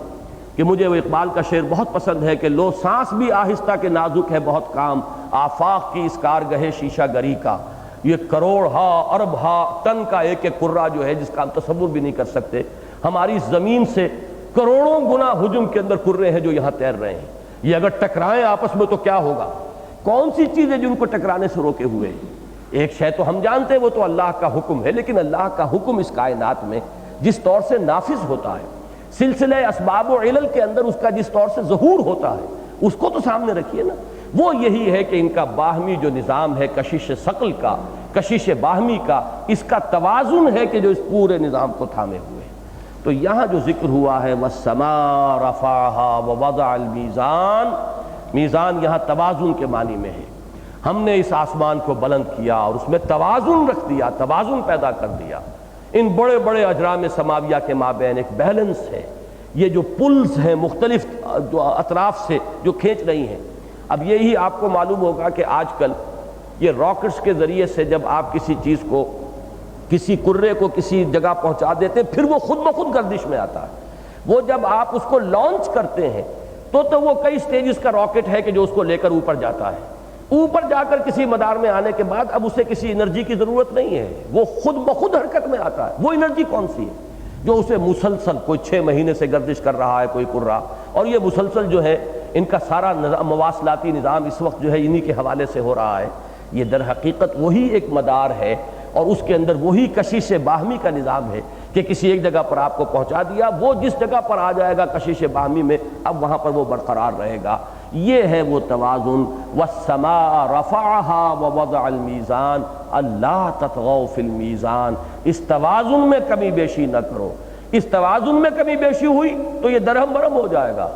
کہ مجھے وہ اقبال کا شعر بہت پسند ہے کہ لو سانس بھی آہستہ کے نازک ہے بہت کام، آفاق کی اس کارگہ شیشہ گری کا، یہ کروڑ ارب ٹن کا ایک ایک کرہ جو ہے جس کا ہم تصور بھی نہیں کر سکتے، ہماری زمین سے کروڑوں گنا حجم کے اندر کرے ہیں جو یہاں تیر رہے ہیں۔ یہ اگر ٹکرائیں آپس میں تو کیا ہوگا؟ کون سی چیز ہے جن کو ٹکرانے سے روکے ہوئے ہیں؟ ایک شے تو ہم جانتے ہیں وہ تو اللہ کا حکم ہے، لیکن اللہ کا حکم اس کائنات میں جس طور سے نافذ ہوتا ہے، سلسلہ اسباب و علل کے اندر اس کا جس طور سے ظہور ہوتا ہے، اس کو تو سامنے رکھیے نا۔ وہ یہی ہے کہ ان کا باہمی جو نظام ہے کشش ثقل کا، کشش باہمی کا، اس کا توازن ہے کہ جو اس پورے نظام کو تھامے ہوئے ہیں۔ تو یہاں جو ذکر ہوا ہے وَالسَّمَاءَ رَفَعَهَا وَوَضَعَ الْمِيزَانَ، میزان یہاں توازن کے معنی میں ہے۔ ہم نے اس آسمان کو بلند کیا اور اس میں توازن رکھ دیا، توازن پیدا کر دیا۔ ان بڑے بڑے اجرام سماویہ کے مابین ایک بیلنس ہے، یہ جو پلز ہیں مختلف جو اطراف سے جو کھینچ رہی ہیں۔ اب یہی آپ کو معلوم ہوگا کہ آج کل یہ راکٹس کے ذریعے سے جب آپ کسی چیز کو، کسی کرے کو کسی جگہ پہنچا دیتے پھر وہ خود بخود گردش میں آتا ہے۔ وہ جب آپ اس کو لانچ کرتے ہیں تو وہ کئی سٹیجز کا راکٹ ہے کہ جو اس کو لے کر اوپر جاتا ہے۔ اوپر جا کر کسی مدار میں آنے کے بعد اب اسے کسی انرجی کی ضرورت نہیں ہے، وہ خود بخود حرکت میں آتا ہے۔ وہ انرجی کون سی ہے؟ جو اسے مسلسل کوئی 6 مہینے سے گردش کر رہا ہے کوئی کرہ، اور یہ مسلسل جو ہے ان کا سارا مواصلاتی نظام اس وقت جو ہے انہی کے حوالے سے ہو رہا ہے۔ یہ در حقیقت وہی ایک مدار ہے، اور اس کے اندر وہی کشش باہمی کا نظام ہے کہ کسی ایک جگہ پر آپ کو پہنچا دیا، وہ جس جگہ پر آ جائے گا کشش باہمی میں اب وہاں پر وہ برقرار رہے گا۔ یہ ہے وہ توازن۔ والسماء رفعها ووضع المیزان اللہ تطغوا فی المیزان، اس توازن میں کمی بیشی نہ کرو۔ اس توازن میں کمی بیشی ہوئی تو یہ درہم برہم ہو جائے گا۔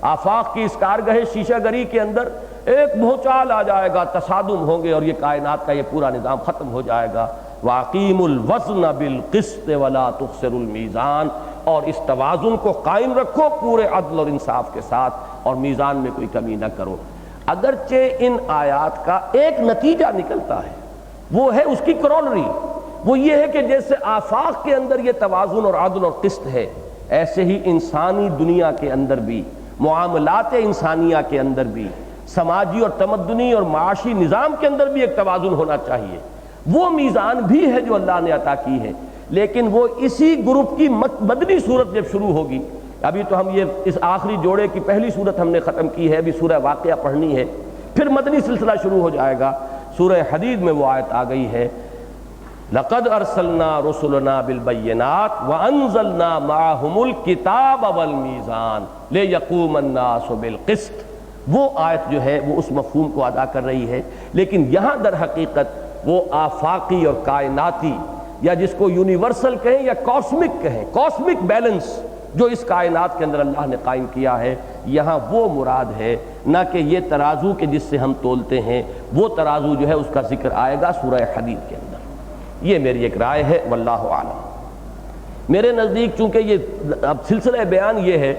آفاق کی اس کارگاہ شیشہ گری کے اندر ایک بھونچال آ جائے گا، تصادم ہوں گے اور یہ کائنات کا یہ پورا نظام ختم ہو جائے گا۔ وَأَقِيمُوا الْوَزْنَ بِالْقِسْطِ وَلَا تُخْسِرُوا الْمِيزَانَ، اور اس توازن کو قائم رکھو پورے عدل اور انصاف کے ساتھ، اور میزان میں کوئی کمی نہ کرو۔ اگرچہ ان آیات کا ایک نتیجہ نکلتا ہے، وہ ہے اس کی کرولری، وہ یہ ہے کہ جیسے آفاق کے اندر یہ توازن اور عدل اور قسط ہے، ایسے ہی انسانی دنیا کے اندر بھی، معاملات انسانیہ کے اندر بھی، سماجی اور تمدنی اور معاشی نظام کے اندر بھی ایک توازن ہونا چاہیے۔ وہ میزان بھی ہے جو اللہ نے عطا کی ہے، لیکن وہ اسی گروپ کی مدنی صورت جب شروع ہوگی، ابھی تو ہم یہ اس آخری جوڑے کی پہلی صورت ہم نے ختم کی ہے، ابھی سورہ واقعہ پڑھنی ہے، پھر مدنی سلسلہ شروع ہو جائے گا۔ سورہ حدید میں وہ آیت آ گئی ہے، لَقَدْ أَرْسَلْنَا رُسُلَنَا بِالْبَيِّنَاتِ وَأَنزَلْنَا مَعَهُمُ الْكِتَابَ وَالْمِيزَانَ لِيَقُومَ النَّاسُ بِالْقِسْطِ۔ وہ آیت جو ہے وہ اس مفہوم کو ادا کر رہی ہے، لیکن یہاں در حقیقت وہ آفاقی اور کائناتی، یا جس کو یونیورسل کہیں یا کاسمک کہیں، کاسمک بیلنس جو اس کائنات کے اندر اللہ نے قائم کیا ہے، یہاں وہ مراد ہے، نہ کہ یہ ترازو کے جس سے ہم تولتے ہیں، وہ ترازو جو ہے اس کا ذکر آئے گا سورہ حدید کے اندر۔ یہ میری ایک رائے ہے، واللہ اعلم۔ میرے نزدیک چونکہ یہ اب سلسلہ بیان یہ ہے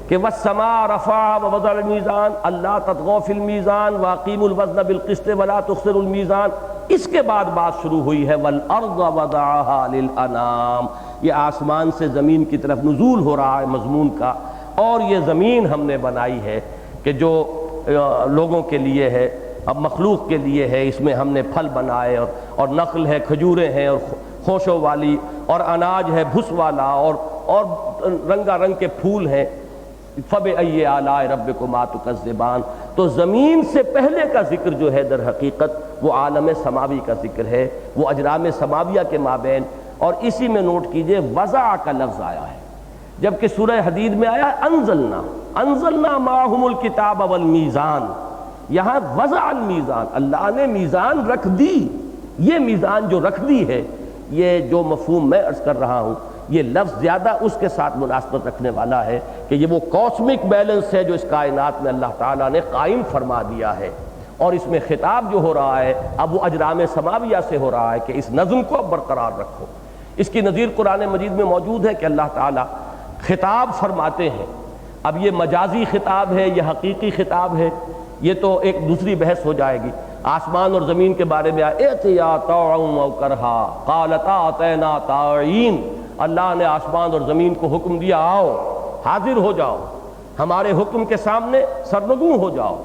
کہ وَالسَّمَاءَ رَفَعَهَا وَوَضَعَ الْمِيزَانَ اللہ تطغوا فی المیزان وَأَقِیمُوا الْوَزْنَ بِالْقِسْطِ وَلَا تُخْسِرُوا الْمِيزَانَ، اس کے بعد بات شروع ہوئی ہے وَالْأَرْضَ وَضَعَهَا لِلْأَنَامِ، یہ آسمان سے زمین کی طرف نزول ہو رہا ہے مضمون کا، اور یہ زمین ہم نے بنائی ہے کہ جو لوگوں کے لیے ہے، اب مخلوق کے لیے ہے، اس میں ہم نے پھل بنائے، اور نخل ہے، کھجوریں ہیں، اور خوشوں والی، اور اناج ہے بھس والا، اور رنگا رنگ کے پھول ہیں۔ فَبِأَيِّ آلَاءِ رَبِّكُمَا تُكَذِّبَانِ، تو زمین سے پہلے کا ذکر جو ہے در حقیقت وہ عالم سماوی کا ذکر ہے، وہ اجرام سماویہ کے مابین، اور اسی میں نوٹ کیجئے وضع کا لفظ آیا ہے، جبکہ سورہ حدید میں آیا انزلنا معہم الکتاب والمیزان، یہاں وضع المیزان، اللہ نے میزان رکھ دی۔ یہ میزان جو رکھ دی ہے، یہ جو مفہوم میں عرض کر رہا ہوں، یہ لفظ زیادہ اس کے ساتھ مناسبت رکھنے والا ہے کہ یہ وہ کاسمک بیلنس ہے جو اس کائنات میں اللہ تعالیٰ نے قائم فرما دیا ہے، اور اس میں خطاب جو ہو رہا ہے اب وہ اجرام سماویہ سے ہو رہا ہے کہ اس نظم کو اب برقرار رکھو۔ اس کی نظیر قرآن مجید میں موجود ہے کہ اللہ تعالیٰ خطاب فرماتے ہیں، اب یہ مجازی خطاب ہے، یہ حقیقی خطاب ہے، یہ تو ایک دوسری بحث ہو جائے گی۔ آسمان اور زمین کے بارے میں ائتیا طوعا و کرہا قالتا اتینا طاعین، اللہ نے آسمان اور زمین کو حکم دیا آؤ حاضر ہو جاؤ، ہمارے حکم کے سامنے سرنگوں ہو جاؤ،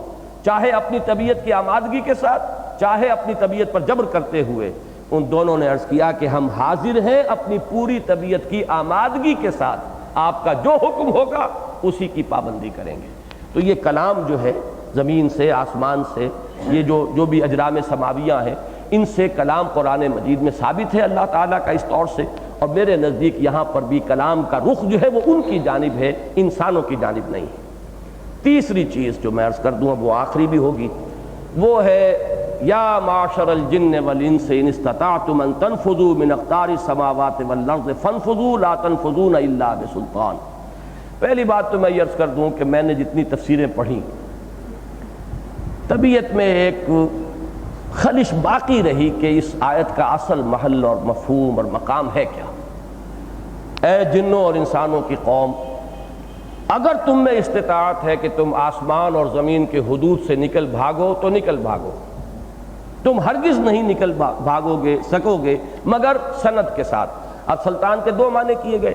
چاہے اپنی طبیعت کی آمادگی کے ساتھ، چاہے اپنی طبیعت پر جبر کرتے ہوئے۔ ان دونوں نے عرض کیا کہ ہم حاضر ہیں اپنی پوری طبیعت کی آمادگی کے ساتھ، آپ کا جو حکم ہوگا اسی کی پابندی کریں گے۔ تو یہ کلام جو ہے زمین سے، آسمان سے، یہ جو بھی اجرام سماویہ ہیں، ان سے کلام قرآن مجید میں ثابت ہے اللہ تعالیٰ کا اس طور سے، اور میرے نزدیک یہاں پر بھی کلام کا رخ جو ہے وہ ان کی جانب ہے، انسانوں کی جانب نہیں ہے۔ تیسری چیز جو میں عرض کر دوں وہ آخری بھی ہوگی، وہ ہے یا معاشر الجن والانس ان استطعتم ان تنفذوا من اقطار السماوات والارض فانفذوا لا تنفذون الا بسلطان۔ پہلی بات تو میں یہ عرض کر دوں کہ میں نے جتنی تفسیریں پڑھی، طبیعت میں ایک خلش باقی رہی کہ اس آیت کا اصل محل اور مفہوم اور مقام ہے کیا۔ اے جنوں اور انسانوں کی قوم، اگر تم میں استطاعت ہے کہ تم آسمان اور زمین کے حدود سے نکل بھاگو تو نکل بھاگو، تم ہرگز نہیں نکل بھاگو گے سکو گے مگر سند کے ساتھ۔ اب سلطان کے دو معنی کیے گئے،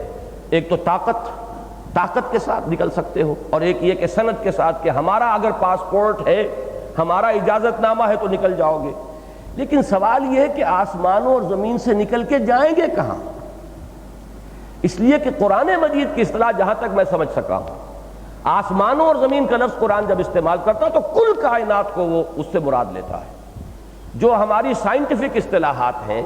ایک تو طاقت کے ساتھ نکل سکتے ہو، اور ایک یہ کہ سند کے ساتھ کہ ہمارا اگر پاسپورٹ ہے، ہمارا اجازت نامہ ہے تو نکل جاؤ گے۔ لیکن سوال یہ ہے کہ آسمانوں اور زمین سے نکل کے جائیں گے کہاں؟ اس لیے کہ قرآن مجید کی اصطلاح جہاں تک میں سمجھ سکا ہوں، آسمانوں اور زمین کا لفظ قرآن جب استعمال کرتا تو کل کائنات کو وہ اس سے مراد لیتا ہے۔ جو ہماری سائنٹیفک اصطلاحات ہیں،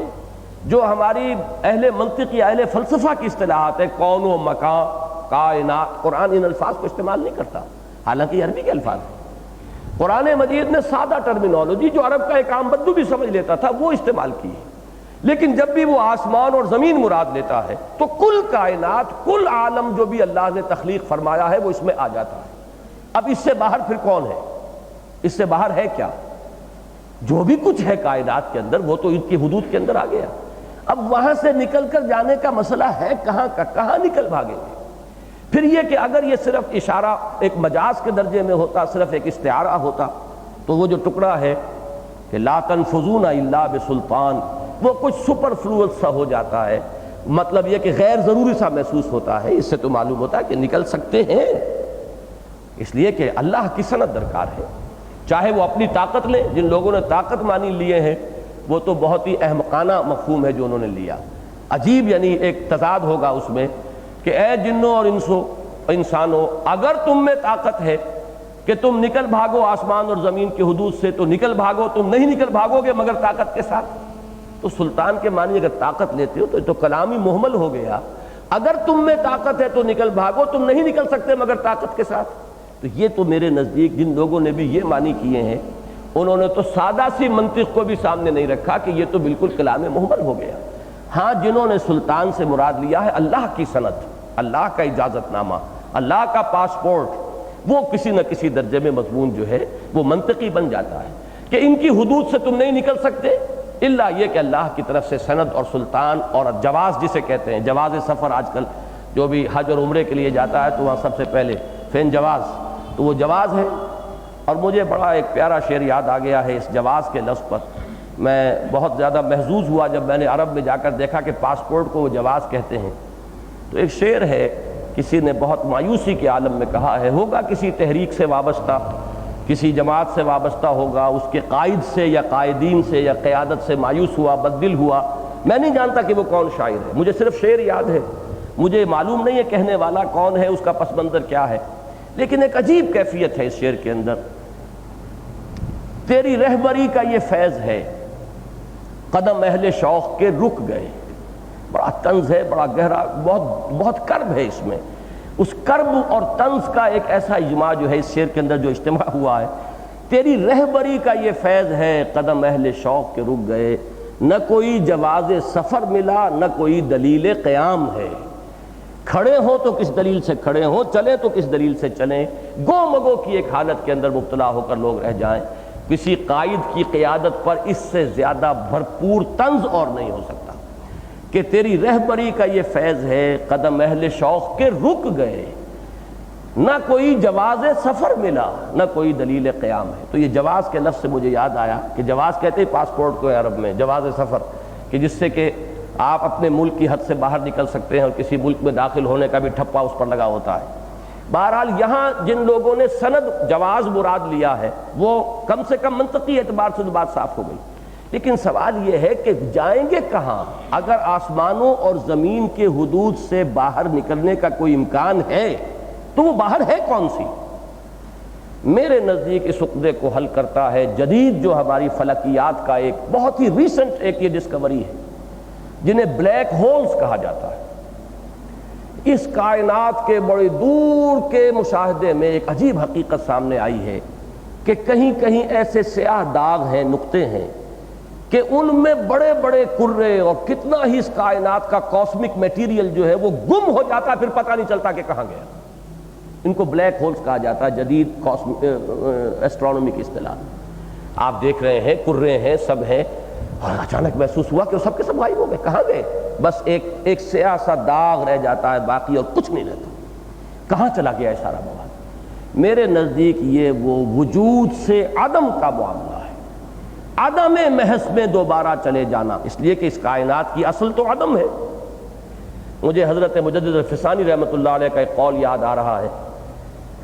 جو ہماری اہل منطق یا اہل فلسفہ کی اصطلاحات ہے، کون و مکان، کائنات، قرآن ان الفاظ کو استعمال نہیں کرتا، حالانکہ یہ عربی کے الفاظ ہیں۔ قرآن مجید نے سادہ ٹرمینالوجی جو عرب کا ایک عام بدو بھی سمجھ لیتا تھا وہ استعمال کی ہے، لیکن جب بھی وہ آسمان اور زمین مراد لیتا ہے تو کل کائنات، کل عالم جو بھی اللہ نے تخلیق فرمایا ہے وہ اس میں آ جاتا ہے۔ اب اس سے باہر پھر کون ہے؟ اس سے باہر ہے کیا؟ جو بھی کچھ ہے کائنات کے اندر وہ تو ان کی حدود کے اندر آ گیا۔ اب وہاں سے نکل کر جانے کا مسئلہ ہے کہاں کا، کہاں نکل بھاگیں گے؟ پھر یہ کہ اگر یہ صرف اشارہ ایک مجاز کے درجے میں ہوتا، صرف ایک استعارہ ہوتا، تو وہ جو ٹکڑا ہے کہ لا تنفذون الا بسلطان، وہ کچھ سپر فلوئڈ سا ہو جاتا ہے، مطلب یہ کہ غیر ضروری سا محسوس ہوتا ہے۔ اس سے تو معلوم ہوتا ہے کہ نکل سکتے ہیں، اس لیے کہ اللہ کی سند درکار ہے۔ چاہے وہ اپنی طاقت لیں، جن لوگوں نے طاقت مانی لیے ہیں وہ تو بہت ہی احمقانہ مفہوم ہے جو انہوں نے لیا، عجیب، یعنی ایک تضاد ہوگا اس میں کہ اے جنوں اور انسانوں، اگر تم میں طاقت ہے کہ تم نکل بھاگو آسمان اور زمین کی حدود سے تو نکل بھاگو، تم نہیں نکل بھاگو گے مگر طاقت کے ساتھ۔ تو سلطان کے معنی اگر طاقت لیتے ہو تو کلام ہی محمل ہو گیا، اگر تم میں طاقت ہے تو نکل بھاگو، تم نہیں نکل سکتے مگر طاقت کے ساتھ۔ تو یہ تو میرے نزدیک جن لوگوں نے بھی یہ معنی کیے ہیں انہوں نے تو سادہ سی منطق کو بھی سامنے نہیں رکھا کہ یہ تو بالکل کلام محمل ہو گیا۔ ہاں، جنہوں نے سلطان سے مراد لیا ہے اللہ کی سند، اللہ کا اجازت نامہ، اللہ کا پاسپورٹ، وہ کسی نہ کسی درجے میں مضمون جو ہے وہ منطقی بن جاتا ہے کہ ان کی حدود سے تم نہیں نکل سکتے الا یہ کہ اللہ کی طرف سے سند اور سلطان اور جواز، جسے کہتے ہیں جواز سفر۔ آج کل جو بھی حج اور عمرے کے لیے جاتا ہے تو وہاں سب سے پہلے فین جواز، تو وہ جواز ہے۔ اور مجھے بڑا ایک پیارا شعر یاد آ گیا ہے اس جواز کے لفظ پر، میں بہت زیادہ محظوظ ہوا جب میں نے عرب میں جا کر دیکھا کہ پاسپورٹ کو وہ جواز کہتے ہیں۔ تو ایک شعر ہے، کسی نے بہت مایوسی کے عالم میں کہا ہے، ہوگا کسی تحریک سے وابستہ، کسی جماعت سے وابستہ ہوگا، اس کے قائد سے یا قائدین سے یا قیادت سے مایوس ہوا، بددل ہوا۔ میں نہیں جانتا کہ وہ کون شاعر ہے، مجھے صرف شعر یاد ہے، مجھے معلوم نہیں ہے کہنے والا کون ہے، اس کا پس منظر کیا ہے، لیکن ایک عجیب کیفیت ہے اس شعر کے اندر۔ تیری رہبری کا یہ فیض ہے، قدم اہل شوق کے رک گئے۔ بڑا طنز ہے، بڑا گہرا، بہت کرب ہے اس میں۔ اس کرب اور طنز کا ایک ایسا اجماع جو ہے اس شعر کے اندر جو اجتماع ہوا ہے، تیری رہبری کا یہ فیض ہے، قدم اہل شوق کے رک گئے، نہ کوئی جواز سفر ملا، نہ کوئی دلیل قیام ہے۔ کھڑے ہوں تو کس دلیل سے کھڑے ہوں، چلیں تو کس دلیل سے چلیں، گو مگو کی ایک حالت کے اندر مبتلا ہو کر لوگ رہ جائیں۔ کسی قائد کی قیادت پر اس سے زیادہ بھرپور طنز اور نہیں ہو سکتا کہ تیری رہبری کا یہ فیض ہے، قدم اہل شوق کے رک گئے، نہ کوئی جواز سفر ملا، نہ کوئی دلیل قیام ہے۔ تو یہ جواز کے لفظ سے مجھے یاد آیا کہ جواز کہتے ہیں پاسپورٹ کو عرب میں، جواز سفر، کہ جس سے کہ آپ اپنے ملک کی حد سے باہر نکل سکتے ہیں اور کسی ملک میں داخل ہونے کا بھی ٹھپا اس پر لگا ہوتا ہے۔ بہرحال یہاں جن لوگوں نے سند جواز مراد لیا ہے وہ کم سے کم منطقی اعتبار سے تو بات صاف ہو گئی، لیکن سوال یہ ہے کہ جائیں گے کہاں؟ اگر آسمانوں اور زمین کے حدود سے باہر نکلنے کا کوئی امکان ہے تو وہ باہر ہے کون سی؟ میرے نزدیک اس عقدے کو حل کرتا ہے جدید جو ہماری فلکیات کا ایک بہت ہی ریسنٹ ایک یہ ڈسکوری ہے جنہیں بلیک ہولز کہا جاتا ہے۔ اس کائنات کے بڑے دور کے مشاہدے میں ایک عجیب حقیقت سامنے آئی ہے کہ کہیں کہیں ایسے سیاہ داغ ہیں، نقطے ہیں کہ ان میں بڑے بڑے کرے اور کتنا ہی اس کائنات کا کاسمک میٹیریل جو ہے وہ گم ہو جاتا ہے، پھر پتہ نہیں چلتا کہ کہاں گیا۔ ان کو بلیک ہولز کہا جاتا ہے جدید ایسٹرونومی کی اصطلاح۔ آپ دیکھ رہے ہیں کرے ہیں، سب ہیں، اور اچانک محسوس ہوا کہ وہ سب کے سب غائب ہو گئے، کہاں گئے؟ بس ایک سیاہ سا داغ رہ جاتا ہے باقی اور کچھ نہیں رہتا۔ کہاں چلا گیا ہے سارا مواد؟ میرے نزدیک یہ وہ وجود سے عدم کا معاملہ ہے، عدم محض میں دوبارہ چلے جانا، اس لیے کہ اس کائنات کی اصل تو عدم ہے۔ مجھے حضرت مجدد الفسانی رحمۃ اللہ علیہ کا ایک قول یاد آ رہا ہے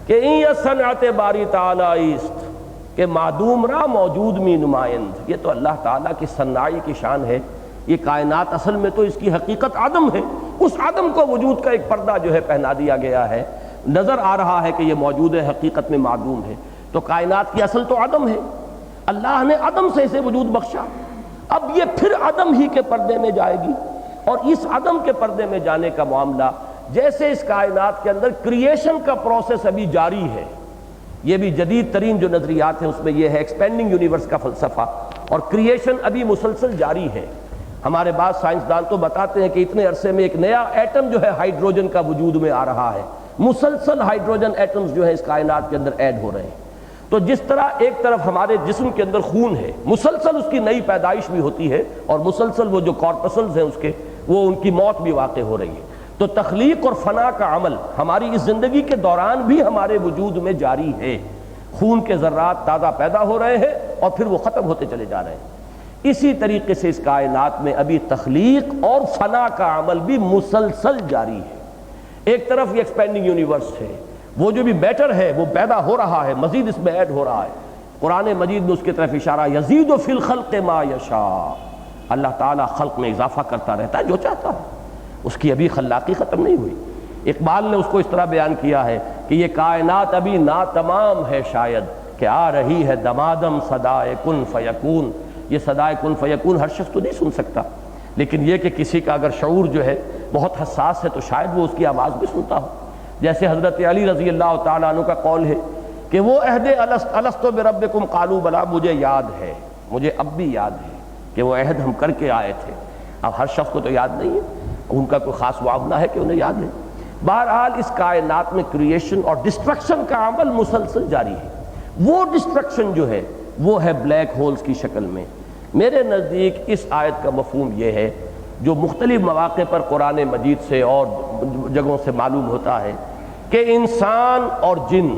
کہ این صنعت باری تعالی است کہ معدوم را موجود می نمائند۔ یہ تو اللہ تعالیٰ کی صناعی کی شان ہے، یہ کائنات اصل میں تو اس کی حقیقت عدم ہے، اس عدم کو وجود کا ایک پردہ جو ہے پہنا دیا گیا ہے، نظر آ رہا ہے کہ یہ موجود ہے، حقیقت میں معدوم ہے۔ تو کائنات کی اصل تو عدم ہے، اللہ نے عدم سے اسے وجود بخشا، اب یہ پھر عدم ہی کے پردے میں جائے گی، اور اس عدم کے پردے میں جانے کا معاملہ جیسے اس کائنات کے اندر کریشن کا پروسیس ابھی جاری ہے، یہ بھی جدید ترین جو نظریات ہیں اس میں یہ ہے ایکسپینڈنگ یونیورس کا فلسفہ، اور کریشن ابھی مسلسل جاری ہے۔ ہمارے بعض سائنسدان تو بتاتے ہیں کہ اتنے عرصے میں ایک نیا ایٹم جو ہے ہائیڈروجن کا وجود میں آ رہا ہے، مسلسل ہائیڈروجن ایٹمز جو ہیں اس کائنات کے اندر ایڈ ہو رہے ہیں۔ تو جس طرح ایک طرف ہمارے جسم کے اندر خون ہے، مسلسل اس کی نئی پیدائش بھی ہوتی ہے، اور مسلسل وہ جو کارپسلز ہیں اس کے وہ ان کی موت بھی واقع ہو رہی ہے، تو تخلیق اور فنا کا عمل ہماری اس زندگی کے دوران بھی ہمارے وجود میں جاری ہے۔ خون کے ذرات تازہ پیدا ہو رہے ہیں اور پھر وہ ختم ہوتے چلے جا رہے ہیں۔ اسی طریقے سے اس کائنات میں ابھی تخلیق اور فنا کا عمل بھی مسلسل جاری ہے۔ ایک طرف یہ ایکسپینڈنگ یونیورس ہے، وہ جو بھی میٹر ہے وہ پیدا ہو رہا ہے، مزید اس میں ایڈ ہو رہا ہے۔ قرآن مجید میں اس کی طرف اشارہ یزید فی الخلق ما یشاء، اللہ تعالیٰ خلق میں اضافہ کرتا رہتا ہے جو چاہتا ہے، اس کی ابھی خلاقی ختم نہیں ہوئی۔ اقبال نے اس کو اس طرح بیان کیا ہے کہ یہ کائنات ابھی ناتمام ہے، شاید کہ آ رہی ہے دمادم صدائے کن فیکون۔ یہ صدائے کن فیکون ہر شخص تو نہیں سن سکتا، لیکن یہ کہ کسی کا اگر شعور جو ہے بہت حساس ہے تو شاید وہ اس کی آواز بھی سنتا ہو۔ جیسے حضرت علی رضی اللہ تعالیٰ عنہ کا قول ہے کہ وہ عہد الست بربکم قالوا بلا، مجھے یاد ہے، مجھے اب بھی یاد ہے کہ وہ عہد ہم کر کے آئے تھے۔ اب ہر شخص کو تو یاد نہیں ہے، ان کا کوئی خاص معاملہ ہے کہ انہیں یاد ہے۔ بہرحال اس کائنات میں کریشن اور ڈسٹرکشن کا عمل مسلسل جاری ہے۔ وہ ڈسٹرکشن جو ہے وہ ہے بلیک ہولز کی شکل میں۔ میرے نزدیک اس آیت کا مفہوم یہ ہے جو مختلف مواقع پر قرآن مجید سے اور جگہوں سے معلوم ہوتا ہے کہ انسان اور جن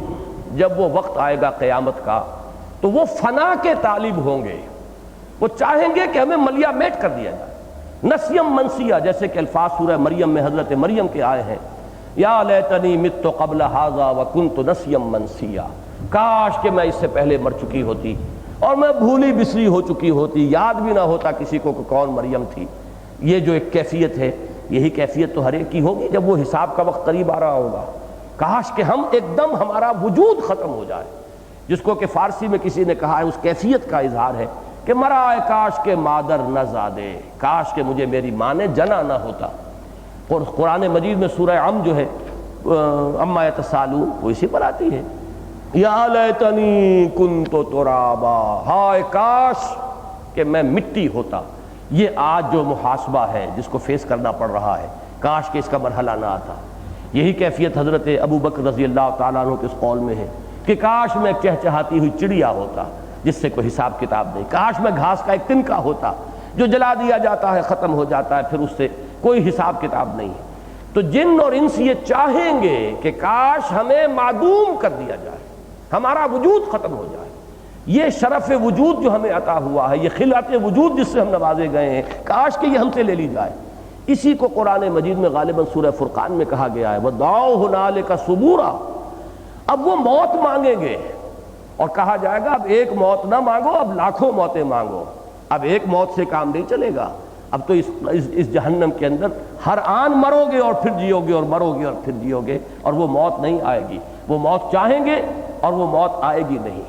جب وہ وقت آئے گا قیامت کا تو وہ فنا کے طالب ہوں گے، وہ چاہیں گے کہ ہمیں ملیا میٹ کر دیا جائے، نسیم منسیہ، جیسے کہ الفاظ سورہ مریم میں حضرت مریم کے آئے ہیں، یا لیتنی مت قبل ھذا وکنت نسیم منسیہ، کاش کہ میں اس سے پہلے مر چکی ہوتی اور میں بھولی بسری ہو چکی ہوتی، یاد بھی نہ ہوتا کسی کو کہ کون مریم تھی۔ یہ جو ایک کیفیت ہے، یہی کیفیت تو ہر ایک کی ہوگی جب وہ حساب کا وقت قریب آ رہا ہوگا۔ کاش کہ ہم ایک دم ہمارا وجود ختم ہو جائے، جس کو کہ فارسی میں کسی نے کہا ہے اس کیفیت کا اظہار ہے کہ مرائے کاش کے مادر نہ زادے، کاش کہ مجھے میری ماں نے جنا نہ ہوتا۔ اور قرآن مجید میں سورہ جو ہے اما یتسالون وہ اسی پر آتی ہے، یا لیتنی کنت ترابا، ہائے کاش کہ میں مٹی ہوتا۔ یہ آج جو محاسبہ ہے جس کو فیس کرنا پڑ رہا ہے، کاش کہ اس کا مرحلہ نہ آتا۔ یہی کیفیت حضرت ابو بکر رضی اللہ تعالیٰ عنہ کے اس قول میں ہے کہ کاش میں چہچہاتی ہوئی چڑیا ہوتا جس سے کوئی حساب کتاب نہیں، کاش میں گھاس کا ایک تنکا ہوتا جو جلا دیا جاتا ہے، ختم ہو جاتا ہے، پھر اس سے کوئی حساب کتاب نہیں۔ تو جن اور انس یہ چاہیں گے کہ کاش ہمیں معدوم کر دیا جائے، ہمارا وجود ختم ہو جائے، یہ شرف وجود جو ہمیں عطا ہوا ہے، یہ خلعت وجود جس سے ہم نوازے گئے ہیں، کاش کہ یہ ہم سے لے لی جائے۔ اسی کو قرآن مجید میں غالباً سورہ فرقان میں کہا گیا ہے وَدَعَوْا هُنَالِكَ ثُبُورًا، اب وہ موت مانگیں گے اور کہا جائے گا اب ایک موت نہ مانگو، اب لاکھوں موتیں مانگو، اب ایک موت سے کام نہیں چلے گا، اب تو اس جہنم کے اندر ہر آن مرو گے اور پھر جیو گے اور مرو گے اور پھر جیو گے، اور وہ موت نہیں آئے گی، وہ موت چاہیں گے اور وہ موت آئے گی نہیں۔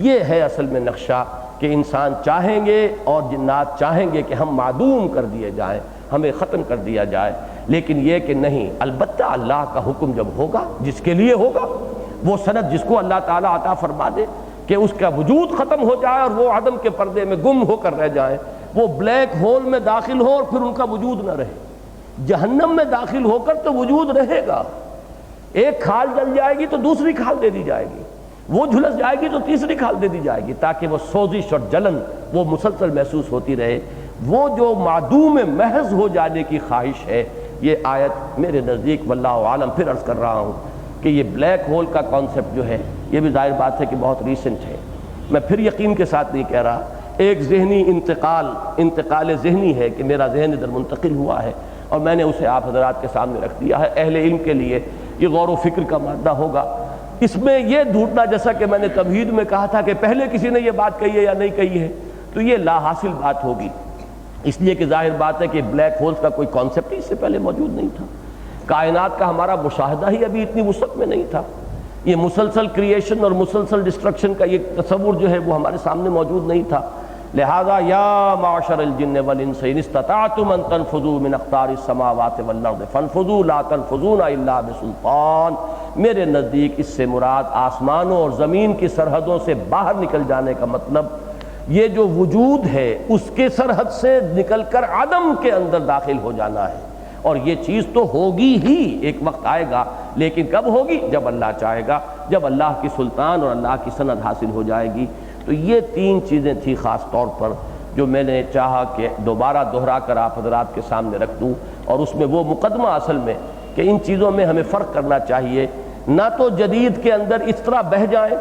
یہ ہے اصل میں نقشہ کہ انسان چاہیں گے اور جنات چاہیں گے کہ ہم معدوم کر دیے جائیں، ہمیں ختم کر دیا جائے، لیکن یہ کہ نہیں، البتہ اللہ کا حکم جب ہوگا جس کے لیے ہوگا، وہ سند جس کو اللہ تعالیٰ عطا فرما دے کہ اس کا وجود ختم ہو جائے اور وہ عدم کے پردے میں گم ہو کر رہ جائیں، وہ بلیک ہول میں داخل ہو اور پھر ان کا وجود نہ رہے، جہنم میں داخل ہو کر تو وجود رہے گا، ایک کھال جل جائے گی تو دوسری کھال دے دی جائے گی، وہ جھلس جائے گی تو تیسری کھال دے دی جائے گی، تاکہ وہ سوزش اور جلن وہ مسلسل محسوس ہوتی رہے۔ وہ جو معدوم محض ہو جانے کی خواہش ہے، یہ آیت میرے نزدیک واللہ عالم پھر عرض کر رہا ہوں کہ یہ بلیک ہول کا کانسیپٹ جو ہے یہ بھی ظاہر بات ہے کہ بہت ریسنٹ ہے، میں پھر یقین کے ساتھ نہیں کہہ رہا، ایک ذہنی انتقال ذہنی ہے کہ میرا ذہن ادھر منتقل ہوا ہے اور میں نے اسے آپ حضرات کے سامنے رکھ دیا ہے۔ اہل علم کے لیے یہ غور و فکر کا مادہ ہوگا۔ اس میں یہ ڈھونڈنا، جیسا کہ میں نے تمہید میں کہا تھا کہ پہلے کسی نے یہ بات کہی ہے یا نہیں کہی ہے، تو یہ لا حاصل بات ہوگی، اس لیے کہ ظاہر بات ہے کہ بلیک ہولز کا کوئی کانسیپٹ ہی اس سے پہلے موجود نہیں تھا، کائنات کا ہمارا مشاہدہ ہی ابھی اتنی وسعت میں نہیں تھا، یہ مسلسل کریشن اور مسلسل ڈسٹرکشن کا یہ تصور جو ہے وہ ہمارے سامنے موجود نہیں تھا، لہذا یا معشر الجن والانس ان استطعتم ان تنفذوا من اقطار السماوات والارض فانفذوا لا تنفذون الا بسلطان، میرے نزدیک اس سے مراد آسمانوں اور زمین کی سرحدوں سے باہر نکل جانے کا مطلب یہ جو وجود ہے اس کے سرحد سے نکل کر عدم کے اندر داخل ہو جانا ہے، اور یہ چیز تو ہوگی ہی، ایک وقت آئے گا، لیکن کب ہوگی؟ جب اللہ چاہے گا، جب اللہ کی سلطان اور اللہ کی سند حاصل ہو جائے گی۔ تو یہ تین چیزیں تھیں خاص طور پر جو میں نے چاہا کہ دوبارہ دہرا کر آپ حضرات کے سامنے رکھ دوں، اور اس میں وہ مقدمہ اصل میں کہ ان چیزوں میں ہمیں فرق کرنا چاہیے، نہ تو جدید کے اندر اس طرح بہہ جائیں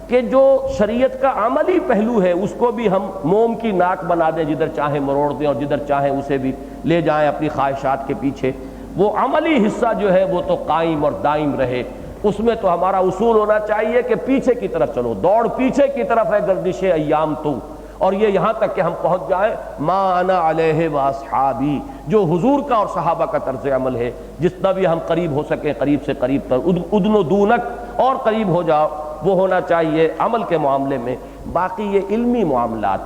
کہ جو شریعت کا عملی پہلو ہے اس کو بھی ہم موم کی ناک بنا دیں، جدھر چاہیں مروڑ دیں اور جدھر چاہیں اسے بھی لے جائیں اپنی خواہشات کے پیچھے۔ وہ عملی حصہ جو ہے وہ تو قائم اور دائم رہے، اس میں تو ہمارا اصول ہونا چاہیے کہ پیچھے کی طرف چلو، دوڑ پیچھے کی طرف ہے گردش ایام تو، اور یہ یہاں تک کہ ہم پہنچ جائیں ما انا علیہ واصحابی، جو حضور کا اور صحابہ کا طرز عمل ہے، جتنا بھی ہم قریب ہو سکیں قریب سے قریب تر، ادن و دونک اور قریب ہو جاؤ، وہ ہونا چاہیے عمل کے معاملے میں۔ باقی یہ علمی معاملات،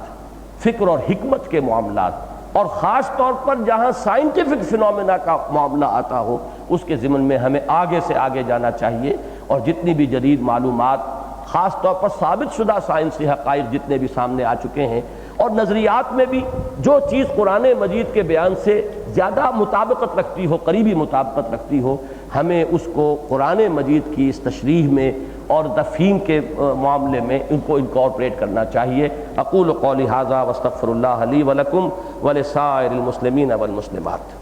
فکر اور حکمت کے معاملات، اور خاص طور پر جہاں سائنٹیفک فنومینا کا معاملہ آتا ہو اس کے ضمن میں ہمیں آگے سے آگے جانا چاہیے، اور جتنی بھی جدید معلومات، خاص طور پر ثابت شدہ سائنسی حقائق جتنے بھی سامنے آ چکے ہیں، اور نظریات میں بھی جو چیز قرآن مجید کے بیان سے زیادہ مطابقت رکھتی ہو، قریبی مطابقت رکھتی ہو، ہمیں اس کو قرآن مجید کی اس تشریح میں اور تفہیم کے معاملے میں ان کو انکارپوریٹ کرنا چاہیے۔ اقول قولی ھذا واستغفر اللہ لی ولکم ولسائر المسلمین والمسلمات۔